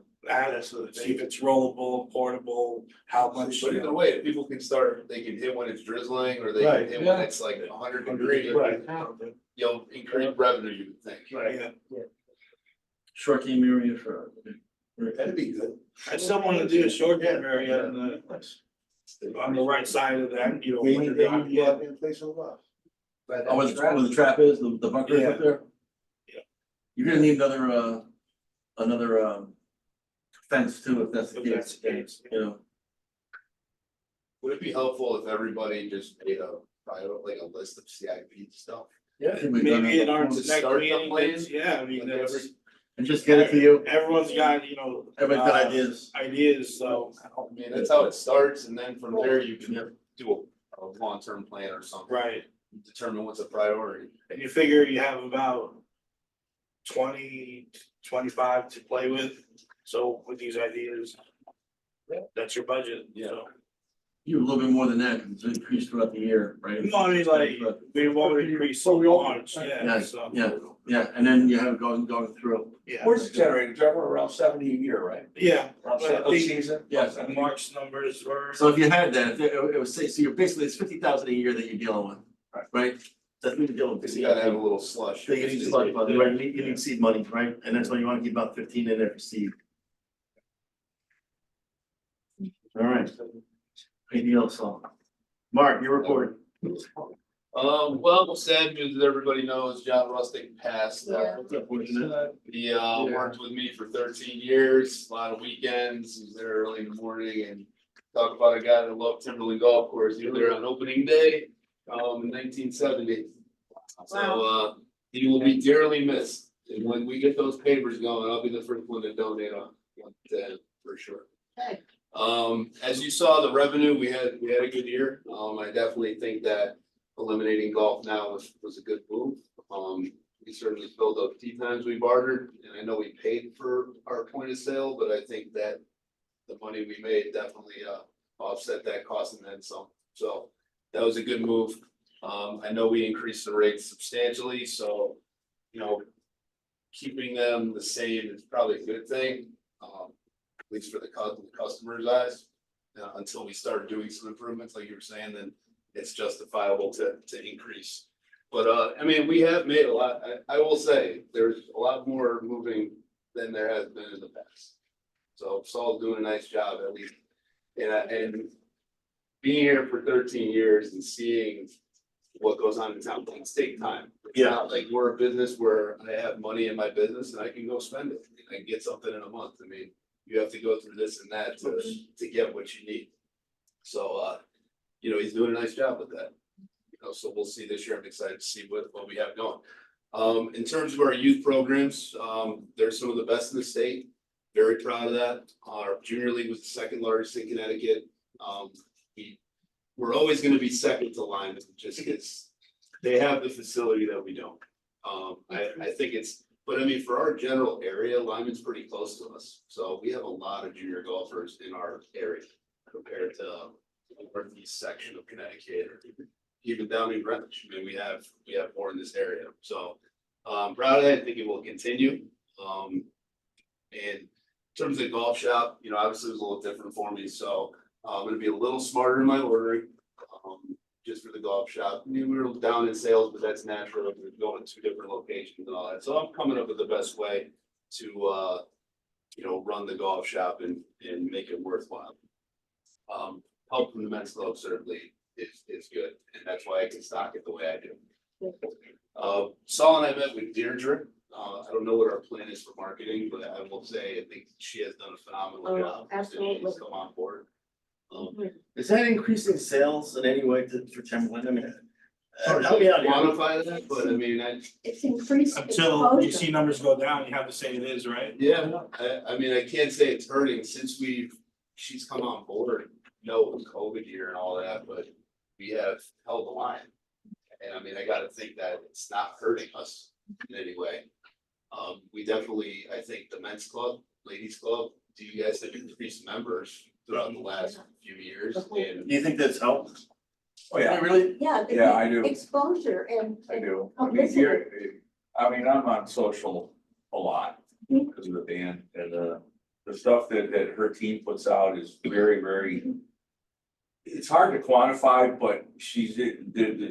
That's see if it's rollable, portable, how much. But either way, people can start, they can hit when it's drizzling, or they can Right, hit when it's like 100 degrees. Right. You'll increase revenue, you would think. Yeah, Short game area for. That'd be good. I still wanna do a short game area on the right side of that, We need to yeah. go in place of love. Oh, where the trap is, the bunker is up there? Yeah. You're gonna need another fence too, if that's the If that's the case, case. Would it be helpful if everybody just made like a list of CIP stuff? I think we've done Maybe in that our before. next Start the meeting, plan. yeah, I mean, Like that's. And just get it to you, Everyone's got, everybody's got ideas. ideas, so, I mean, that's how it starts, and then from there you can do a long-term plan or something. right, determine what's a priority. And you figure you have about 20, 25 to play with, so with these ideas. That's your budget, so. You a little bit more than that, because it's increased throughout the year, right? No, I mean, like, we've already increased so much, yeah, Yeah, so. yeah, and then you have it going through. Yeah. Where's the generator? Generally around 70 a year, right? Yeah, Around but I a think season? Yes. the March numbers were. So if you had that, it was say, so you're basically, it's 50,000 a year that you're dealing with, right? That's what you're dealing with. Because you gotta have a little slush. So you need sludge money, right? You need seed money, right? And that's why you wanna keep about 15 in there for seed. All right. Anything else, Mark, your report. Well, sad news that everybody knows, John Rustic passed. Yeah. He worked with me for 13 years, a lot of weekends, he was there early in the morning, and talk about a guy that loved Timberland Golf Course, he was there on opening day, in 1970. So, he will be dearly missed, and when we get those papers going, I'll be the first one to donate on, for sure. Okay. As you saw, the revenue, we had a good year, I definitely think that eliminating golf now was a good move. We certainly filled up tee times we bartered, and I know we paid for our point of sale, but I think that the money we made definitely offset that cost and then some. So that was a good move. I know we increased the rates substantially, so, you know, keeping them the same is probably a good thing, at least for the customer's eyes. Until we start doing some improvements, like you were saying, then it's justifiable to increase. But, I mean, we have made a lot, I will say, there's a lot more moving than there has been in the past. So Saul's doing a nice job at least. And being here for 13 years and seeing what goes on in town, things take time. It's not like we're a business where I have money in my business and I can go spend it. I can get something in a month. I mean, you have to go through this and that to get what you need. So, you know, he's doing a nice job with that. You know, so we'll see this year. I'm excited to see what we have going. In terms of our youth programs, they're some of the best in the state. Very proud of that. Our junior league was the second largest in Connecticut. We're always gonna be second to Lyman, just because they have the facility that we don't. I think but I mean, for our general area, Lyman's pretty close to us. So we have a lot of junior golfers in our area compared to the northeast section of Connecticut or even down in Greenwich. I mean, we have more in this area. So proud of that. I think it will continue. And in terms of the golf shop, you know, obviously it was a little different for me. So I'm gonna be a little smarter in my ordering, just for the golf shop. I mean, we were down in sales, but that's natural. We're going to 2 different locations and all that. So I'm coming up with the best way to, you know, run the golf shop and make it worthwhile. Help from the men's club certainly is good, and that's why I can stock it the way I do. Saul and I met with Deirdre. I don't know what our plan is for marketing, but I will say I think she has done a phenomenal job. Absolutely. She's come on board. Is that increasing sales in any way for Timberland? I mean, help me out here. Quantify that, but I mean, It's increased. until you see numbers go down, you have to say it is, right? Yeah, I mean, I can't say it's hurting since she's come on board. No, it was COVID year and all that, but we have held the line. And I mean, I gotta think that it's not hurting us in any way. We definitely, I think the men's club, ladies club, do you guys have increased members throughout the last few years? And Do you think that's helped? Oh, yeah, Really? Yeah. the Yeah, I do. Exposure and. I do. Oh, I mean, listen. I'm on social a lot because of the band and the stuff that her team puts out is very, very. It's hard to quantify, but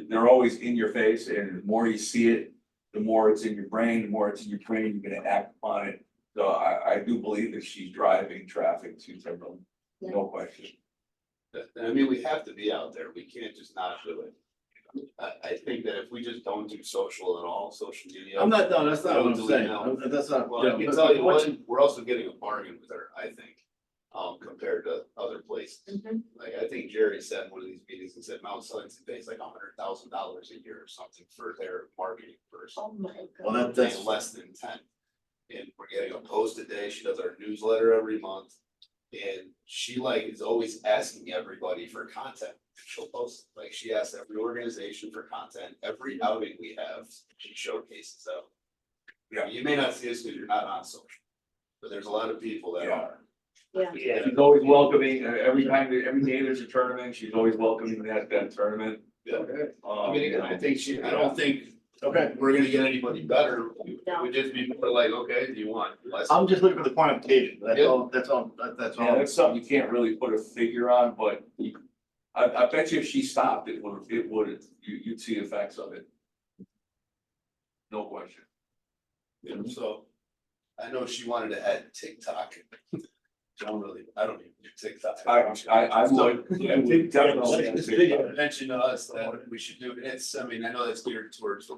they're always in your face, and the more you see it, the more it's in your brain, you're gonna act upon it. So I do believe that she's driving traffic to Timberland, no question. I mean, we have to be out there. We can't just not do it. I think that if we just don't do social at all, social media. I'm not, no, that's not what I'm Don't saying. delete now. That's not. Well, I can tell you what, we're also getting a bargain with her, I think, compared to other places. Mhm. Like, I think Jerry said in one of these meetings, he said Mount Sinai pays like $100,000 a year or something for their marketing person. Oh, my Well, God. that's, Paying less than 10. And we're getting a post a day. She does our newsletter every month. And she like is always asking everybody for content. She'll post, like, she asks every organization for content, every outing we have, she showcases out. Yeah, you may not see us because you're not on social, but there's a lot of people that are. Yeah. Yeah, she's always welcoming, every day there's a tournament, she's always welcoming that tournament. Yeah. I Um, mean, again, I think I don't think, okay, we're gonna get anybody better, it would just be more like, okay, do you want less? I'm just looking for the quantification, that's Yeah. all, that's yeah, all. that's something you can't really put a figure on, but I bet you if she stopped, you'd see effects of it. No question. You know, so, I know she wanted to add TikTok. I don't even do TikTok. I would, I would definitely. This video mentioned to us that we should do it, it's, I mean, I know that's geared towards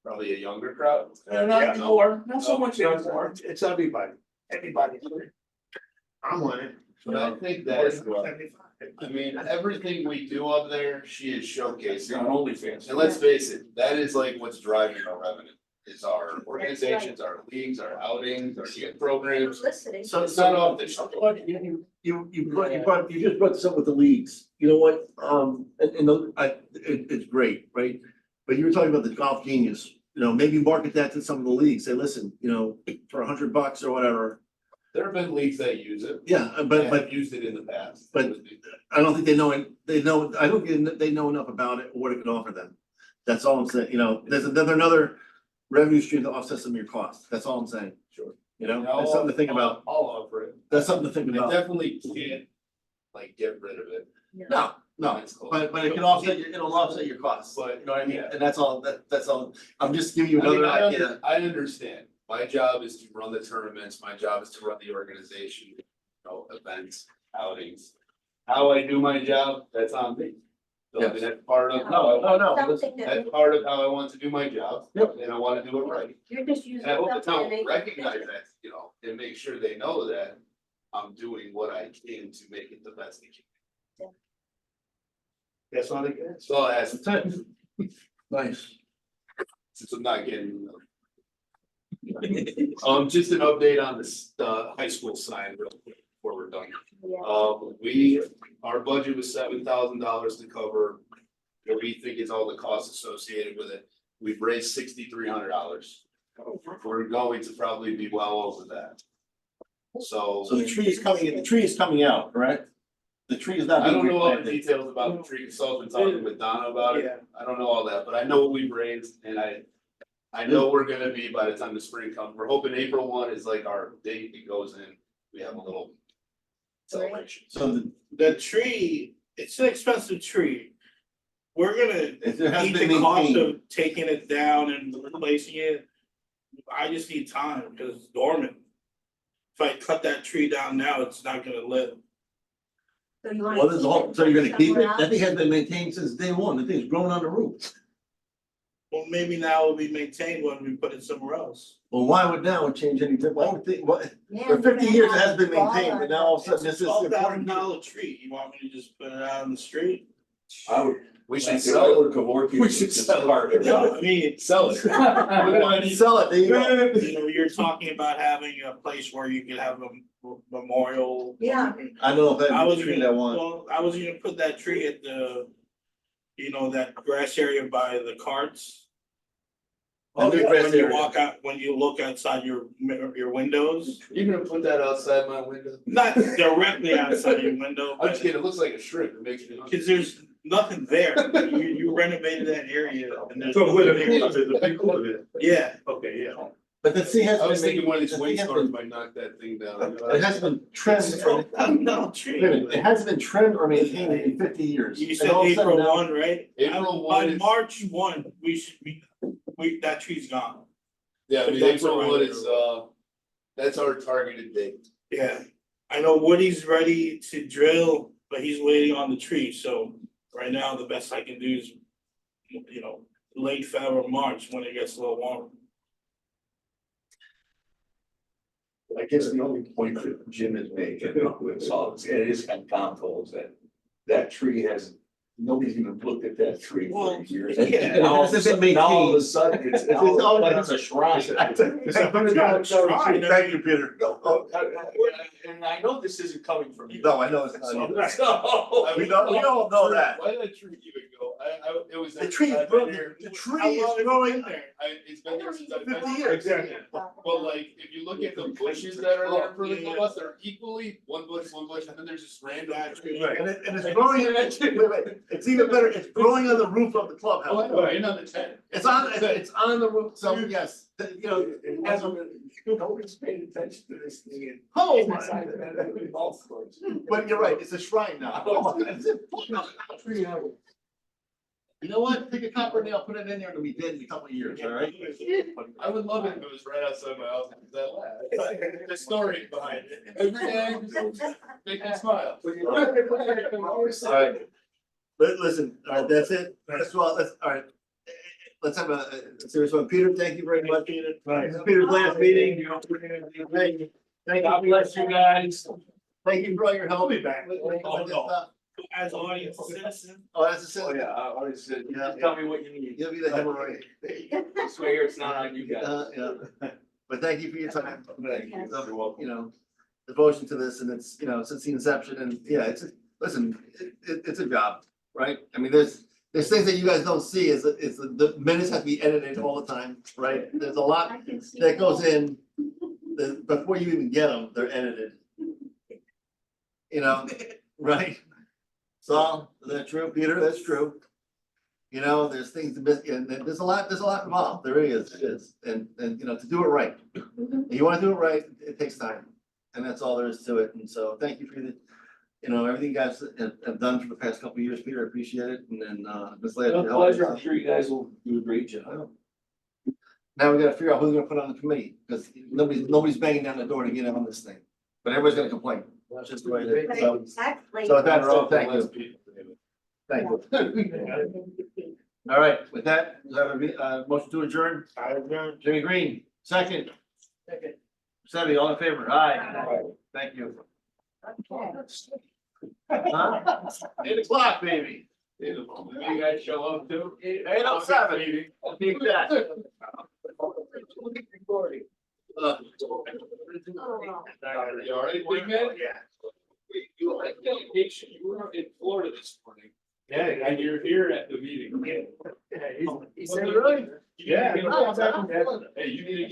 probably a younger crowd. Not anymore, not so much anymore. It's everybody, everybody. I'm on it. But I think that, I mean, everything we do up there, she is showcasing. On OnlyFans. And let's face it, that is like what's driving our revenue, is our organizations, our leagues, our outings, our youth programs. Listening. So, It's not off the shelf. you just brought this up with the leagues, you know what, it's great, right? But you were talking about the Golf Genius, you know, maybe market that to some of the leagues, say, listen, you know, for $100 or whatever. There have been leagues that use it. Yeah, and but have used it in the past. but- I don't think they know it, I don't think they know enough about it or what it can offer them. That's all I'm saying, you know, there's another revenue stream to offset some of your costs, that's all I'm saying. Sure. You know, that's something to think about, I'll offer it. that's something to think They about. definitely can't, like, get rid of it. No, but it can offset, it'll offset your costs, But, you know what I mean, yeah. and that's all, that's all, I'm just giving you I mean, another idea. I understand, my job is to run the tournaments, my job is to run the organization, you know, events, outings. How I do my job, that's on me. So I mean, that's part of, No, Something that that's part of how I want to do my job. Yep. And I wanna do it right. you're just using. And I hope the something town that ain't- recognize that, you know, and make sure they know that I'm doing what I can to make it the best they can. That's all they get. That's all I ask, Nice. since I'm not getting. Just an update on this, high school sign real quick before we're done. Yeah. Our budget was $7,000 to cover what we think is all the costs associated with it. We've raised $6,300. We're going to probably be well over that. So So the tree is coming out, correct? The tree is not. I don't being know all the replanted. details about the tree, so I've been talking with Donna about it. Yeah. I don't know all that, but I know what we've raised and I know we're gonna be by the time the spring comes. We're hoping April 1 is like our date it goes in. We have a little celebration. So The tree, it's an expensive tree. We're gonna it has eat been the cost maintained. of taking it down and replacing it. I just need time because it's dormant. If I cut that tree down now, it's not gonna live. So you wanna Well, there's a whole, so you're gonna keep it? somewhere else? That thing has been maintained since day one. The thing's grown on the roof. Well, maybe now it'll be maintained when we put it somewhere else. Well, why would now change anything? Why would think, what, Yeah, for we're 50 gonna years it have has been fall maintained, on but now all of a sudden It's this a is $12,000 important. tree. You want me to just put it out on the street? I would. We should sell it. We should sell it. No, I mean, Sell it. Sell it, there you go. you know, you're talking about having a place where you could have a memorial. Yeah. I don't know if I that's was the tree gonna, that one. well, I was gonna put that tree at the, you know, that grass area by the carts. Oh, the grass When you area. walk out, when you look outside your windows, You're gonna put that outside my window? not directly outside your window, I'm just but, kidding, it looks like a shrimp, it makes me. cause there's nothing there. You renovated that area and there's. So where the nothing people, there. the people live in. Yeah, Okay, yeah. But the thing has I was been, thinking one of these the thing waste has stores been, might knock that thing down. it hasn't been trimmed, or- no wait tree. a minute, it hasn't been trimmed or maintained in 50 years. You And said all of a sudden April now- 1, right? April By 1 is- March 1, we should be, that tree's gone. Yeah, I mean, That's April around 1 there. is, that's our targeted date. Yeah, I know Woody's ready to drill, but he's waiting on the tree, so right now, the best I can do is, you know, late February or March, when it gets a little warmer. I guess the only point that Jim is making with solids, it is kind of Tom told that tree has Nobody's even looked at that tree for years. yeah, Now all of a it's been sudden- now all of a maintained. sudden, it's. It's all- but it's a shrine. It's a $100 tree. Thank you, Peter. And I know this isn't coming from you. No, I know it's not either. So. We all know that. Why did that tree even go? It was. The tree is I've been growing, here- the How tree is long has it growing. been there? It's been there since I've been 50 here. years. Exactly. Well, like, if you look at the bushes that are there for the us, they're equally one bush, and then there's just random trees. Right. And it's growing, wait, it's even better, it's growing on the roof of the Oh, I clubhouse. know, in on the tent. It's on the roof, so yes, you know, It hasn't been, nobody's paid attention to this thing. oh my. in golf course. But you're right, it's a shrine now. You know what, take a copper nail, put it in there, and it'll be dead in a couple of years, all right? I would love it if it was right outside my house, because that laugh, the story behind it, every day, make me smile. All right. Listen, all right, that's it, all right. Let's have a serious one. Peter, thank you very much. This is Peter's last meeting. Thank God you. bless you guys. Thank you for all your help. I'll be back. As an audience citizen. Oh, that's a Oh, sin. yeah, I always said, Yeah. tell me what you need. You'll be the hemorrhoid. I swear it's not on you guys. Yeah, but thank you for your time. Thank you. You're welcome. You know, devotion to this and it's, you know, since the inception and yeah, listen, it's a job, right? I mean, there's things that you guys don't see is the minutes have to be edited all the time, right? There's a lot I can see. that goes in, before you even get them, they're edited. You know, right? So, is that true, Peter? That's true. You know, there's things to miss, and there's a lot involved, there really is, and you know, to do it right. You wanna do it right, it takes time, and that's all there is to it, and so, thank you for the, you know, everything you guys have done for the past couple of years, Peter, I appreciate it, and then, Ms. Ladd. It's a pleasure. I'm sure you guys will do a great job. Now we gotta figure out who's gonna put on the committee, because nobody's banging down the door to get in on this thing, but everybody's gonna complain. That's just the way it is, so, Exactly. so with that, thank you, thank you. All right, with that, do I have a motion to adjourn? Jimmy Green, second. Second. Savvy, all in favor? Aye. Thank you. Huh? 8 o'clock, baby. You guys show up too? 8:07. I'll be exact. You all right, big man? Yeah. You were on vacation, you were in Florida this morning. Yeah, and you're here at the meeting. Is that really? Yeah. Oh, Hey, you need to get